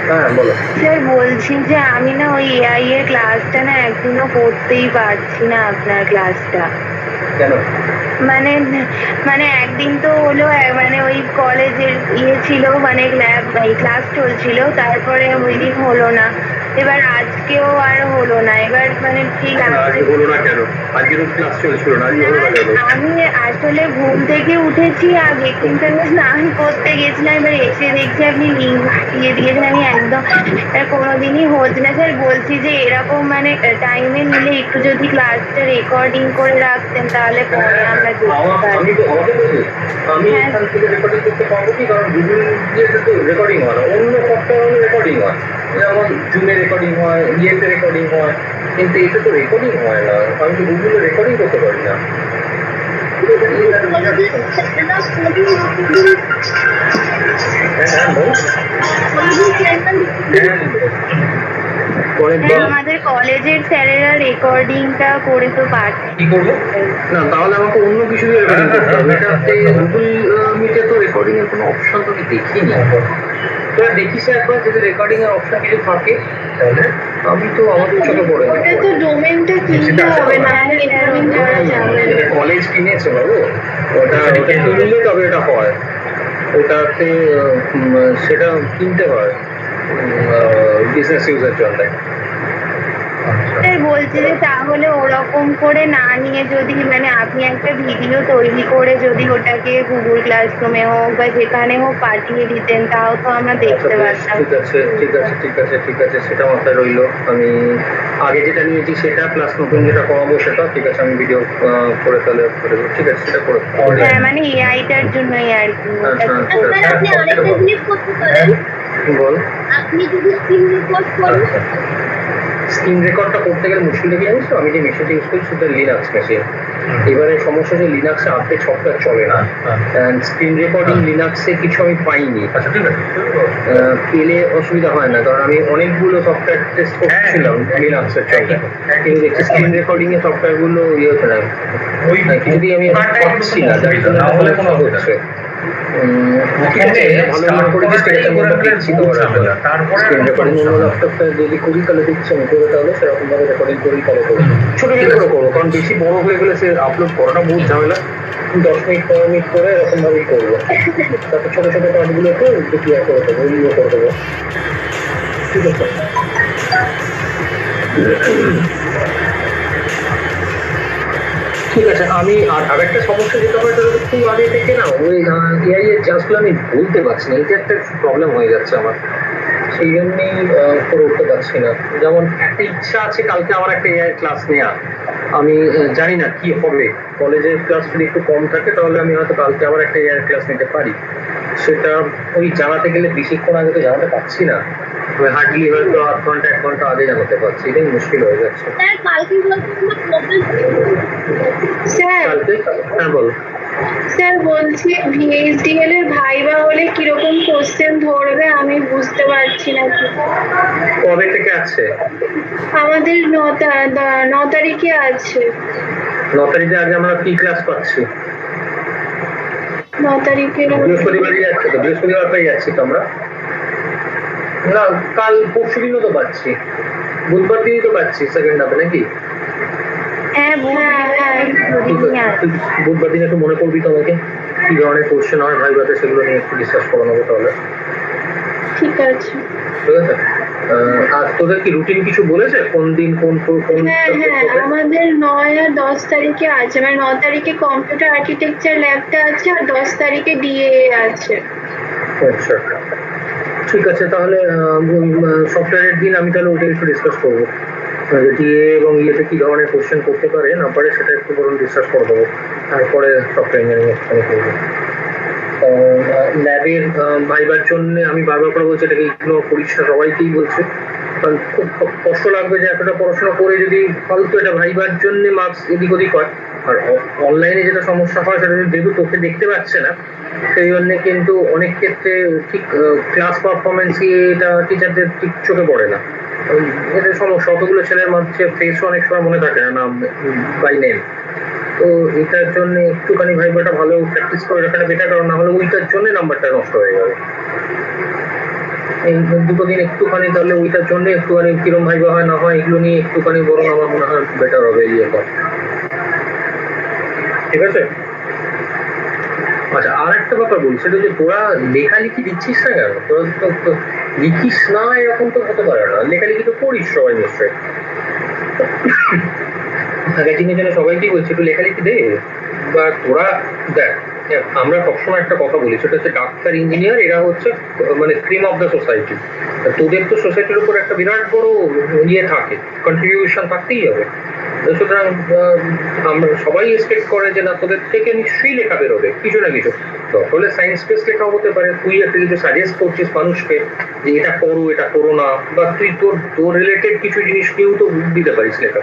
হ্যাঁ বলো। স্যার বলছি যে আমি না ওই এআই এর ক্লাসটা না একদিনও করতেই পারছি না, আপনার ক্লাসটা। কেন? মানে মানে একদিন তো হলো মানে ওই কলেজের ছিল, মানে ল্যাব ক্লাস চলছিল, তারপরে ওই দিন হলো না, এবার আজকেও আর হলো না, এবার মানে ঠিক আজকে হলো না কেন? আজকে তো ক্লাস চলছিল না, আজকে হলো না কেন? আমি আসলে ঘুম থেকে উঠেছি আগে, কিন্তু আমি স্নান করতে গেছিলাম, এবার এসে দেখছি আপনি লিঙ্ক দিয়ে দিয়েছেন, আমি একদম কোনোদিনই হচ্ছে না। স্যার বলছি যে এরকম মানে টাইমে নিলে একটু যদি ক্লাসটা রেকর্ডিং করে রাখতেন তাহলে পরে আমরা দেখতে পারি। আমি তো আমাকে বলি, আমি এখান থেকে রেকর্ডিং করতে পারবো কি? কারণ গুগল ইয়েতে তো রেকর্ডিং হয় না, অন্য সফটওয়্যারে রেকর্ডিং হয়, যেমন জুমে রেকর্ডিং হয়, ইয়েতে রেকর্ডিং হয়, কিন্তু এতে তো রেকর্ডিং হয় না। আমি তো গুগলে রেকর্ডিং করতে পারি না। হ্যাঁ বল। আমাদের কলেজের স্যারেরা রেকর্ডিংটা করে তো পাঠায়। কি করবো? না, তাহলে আমাকে অন্য কিছু দিয়ে রেকর্ডিং করতে হবে। এটাতে গুগল মিটে তো রেকর্ডিং এর কোনো অপশন তো আমি দেখিনি। তোরা দেখিস একবার যদি রেকর্ডিং এর অপশন কিছু থাকে, তাহলে আমি তো আমাদের চোখে পড়ে ওটা তো ডোমেনটা কিনতে হবে, না হলে রেকর্ডিং করা যাবে না। কলেজ কিনেছে বাবু, ওটা কিনলে তবে এটা হয়, ওটাতে সেটা কিনতে হয় বিজনেস ইউজের জন্য। স্যার বলছি যে তাহলে ওরকম করে না নিয়ে যদি মানে আপনি একটা ভিডিও তৈরি করে যদি ওটাকে গুগল ক্লাসরুমে হোক বা যেখানে হোক পাঠিয়ে দিতেন, তাও তো আমরা দেখতে পারতাম। ঠিক আছে, ঠিক আছে, ঠিক আছে, ঠিক আছে, সেটা মাথায় রইলো। আমি আগে যেটা নিয়েছি সেটা প্লাস নতুন যেটা করাবো সেটা, ঠিক আছে, আমি ভিডিও করে তাহলে করে দেবো, ঠিক আছে, সেটা করে। হ্যাঁ মানে এআইটার জন্যই আর কি। আপনি আরেকটা জিনিস করতে পারেন, বল। আপনি যদি স্ক্রিন রেকর্ড করেন, স্ক্রিন রেকর্ডটা করতে গেলে মুশকিল কি জানিস তো? আমি যে মেশিনটা ইউজ করি সেটা লিনাক্স মেশিন। এবারে সমস্যা যে লিনাক্সে আপডেট সফটওয়্যার চলে না, স্ক্রিন রেকর্ডিং লিনাক্সে কিছু আমি পাইনি। আচ্ছা ঠিক আছে, পেলে অসুবিধা হয় না, কারণ আমি অনেকগুলো সফটওয়্যার টেস্ট করছিলাম লিনাক্সের জন্য, কিন্তু দেখছি স্ক্রিন রেকর্ডিং এর সফটওয়্যার গুলো ইয়ে হচ্ছে না, ওই কিছুতেই আমি পাচ্ছি না, যার জন্য না হলে কোনো হচ্ছে। ঠিক আছে, ভালো মনে করে দিচ্ছি, এটা আমরা দেখছি তো তারপরে স্ক্রিন রেকর্ডিং অন্য ল্যাপটপটা যদি করি তাহলে দেখছি আমি করে, তাহলে সেরকম ভাবে রেকর্ডিং করি তাহলে করবো। ছোট ছোট করে করবো, কারণ বেশি বড় হয়ে গেলে সে আপলোড করাটা বহুত ঝামেলা। 10 মিনিট 15 মিনিট করে এরকম ভাবেই করবো, তারপর ছোট ছোট কাজগুলোকে একটু ক্লিয়ার করে দেবো, ইয়ে করে দেবো, ঠিক আছে? ঠিক আছে, আমি আর একটা সমস্যা যেটা হয় সেটা খুব আগে থেকে না, ওই এআই এর ক্লাসগুলো আমি বলতে পারছি না, এটা একটা প্রবলেম হয়ে যাচ্ছে আমার, সেই জন্যই করে উঠতে পারছি না। যেমন একটা ইচ্ছা আছে কালকে আমার একটা এআই ক্লাস নেওয়া, আমি জানি না কি হবে, কলেজের ক্লাস যদি একটু কম থাকে তাহলে আমি হয়তো কালকে আবার একটা এআই ক্লাস নিতে পারি, সেটা ওই জানাতে গেলে বেশিক্ষণ আগে তো জানাতে পারছি না, হার্ডলি হয়তো 1 ঘন্টা 1 ঘন্টা আগে জানাতে পারছি, এটাই মুশকিল হয়ে যাচ্ছে। স্যার কালকে প্রবলেম। স্যার কালকে? হ্যাঁ বলো। স্যার বলছি ভিএইচডিএল এর ভাইবা হলে কিরকম কোশ্চেন ধরবে আমি বুঝতে পারছি না। কবে থেকে আছে? আমাদের 9 তারিখে আছে। 9 তারিখে আগে আমরা কি ক্লাস পাচ্ছি? 9 তারিখে বৃহস্পতিবারই যাচ্ছে তো, বৃহস্পতিবার পেয়ে যাচ্ছি তো আমরা, না কাল পরশু দিনও তো পাচ্ছি, বুধবার দিনই তো পাচ্ছি সেকেন্ড হাফে নাকি? হ্যাঁ বুধবার দিন একটু মনে করবি তো আমাকে, কি ধরনের কোশ্চেন হয় ভাইভাতে, সেগুলো নিয়ে একটু ডিসকাস করে নেবো তাহলে, ঠিক আছে। ঠিক আছে? আর তোদের কি রুটিন কিছু বলেছে কোন দিন কোন হ্যাঁ আমাদের 9 আর 10 তারিখে আছে, মানে 9 তারিখে কম্পিউটার আর্কিটেকচার ল্যাবটা আছে আর 10 তারিখে ডিএ আছে। আচ্ছা ঠিক আছে, তাহলে সফটওয়্যারের দিন আমি তাহলে ওটা একটু ডিসকাস করবো, ডিএ এবং ইয়েতে কি ধরনের কোশ্চেন করতে পারে না পারে সেটা একটু বরং ডিসকাস করে দেবো, তারপরে সফটওয়্যার ইঞ্জিনিয়ারিং একটুখানি করবো। ল্যাবের ভাইবার জন্য আমি বারবার করে বলছি এটাকে ইগনোর করিস না, সবাইকেই বলছে, কারণ খুব কষ্ট লাগবে যে এতটা পড়াশোনা করে যদি ফালতু এটা ভাইবার জন্য মার্কস এদিক ওদিক হয়, আর অনলাইনে যেটা সমস্যা হয় সেটা যেহেতু চোখে দেখতে পাচ্ছে না, সেই জন্য কিন্তু অনেক ক্ষেত্রে ঠিক ক্লাস পারফরমেন্সই এটা টিচারদের ঠিক চোখে পড়ে না। এটা সমস্যা, অতগুলো ছেলের মধ্যে ফেস অনেক সময় মনে থাকে না নাম বাই নেম। তো এটার জন্য একটুখানি ভাইবাটা ভালো প্র্যাকটিস করে রাখাটা বেটার, কারণ না হলে ওইটার জন্য নাম্বারটা নষ্ট হয়ে যাবে। এই দুটো দিন একটুখানি তাহলে ওইটার জন্য একটুখানি কিরম ভাইবা হয় না হয় এগুলো নিয়ে একটুখানি বরং আমার মনে হয় বেটার হবে ইয়ে কর। ঠিক আছে? আচ্ছা, আর একটা ব্যাপার বলি, সেটা যে তোরা লেখালেখি দিচ্ছিস না কেন? তোরা তো লিখিস না এরকম তো হতে পারে না, লেখালেখি তো করিস সবাই নিশ্চয়ই। ম্যাগাজিনের জন্য সবাইকেই বলছি একটু লেখালেখি দে। বা তোরা দেখ, আমরা সবসময় একটা কথা বলি, সেটা হচ্ছে ডাক্তার ইঞ্জিনিয়ার এরা হচ্ছে মানে ক্রিম অফ দ্য সোসাইটি। তোদের তো সোসাইটির উপর একটা বিরাট বড় ইয়ে থাকে, কন্ট্রিবিউশন থাকতেই হবে। সুতরাং আমরা সবাই এক্সপেক্ট করে যে না তোদের থেকে নিশ্চয়ই লেখা বেরোবে কিছু না কিছু। তাহলে সায়েন্স বেস লেখা হতে পারে, তুই একটা কিছু সাজেস্ট করছিস মানুষকে যে এটা করো এটা করো না, বা তুই তোর রিলেটেড কিছু জিনিস কেউ তো দিতে পারিস লেখা,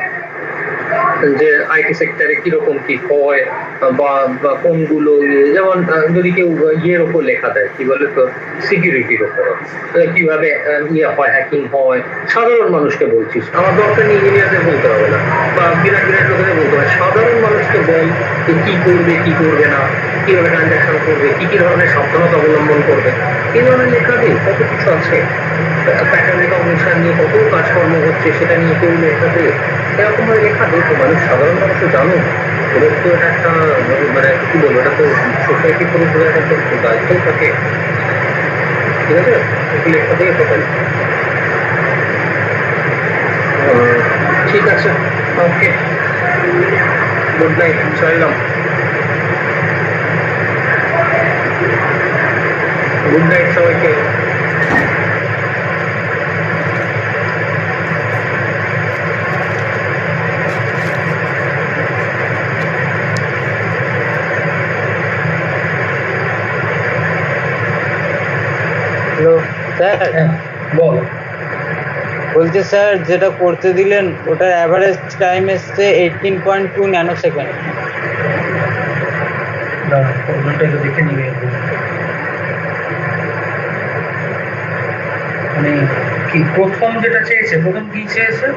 যে আইটি সেক্টরে কিরকম কি হয় বা কোনগুলো, যেমন যদি কেউ ইয়ের ওপর লেখা দেয় কি বলে তো সিকিউরিটির ওপর কিভাবে ইয়ে হয়, হ্যাকিং হয়, সাধারণ মানুষকে বলছিস, আমার দরকার নেই ইঞ্জিনিয়ারদের বলতে হবে না বা বিরাট বিরাট লোকেদের বলতে হবে, সাধারণ মানুষকে বল যে কি করবে কি করবে না, কিভাবে ট্রানজাকশন করবে, কি কি ধরনের সাবধানতা অবলম্বন করবে, এই ধরনের লেখা দিয়ে কত কিছু আছে। প্যাটার্ন রিকগনিশন নিয়ে কত কাজকর্ম হচ্ছে সেটা নিয়ে কেউ লেখা দেয়, এরকম ভাবে লেখা দেখো মানুষ, সাধারণ মানুষ জানো ওদের তো এটা একটা মানে কি বলবো, এটা তো সোসাইটির পুরো একটা দায়িত্ব থাকে। ঠিক আছে, একটু লেখা দিয়ে সকাল। ঠিক আছে, ওকে, গুড নাইট, চাইলাম। গুড নাইট সবাইকে। হ্যালো স্যার, বল। বলছি স্যার যেটা করতে দিলেন ওটার অ্যাভারেজ টাইম এসছে 18.2 ন্যানো সেকেন্ড। প্রবলেমটা দেখে নিবে, মানে কি প্রথম যেটা চেয়েছে, প্রথম কি চেয়েছে?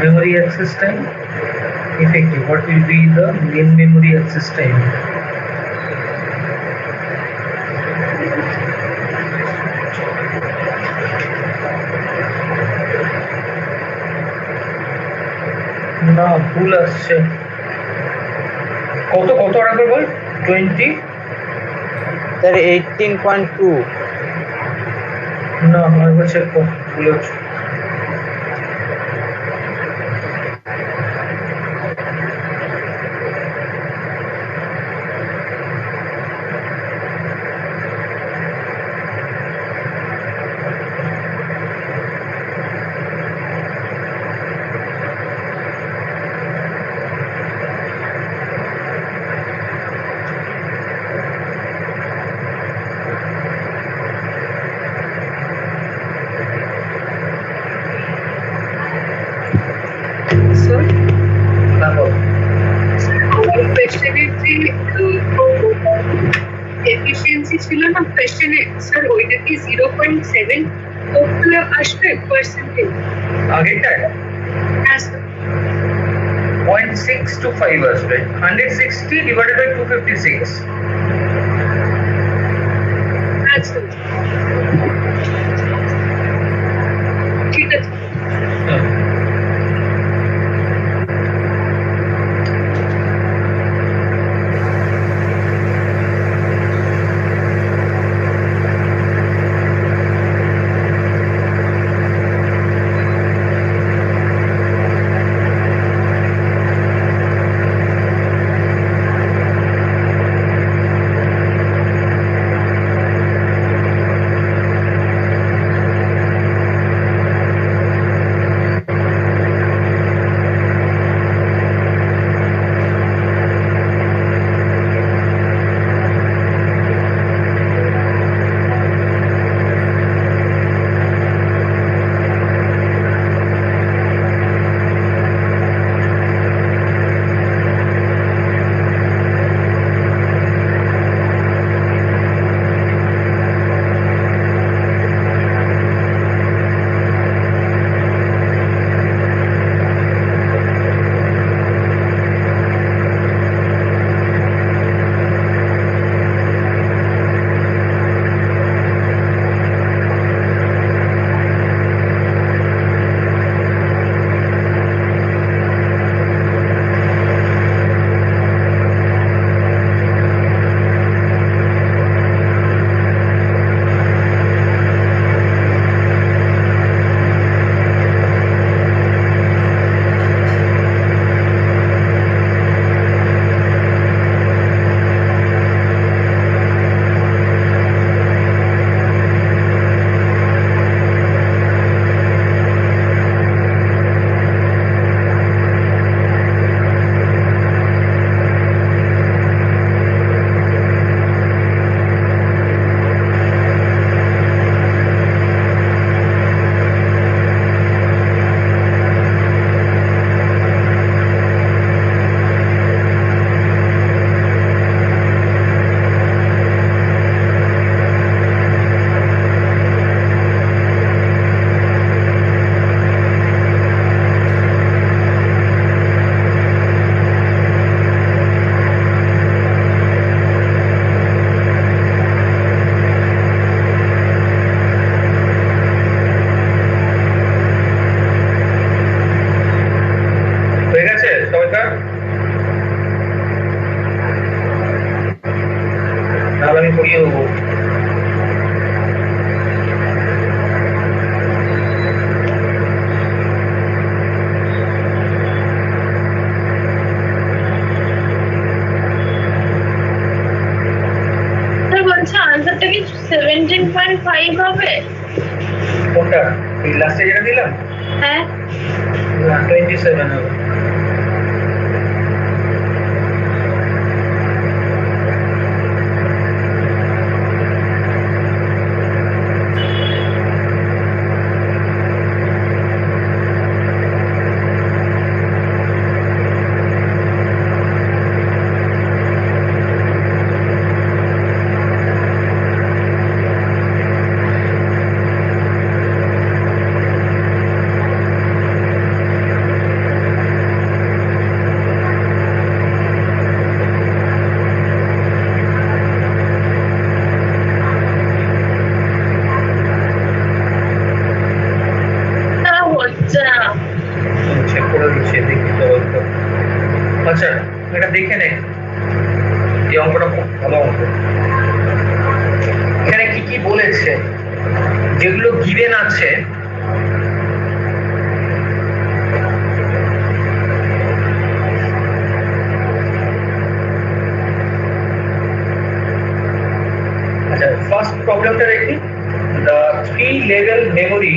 memory access time effective, what will be the main memory access time? না ভুল আসছে, কত কত আরেকবার বল। 20 স্যার 18.2। না আরেকবার চেক কর, ভুল হচ্ছে। এফিসিয়েন্সি ছিল না কোয়েশ্চেনে স্যার, ওইটা কি 0.7 আসবে পার্সেন্টেজ আগেরটায় হ্যাঁ স্যার 0.625 আসবে, 160 divided by 256। আচ্ছা ঠিক আছে। তাহলে আমি করিয়ে দেবো। স্যার বলছে আনসারটা কি 17.5 হবে? কোনটা? এই লাস্টে যেটা দিলাম হ্যাঁ 27 হবে। তা হচ্ছে না। চেক করে দিচ্ছি, দেখি তো বলতো। আচ্ছা এটা দেখে নে, এই অঙ্কটা খুব ভালো অঙ্ক। এখানে কি কি বলেছে, যেগুলো গিভেন আছে আচ্ছা, ফার্স্ট প্রবলেমটা দেখি। The three level memory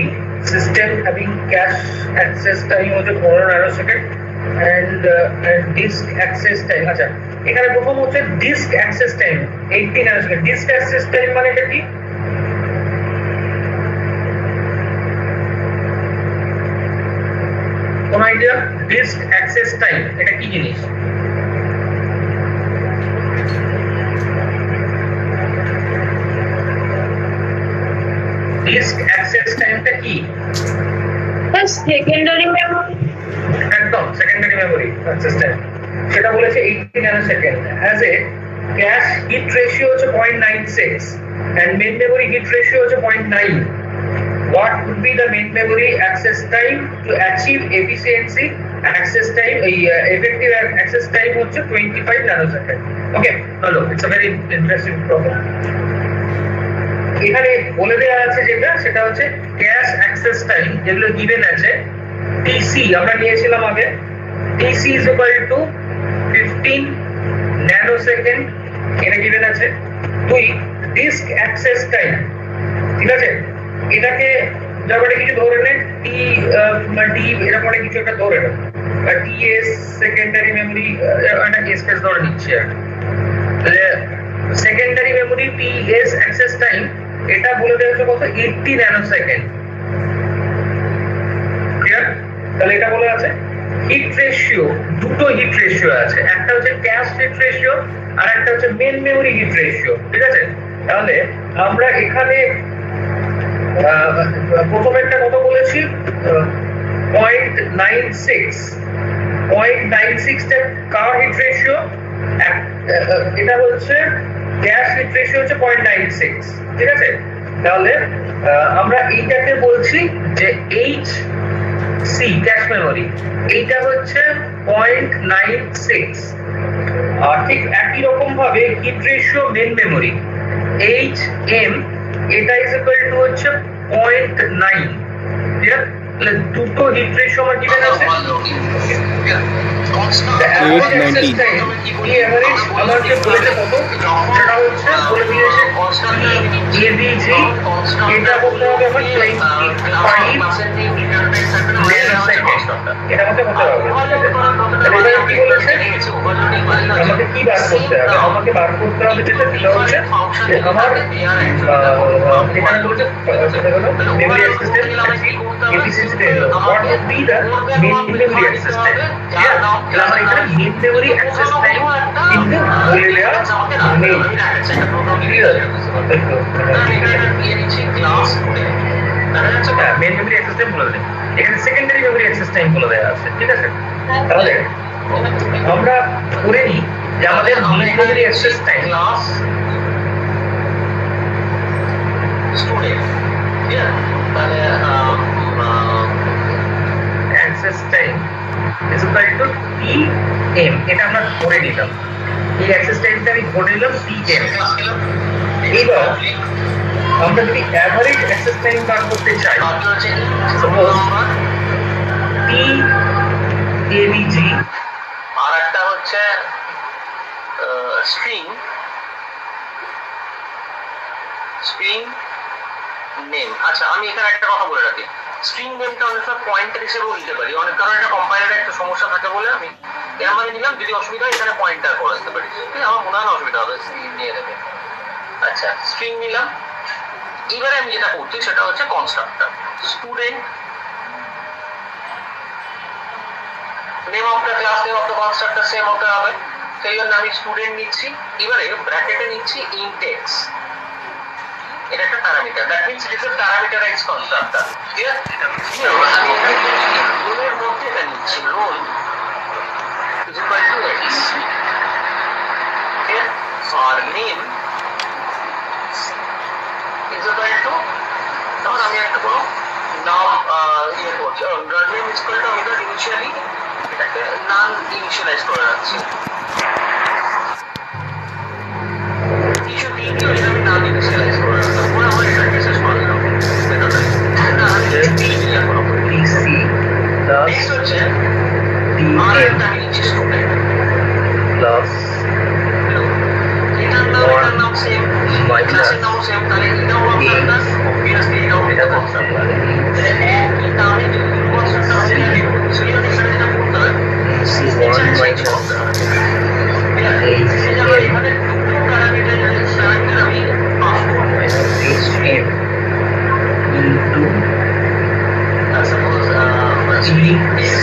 system having cache access time হচ্ছে 15 nanosecond and disk access time। আচ্ছা এখানে প্রথম হচ্ছে disk access time 80 nanosecond. disk access time মানে এটা কি? কোন আইডিয়া? disk access time এটা কি জিনিস? disk access টাইমটা কি? Secondary memory. একদম সেকেন্ডারি মেমোরি অ্যাক্সেস টাইম, সেটা বলেছে 80 nanosecond. As a cache hit ratio হচ্ছে 0.96 and main memory hit ratio হচ্ছে 0.9। what would be the main memory access time to achieve efficiency access time? Effective access time হচ্ছে 25 nanosecond. Okay hello, it's a very interesting problem. এখানে বলে দেওয়া আছে যেটা, সেটা হচ্ছে ক্যাশ অ্যাক্সেস টাইম যেগুলো গিভেন আছে। টিসি আমরা নিয়েছিলাম আগে, TC is equal two 15 nanosecond, এটা গিভেন আছে। দুই ডিস্ক অ্যাক্সেস টাইম, ঠিক আছে, এটাকে যাবারে কিছু ধরে নেন, টি ডি এরকম একটা কিছু একটা ধরে নেন, টিএস সেকেন্ডারি মেমোরি একটা স্পেস ধরে নিচ্ছি আর তাহলে secondary memory TS access time এটা বলে দেওয়া হচ্ছে কত? 80 ন্যানোসেকেন্ড। ক্লিয়ার? তাহলে এটা বলে আছে। হিট রেশিও, দুটো হিট রেশিও আছে, একটা হচ্ছে ক্যাশ হিট রেশিও আর একটা হচ্ছে মেইন মেমোরি হিট রেশিও, ঠিক আছে? তাহলে আমরা এখানে প্রথমে একটা কথা বলেছি 0.96 টা কার হিট রেশিও, এটা হচ্ছে গ্যাস হিট রেশিও হচ্ছে 0.96, ঠিক আছে? তাহলে আমরা এইটাকে বলছি যে এইচ সি ক্যাশ মেমোরি, এইটা হচ্ছে 0.96। আর ঠিক একই রকম ভাবে hit ratio main memory H M, এটা ইজ ইকুয়াল টু হচ্ছে 0.9। ঠিক আছে? তাহলে দুটো হিট রেশিও আমার গিভেন আছে। আমার যে বলেছে কত, সেটা হচ্ছে বলে দিয়েছে এবিজি, এটা বলতে হবে আমার 25 ন্যানোসেকেন্ড, এটা আমাকে বলতে হবে। তাহলে এবার কি বলেছে, আমাকে কি বার করতে হবে? আমাকে বার করতে হবে যেটা, সেটা হচ্ছে যে আমার এখানে বলছে সেটা হলো memory access time efficiency time, what would be the main memory access time. Clear? তাহলে আমার এখানে মেইন মেমোরি অ্যাক্সেস টাইম কিন্তু বলে দেওয়া নেই। Clear? Main memory access time বলে দেয়, এখানে সেকেন্ডারি মেমোরি অ্যাক্সেস টাইম বলে দেওয়া আছে, ঠিক আছে? তাহলে আমরা করে নিই যে আমাদের main memory access time access time is equal to T M, এটা আমরা ধরে নিলাম, এই অ্যাক্সেস টাইমটা আমি ধরে নিলাম টি এম। এবার আমরা যদি অ্যাভারেজ অ্যাক্সেস টাইম বার করতে চাই, সাপোজ টি এবিজি, আর একটা হচ্ছে স্ট্রিং নেম। আচ্ছা, আমি এখানে একটা কথা বলে রাখি, স্ট্রিং নেমটা অনেক সময় পয়েন্টার হিসেবেও নিতে পারি, অনেক কারণে একটা কম্পাইলারে একটা সমস্যা থাকে বলে আমি এর মানে নিলাম, যদি অসুবিধা হয় এখানে পয়েন্টার করে দিতে পারি, আমার মনে হয় না অসুবিধা হবে, স্ট্রিং নিয়ে নেবে। আচ্ছা, স্ট্রিং নিলাম। এবারে আমি যেটা করছি সেটা হচ্ছে constructor student name of the class, name of the constructor same হতে হবে, সেই জন্য আমি স্টুডেন্ট নিচ্ছি। এবারে ব্র্যাকেটে নিচ্ছি ইনটেক্স, এটা একটা parameter, that means it is a parameterized constructor. ঠিক আছে, আমি এখানে রোলের মধ্যে এটা নিচ্ছি, roll is equal to X, ঠিক আছে, আর নেম ইজ ইকুয়াল টু, তখন আমি একটা কোনো নাম ইয়ে করছি, নেম ইজ ইকুয়াল টু, আমি তো ইনিশিয়ালি এটাকে নাম ইনিশিয়ালাইজ করে রাখছি, কিছু দ্বিতীয় আমি নাম ইনিশিয়ালাইজ করে রাখলাম, পরে আমার এটা মেসেজ করে দিলাম না, আমি টিসি প্লাস নেক্সট হচ্ছে টিএম আর একটা আমি নিচ্ছি স্টুডেন্ট, প্লাস এটার নাম সেম, ক্লাসের নাম সেম, তাহলে এটাও আপনার অবভিয়াসলি এটাও একটা কনস্ট্রাক্টর। একই নামে যদি কনস্ট্রাক্টর আছে সেই জন্য এখানে যেটা করতে হয় সিগনেচার চেঞ্জ করতে হয়, ঠিক আছে, সেই জন্য এখানে দুটো প্যারামিটার আমি পাস করব, HM into suppose TC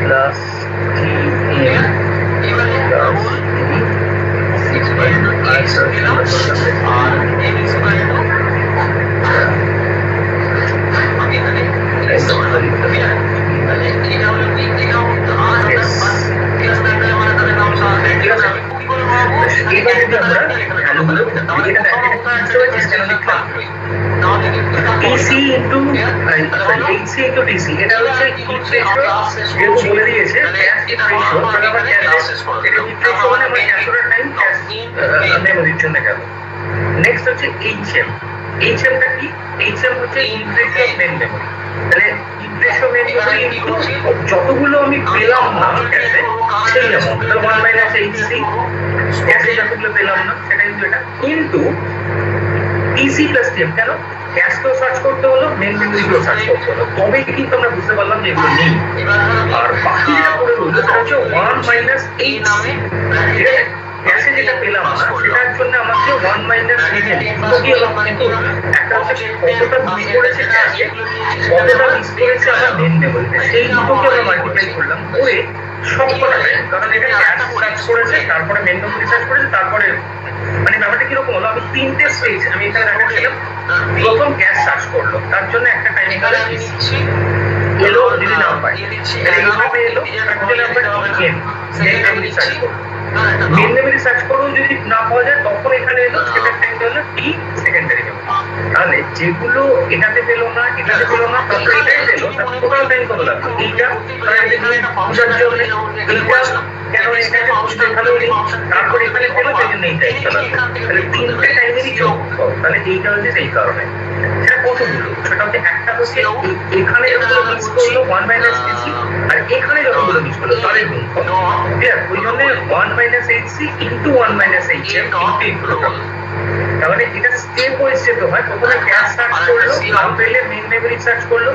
plus TM এবারে plus আর এম ইজ ইকুয়াল টু, আমি এখানে তাহলে এটা হলো কি, এটা হলো আর ক্লাস মেম্বার মানে তাদের নাম সহ ঠিক আছে, আমি কি করে পাবো এবার যদি আমরা ভ্যালুগুলো এটা তাহলে TC into HC into TC, এটা হচ্ছে heat ratio, যেহেতু বলে দিয়েছে gas heat ratio, তাহলে আমরা এটা heat ratio মানে আমরা ক্যালকুলেটর টাইম gas মেমোরির জন্য গেল। নেক্সট হচ্ছে HM, HM টা কি? HM হচ্ছে heat ratio of main memory, তাহলে heat ratio of main memory into যতগুলো আমি পেলাম না গ্যাসে সেই অ্যামাউন্ট, তাহলে 1 minus HC, গ্যাসে যতগুলো পেলাম না সেটা কিন্তু এটা, কিন্তু TC plus TM, কেন? গ্যাসকেও সার্চ করতে হলো, মেন মেমোরিকেও সার্চ করতে হলো, তবেই কিন্তু আমরা বুঝতে পারলাম যে এগুলো নেই। আর বাকি যেটা করে রইল সেটা হচ্ছে 1 minus HC, ঠিক আছে, গ্যাসে যেটা পেলাম না সেটার জন্য আমাকে 1 minus HM, তো কি হলো, কিন্তু একটা হচ্ছে কতটা মিস করেছে গ্যাসে, কতটা মিস করেছে আমার মেন মেমোরিতে, সেই দুটোকে আমরা মাল্টিপ্লাই করলাম করে সবকটা টাইম, কারণ এটা গ্যাস সার্চ করেছে, তারপরে মেন মেমোরি সার্চ করেছে, তারপরে মানে ব্যাপারটা কিরকম হলো, আমি তিনটে স্টেজ আমি এখানে দেখাচ্ছিলাম। প্রথম গ্যাস সার্চ করলো, তার জন্য একটা টাইম এলো, যদি না পাই তাহলে এইভাবে এলো, তার number TM, main memory search করলো, মেন মেমোরি সার্চ করলো, যদি না পাওয়া যায় তখন এখানে এলো, সেটার টাইমটা হলো T সেকেন্ডারি মেমোরি। তাহলে যেগুলো এটাতে পেলো না, এটাতে পেলো না, তারপরে এটাই পেলো, তার টোটাল টাইম কত লাগবে? এইটা বুঝার জন্য, এইটা কেন এটাকে বুঝতে ভালো নেই, তারপরে এখানে পেলো সেই জন্য এই টাইমটা লাগবে, তাহলে তিনটে টাইমেরই যোগ, তাহলে এইটা হচ্ছে সেই কারণে। সেটা কতগুলো? সেটা হচ্ছে একটা হচ্ছে এখানে যতগুলো মিক্স করলো 1 minus HC, আর এখানে যতগুলো মিক্স করলো তাদের গুণফল, ক্লিয়ার? ওই জন্য 1 minus HC into 1 minus HM into তার মানে এটা স্টেপ বাই স্টেপ হয়, প্রথমে গ্যাস সার্চ করলো, না পেলে মেন মেমোরি সার্চ করলো,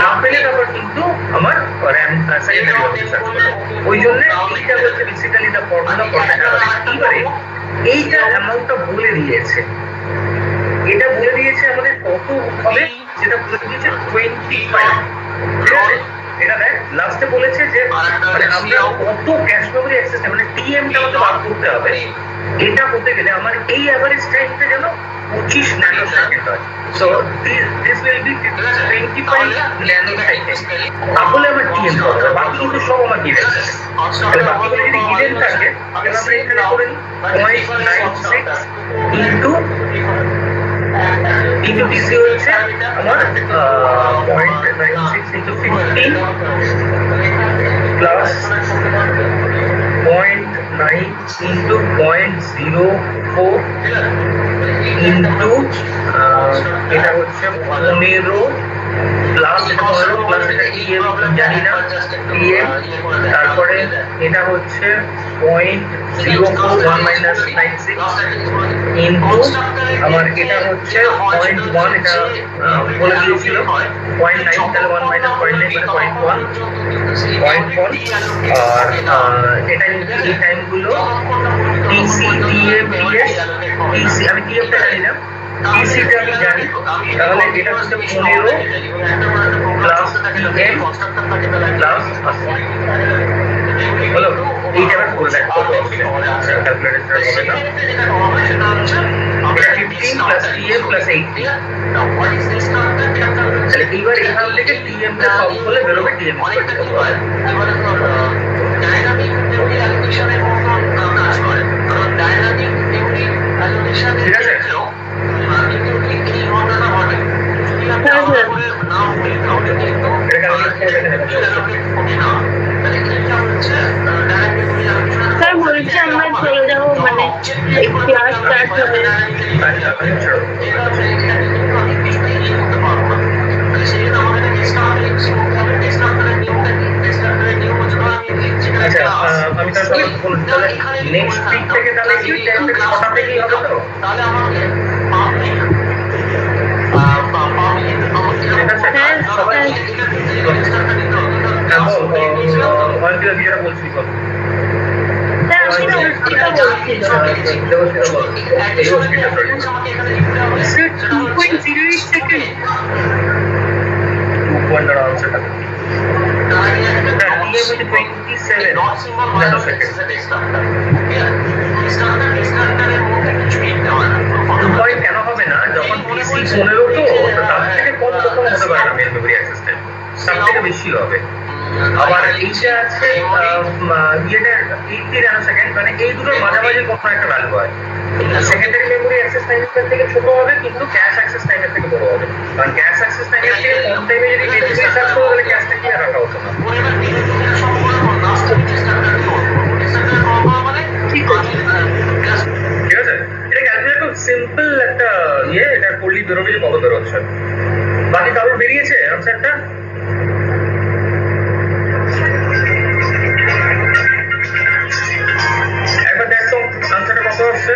না পেলে তারপর কিন্তু আমার র্যাম সেকেন্ডারি মেমোরি সার্চ করলো। ওই জন্য এইটা হচ্ছে basically the formula for that. এবারে এইটা অ্যামাউন্টটা বলে দিয়েছে, এটা বলে দিয়েছে আমাদের কত হবে, যেটা বলে দিয়েছে 25, ঠিক আছে? এটা দেখ লাস্টে বলেছে যে মানে আমরা কত ক্যাশ মেমোরি অ্যাক্সেস, মানে টিএমটা আমাকে বার করতে হবে, এটা হতে গেলে আমার এই অ্যাভারেজ টাইমটা যেন 25 ন্যানো সেকেন্ড হয়। So this will be 25 nano second, তাহলে আমার টিএম হবে, বাকি কিন্তু সব আমার গিভেন থাকে। তাহলে বাকিগুলো যদি গিভেন থাকে তাহলে আমরা এখানে করে নিই 0.96 ইন্টু TC হচ্ছে আমার 0.96 into 15 প্লাস into 0.04 into এটা হচ্ছে 15 প্লাস এটা 15 প্লাস এটা টিএম জানি না টিএম, তারপরে এটা হচ্ছে 0.041 মাইনাস 96 ইনটু আমার এটা হচ্ছে 0.1, এটা বলে দিয়েছিল 0.9, তাহলে 1 মাইনাস 0.9 মানে 0.1 আর এটা এই টাইমগুলো টিসি টিএম টিএস টিসি আমি টিএমটা জানি না, টিসিটা আমি জানি, তাহলে এটা হচ্ছে 15 প্লাস টিএম প্লাস হলো এইটা আবার করে দেখো কত আসছে, ক্যালকুলেটর হবে না, এটা 15 প্লাস টিএম প্লাস 80, তাহলে এইবার এখান থেকে টিএম টা সব হলে বেরোবে টিএম ঠিক আছে। স্যার বলছি আমরা চলে যাবো মানে ক্লাস স্টার্ট হবে। আচ্ছা আমি তাহলে নেক্সট উইক থেকে তাহলে এই টাইমটা 6টা থেকেই হবে তো? ঠিক আছে সবাই অনেকগুলো যেটা বলছি বল স্যার আমি নমস্কার বলছিল Sir, 2.08 seconds. 2.0 কেন হবে না? যখন PC 15 তো তার থেকে কম তখন হতে পারে না মেন মেমোরি অ্যাক্সেস টাইম, তার থেকে বেশি হবে। আবার এইটা আছে ইয়েটা 80 ন্যানোসেকেন্ড, মানে এই দুটোর মাঝামাঝি কোনো একটা ভ্যালু হয়। সেকেন্ডারি মেমোরি অ্যাক্সেস টাইমের থেকে ছোট হবে কিন্তু ক্যাশ অ্যাক্সেস টাইমের থেকে বড় হবে, কারণ ক্যাশ অ্যাক্সেস টাইমের থেকে কম টাইমে যদি মেমোরি সার্চ করো তাহলে ক্যাশটা কি আর রাখা হতো না। ঠিক আছে, এটা ক্যালকুলেট খুব সিম্পল একটা ইয়ে, এটা করলেই বেরোবে যে কত বেরোচ্ছে। বাকি কারোর বেরিয়েছে আনসারটা? একবার দেখো আনসারটা কত আসছে।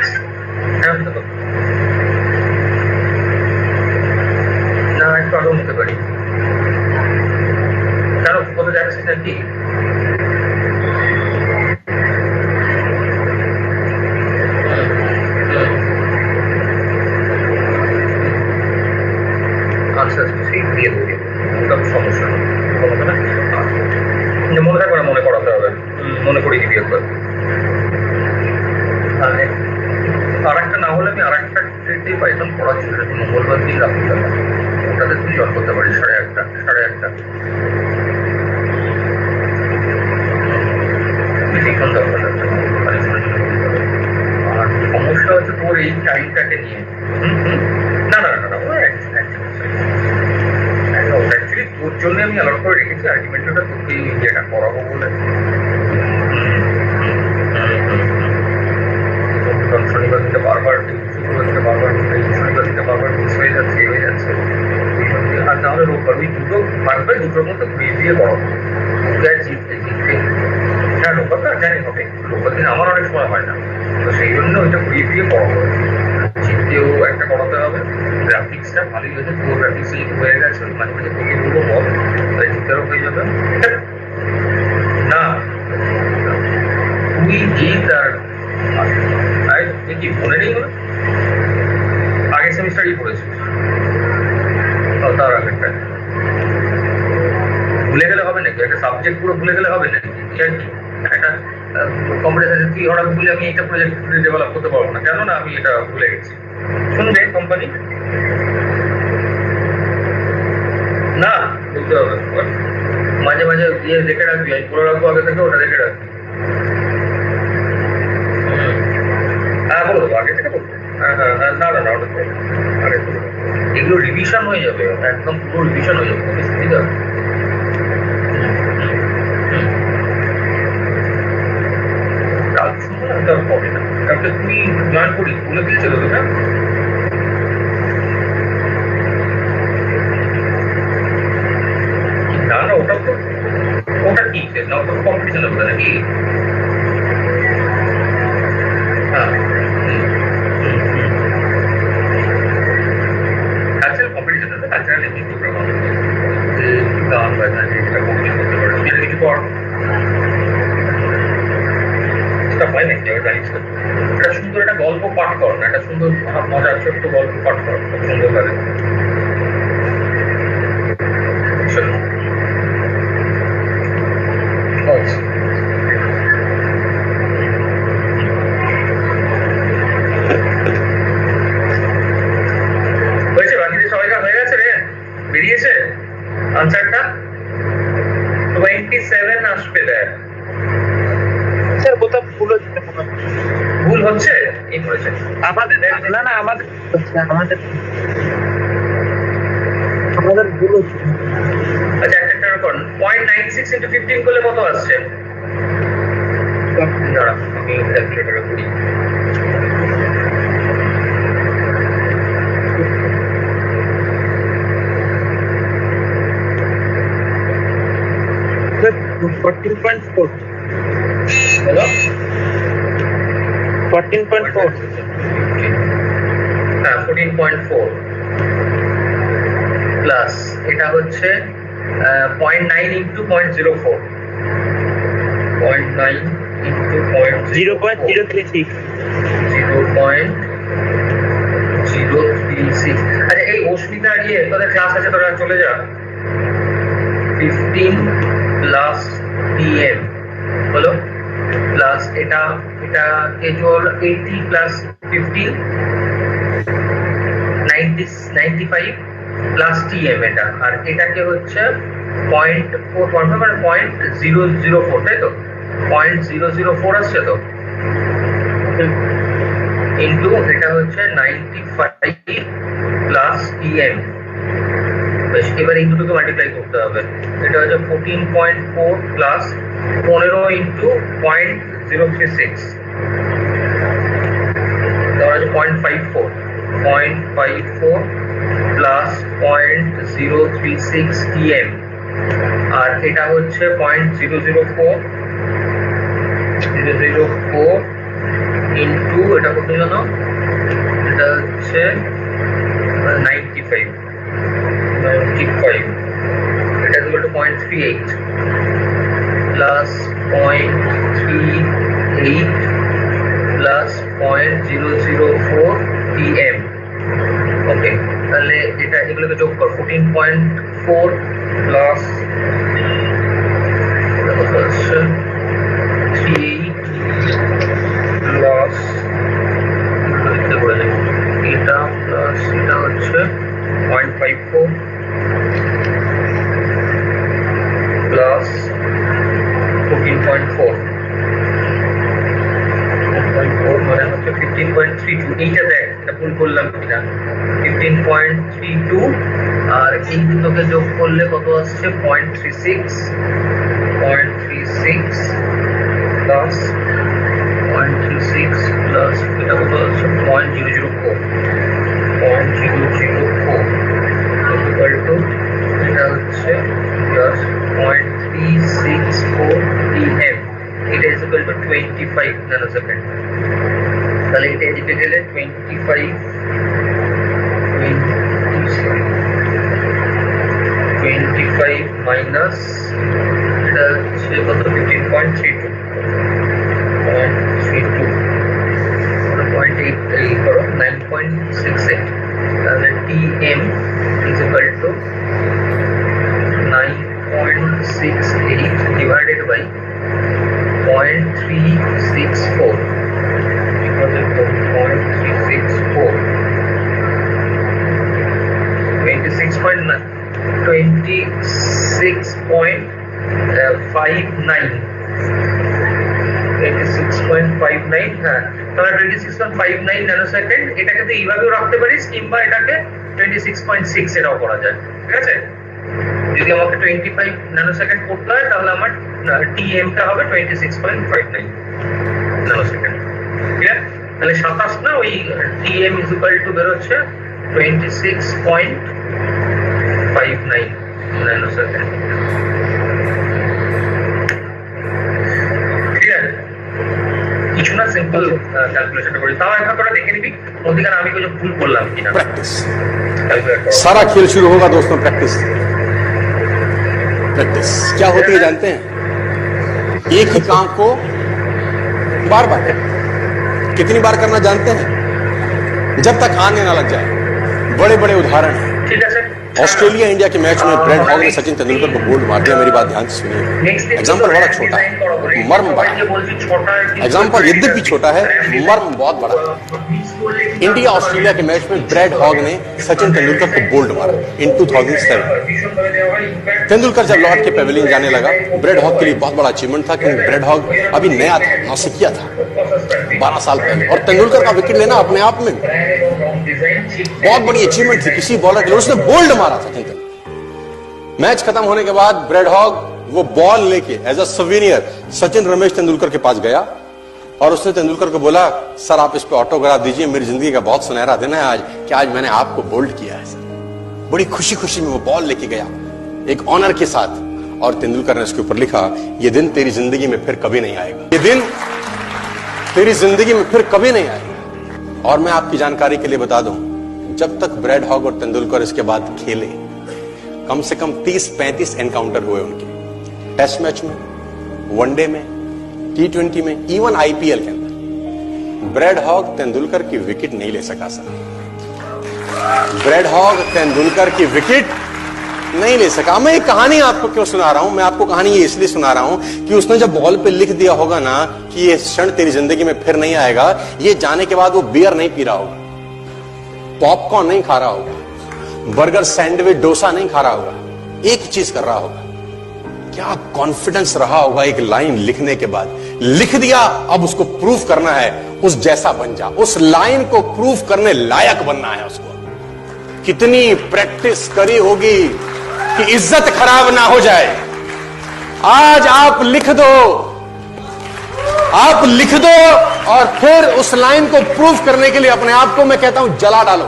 না একটু আরো নিতে পারি, কারো কত যাচ্ছে নাকি? আচ্ছা সেই দিয়ে দেবে, ওটা সমস্যা নেই, মনে থাকবে না, মনে করাতে হবে, মনে করিয়ে দিবি একবার। আর একটা না হলে আমি আর একটা ট্রেডেই পাইথন পড়াচ্ছি, সেটা তুই মঙ্গলবার দিন রাখতে হবে, ওটাতে তুই জল করতে পারিস 1:30 বেশিক্ষণ দরকার লাগছে। আর সমস্যা হচ্ছে তোর এই টাইমটাকে নিয়ে। না না না না অ্যাকচুয়ালি তোর জন্য আমি অ্যালট করে রেখেছি, আলটিমেটলিটা তোকে যেটা করাবো বলে। শনিবার দিতে বারবার শুক্রবার দিতে বারবার শনিবার দিতে বারবার মিস হয়ে যাচ্ছে আর না হলে রোববার ওই দুটো থাকবে, দুটোর মধ্যে ঘুরিয়ে দিয়ে করাবো। জিততে হ্যাঁ রোববার তো জানি হবে, রোববার দিন আমার অনেক সময় হয় না, তো সেই জন্য ওইটা ঘুরিয়ে দিয়ে করাবো। জিততেও একটা করাতে হবে, গ্রাফিক্সটা ভালোই হয়েছে, পুরো গ্রাফিক্সে যদি হয়ে গেছে মাঝে মাঝে তোকে বলবো বল, তাই জিততেও হয়ে যাবে না। তুই জিত আর কি মনে নেই হলো আগের সেমিস্টারই পড়েছিস, তার আগেরটা ভুলে গেলে হবে নাকি? একটা সাবজেক্ট পুরো ভুলে গেলে হবে নাকি? একটা কম্পিউটার তুই হঠাৎ ভুলে আমি এটা প্রজেক্ট ডেভেলপ করতে পারবো না, কেন না আমি এটা ভুলে গেছি। শুনবে কোম্পানি না বলতে হবে, মাঝে মাঝে ইয়ে দেখে রাখবি, আমি করে রাখবো আগে থেকে, ওটা দেখে রাখবি। হ্যাঁ বলবো আগে থেকে বলবো, হ্যাঁ হ্যাঁ হ্যাঁ না না না ওটা আগে এগুলো রিভিশন হয়ে যাবে, একদম পুরো রিভিশন হয়ে যাবে, সুবিধা। কাল জয়েন করি বলে দিয়েছিল তোটা না না ওটা তো ওটা কি না ওটা কম্পিটিশন হবে নাকি হ্যাঁ কালচারাল কম্পিটিশন আছে কালচারাল এমনি প্রোগ্রাম হবে গান বাজনা যেটা কম্পিটিশন করতে পারে তুমি কিছু কর সেটা হয় নাকি আমি জানিস না একটা সুন্দর একটা গল্প পাঠ কর না একটা সুন্দর মজার ছোট্ট গল্প পাঠ কর খুব সুন্দর লাগে আচ্ছা হয়েছে বাকিদের সবাইকার হয়ে গেছে রে বেরিয়েছে আনসারটা 27 আসবে দেখ স্যার কোথাও ভুল হচ্ছে ভুল হচ্ছে এই করেছে আমাদের না না আমাদের আমাদের আমাদের ভুল হচ্ছে আচ্ছা একটা ব্যাপার 0.96 into 15 করলে কত আসছে দাঁড়া আমি ক্যালকুলেটরে করি স্যার 14.4 বলো 14.4 হ্যাঁ 14.4 প্লাস এটা হচ্ছে 0.9 into 0.04 0.9 into 0.036 0.036 আচ্ছা এই অস্মিতা ইয়ে তোদের ক্লাস আছে তোরা চলে যা 15 প্লাস PM বলো প্লাস এটা কেজুয়াল 80 প্লাস 15 95 প্লাস TM এটা আর এটাকে হচ্ছে 0.4 মানে 0.004 তাই তো 0.004 আসছে তো ইন্টু এটা হচ্ছে 95 প্লাস TM বেশ এবার এই দুটোকে মাল্টিপ্লাই করতে হবে এটা হচ্ছে 14.4 প্লাস 15 ইন্টু 0.036 তাহলে হচ্ছে 0.54 প্লাস 0.036 TM আর এটা হচ্ছে 0.004 ইন্টু এটা কত জানো এটা হচ্ছে 95 এটা হলো 0.38 প্লাস 0.38 প্লাস 0.004 PM ওকে তাহলে এটা এগুলোকে যোগ কর 14.4 প্লাস 38 প্লাস এটা প্লাস এটা হচ্ছে 0.54 প্লাস 14.4 মানে হচ্ছে 15.32 এইটা দেখ এটা ভুল করলাম কিনা 15.32 আর এই দুটোকে যোগ করলে কত আসছে 0.36 প্লাস 0.36 প্লাস এটা কত আসছে 0.004 equal to এটা হচ্ছে প্লাস 0.364 PM এটা is equal to 25 nanosecond তাহলে এটা এদিকে গেলে 25 মাইনাস এটা হচ্ছে কত 15.32 0.8 করো 9.68 তাহলে TM is equal to 9.68 divided by 0.364 because of 0.364 26.59 হ্যাঁ তাহলে 26.59 ন্যানোসেকেন্ড এটাকে তো এইভাবেও রাখতে পারিস কিংবা এটাকে 26.6 এটাও করা যায় ঠিক আছে যদি আমাকে 25 ন্যানোসেকেন্ড করতে হয় তাহলে আমার TM টা হবে 26.59 ন্যানোসেকেন্ড ঠিক আছে তাহলে 27 না, ওই TM ইকুয়াল টু বেরোচ্ছে 26.59 ন্যানোসেকেন্ড। কিছু না, সিম্পল ক্যালকুলেশন করি। তাও একবার তোরা দেখে নিবি মধ্যিখানে আমি কিছু ভুল করলাম কিনা। प्रैक्टिस, सारा खेल शुरू होगा दोस्तों प्रैक्टिस। प्रैक्टिस क्या होती है जानते हैं? एक ही काम को बार बार करना। कितनी बार करना जानते हैं? जब तक आने ना लग जाए। बड़े बड़े उदाहरण हैं। ঠিক আছে, ऑस्ट्रेलिया इंडिया के मैच में ब्रेड हॉग ने सचिन तेंदुलकर को बोल्ड मार दिया। मेरी बात ध्यान से सुनिए। एग्जाम्पल बड़ा छोटा है, मर्म बड़ा है। एग्जाम्पल यद्यपि छोटा है, मर्म बहुत बड़ा है। इंडिया ऑस्ट्रेलिया के मैच में ब्रेड हॉग ने सचिन तेंदुलकर को बोल्ड मारा इन 2007। तेंदुलकर जब लौट के पेविलियन जाने लगा, ब्रेड हॉग के लिए बहुत बड़ा अचीवमेंट था, क्योंकि ब्रेड हॉग अभी नया था, नौसिखिया था 12 साल पहले। और तेंदुलकर का विकेट लेना अपने आप में बहुत बड़ी अचीवमेंट थी किसी बॉलर के लिए। उसने बोल्ड मारा था तेंदुलकर। मैच खत्म होने के बाद ब्रेड हॉग वो बॉल लेके as a souvenir Sachin Ramesh Tendulkar के पास गया और उसने तेंदुलकर को बोला, सर आप इस पे ऑटोग्राफ दीजिए, मेरी जिंदगी का बहुत सुनहरा दिन है आज कि आज मैंने आपको बोल्ड किया है सर। बड़ी खुशी खुशी में वो बॉल लेके गया एक ऑनर के साथ, और तेंदुलकर ने उसके ऊपर लिखा, ये दिन तेरी जिंदगी में फिर कभी नहीं आएगा, ये दिन तेरी जिंदगी में फिर कभी नहीं आएगा। और मैं आपकी जानकारी के लिए बता दूं, जब तक ब्रेड हॉग और तेंदुलकर इसके बाद खेले, कम से कम 30-35 एनकाउंटर हुए उनके, टेस्ट मैच में, वनडे में, T20 में, इवन IPL के अंदर। ब्रेड हॉग तेंदुलकर की विकेट नहीं ले सका सर। ब्रेड हॉग तेंदुलकर की विकेट नहीं ले सका। मैं ये कहानी आपको क्यों सुना रहा हूं? मैं आपको कहानी ये इसलिए सुना रहा हूं कि उसने जब बॉल पे लिख दिया होगा ना कि ये क्षण तेरी जिंदगी में फिर नहीं आएगा, ये जाने के बाद वो बियर नहीं पी रहा होगा, पॉपकॉर्न नहीं खा रहा होगा, बर्गर सैंडविच डोसा नहीं खा रहा होगा, एक चीज कर रहा होगा। क्या कॉन्फिडेंस रहा होगा एक लाइन लिखने के बाद। लिख दिया, अब उसको प्रूफ करना है, उस जैसा बन जा, उस लाइन को प्रूफ करने लायक बनना है उसको। कितनी प्रैक्टिस करी होगी कि इज्जत खराब ना हो जाए। आज आप लिख दो और फिर उस लाइन को प्रूफ करने के लिए अपने आप को मैं कहता हूं जला डालो।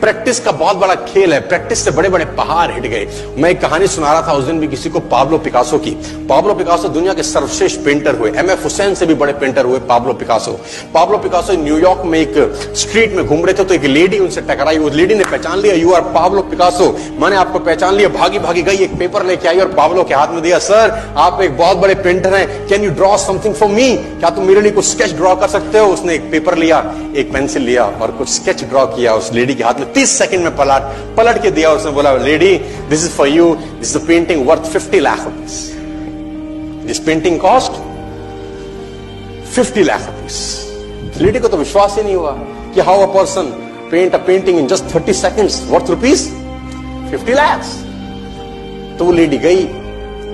प्रैक्टिस का बहुत बड़ा खेल है। प्रैक्टिस से बड़े बड़े पहाड़ हिट गए। मैं एक कहानी सुना रहा था उस दिन भी किसी को, पाब्लो पिकासो की। पाब्लो पिकासो दुनिया के सर्वश्रेष्ठ पेंटर हुए, MF हुसैन से भी बड़े पेंटर हुए Pablo Picasso. Pablo Picasso New York में एक स्ट्रीट में घूम रहे थे तो एक लेडी उनसे टकराई। उस लेडी ने पहचान लिया, यू आर पाब्लो पिकासो, मैंने आपको पहचान लिया। भागी भागी गई, एक पेपर लेके आई और पाब्लो के हाथ में दिया। सर आप एक बहुत बड़े पेंटर हैं, can you draw something for me? क्या तुम मेरे लिए कुछ स्केच ड्रॉ कर सकते हो? उसने एक पेपर लिया, एक पेंसिल लिया और कुछ स्केच ड्रॉ किया उस लेडी के हाथ में। 30 सेकंड में पलट के दिया। उसने बोला, lady this is for you, this is a painting worth 50 lakh rupees. This painting cost 50 lakh rupees. Lady को तो विश्वास ही नहीं हुआ कि how a person paint a painting in just 30 seconds worth rupees 50 lakh. तो वो लेडी गई,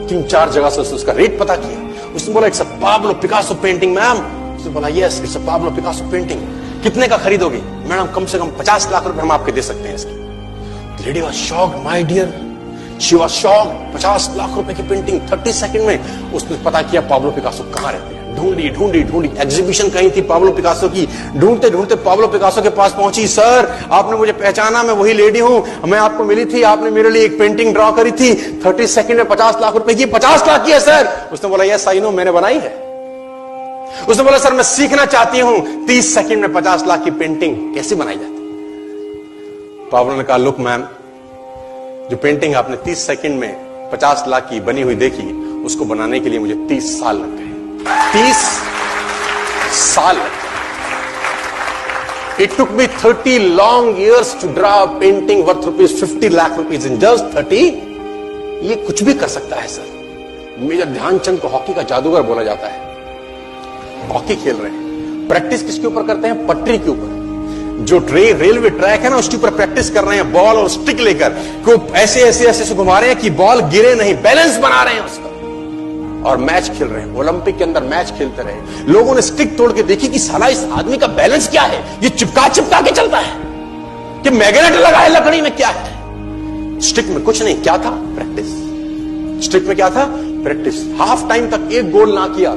3-4 जगह से उसका रेट पता किया। उसने बोला, it's a Pablo Picasso painting ma'am. उसने बोला, yes it's a Pablo Picasso painting. कितने का खरीदोगे? मैडम कम से कम 50 लाख रुपए हम आपके दे सकते हैं इसकी। Lady was shocked, my dear, she was shocked. 50 lakh रुपए की पेंटिंग 30 सेकंड में। उसने पता किया पाब्लो पिकासो कहां रहते हैं। ढूंढी एग्जीबिशन कहीं थी पाब्लो पिकासो की। ढूंढते ढूंढते पाब्लो पिकासो के पास पहुंची। सर आपने मुझे पहचाना, मैं वही लेडी हूं, मैं आपको मिली थी, आपने मेरे लिए एक पेंटिंग ड्रॉ करी थी 30 सेकंड में 50 लाख रुपए की। 50 लाख की है सर। उसने बोला, यस आई नो, मैंने बनाई है। उसने बोला, सर मैं सीखना चाहती हूं 30 सेकंड में 50 लाख की पेंटिंग कैसे बनाई जाती। पाब्लो ने कहा, लुक मैम, जो पेंटिंग आपने 30 सेकंड में 50 लाख की बनी हुई देखी, उसको बनाने के लिए मुझे 30 साल लग गए। 30 साल लग गए। It took me 30 long years to draw a painting worth rupees 50 lakh rupees in just 30। ये कुछ भी कर सकता है सर। मेजर ध्यानचंद को हॉकी का जादूगर बोला जाता है। हॉकी खेल रहे हैं, प्रैक्टिस किसके ऊपर करते हैं? पटरी के ऊपर। जो रेलवे ट्रैक है ना, उसके ऊपर प्रैक्टिस कर रहे हैं, बॉल और स्टिक लेकर को ऐसे घुमा रहे हैं कि बॉल गिरे नहीं, बैलेंस बना रहे हैं उसका। और मैच खेल रहे हैं, ओलंपिक के अंदर मैच खेलते रहे। लोगों ने स्टिक तोड़ के देखी कि साला इस आदमी का बैलेंस क्या है, ये चिपका के चलता है कि मैग्नेट लगा है लकड़ी में, क्या है? स्टिक में कुछ नहीं, क्या था? प्रैक्टिस। स्टिक में क्या था? प्रैक्टिस। हाफ टाइम तक एक गोल ना किया,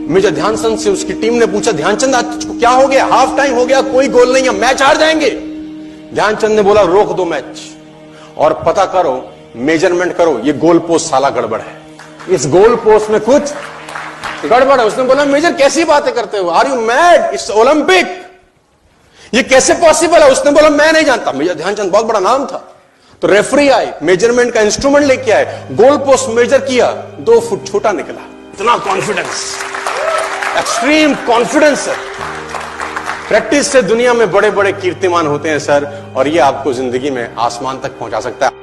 मेजर ध्यानचंद से उसकी टीम ने पूछा, ध्यानचंद आज तुझको क्या हो गया, हाफ टाइम हो गया, कोई गोल नहीं है, मैच हार जाएंगे। ध्यानचंद ने बोला रोक दो मैच और पता करो, मेजरमेंट करो, ये गोल पोस्ट साला गड़बड़ है, इस गोल पोस्ट में कुछ गड़बड़ है। उसने बोला मेजर कैसी बातें करते हो, are you mad, it's Olympic, ये कैसे पॉसिबल है। उसने बोला मैं नहीं जानता। मेजर ध्यानचंद बहुत बड़ा नाम था। तो रेफरी आए, मेजरमेंट का इंस्ट्रूमेंट लेके आए, गोल पोस्ट मेजर किया, 2 फुट छोटा निकला। इतना कॉन्फिडेंस, एक्सट्रीम कॉन्फिडेंस है। प्रैक्टिस से दुनिया में बड़े बड़े कीर्तिमान होते हैं सर, और ये आपको जिंदगी में आसमान तक पहुंचा सकता है।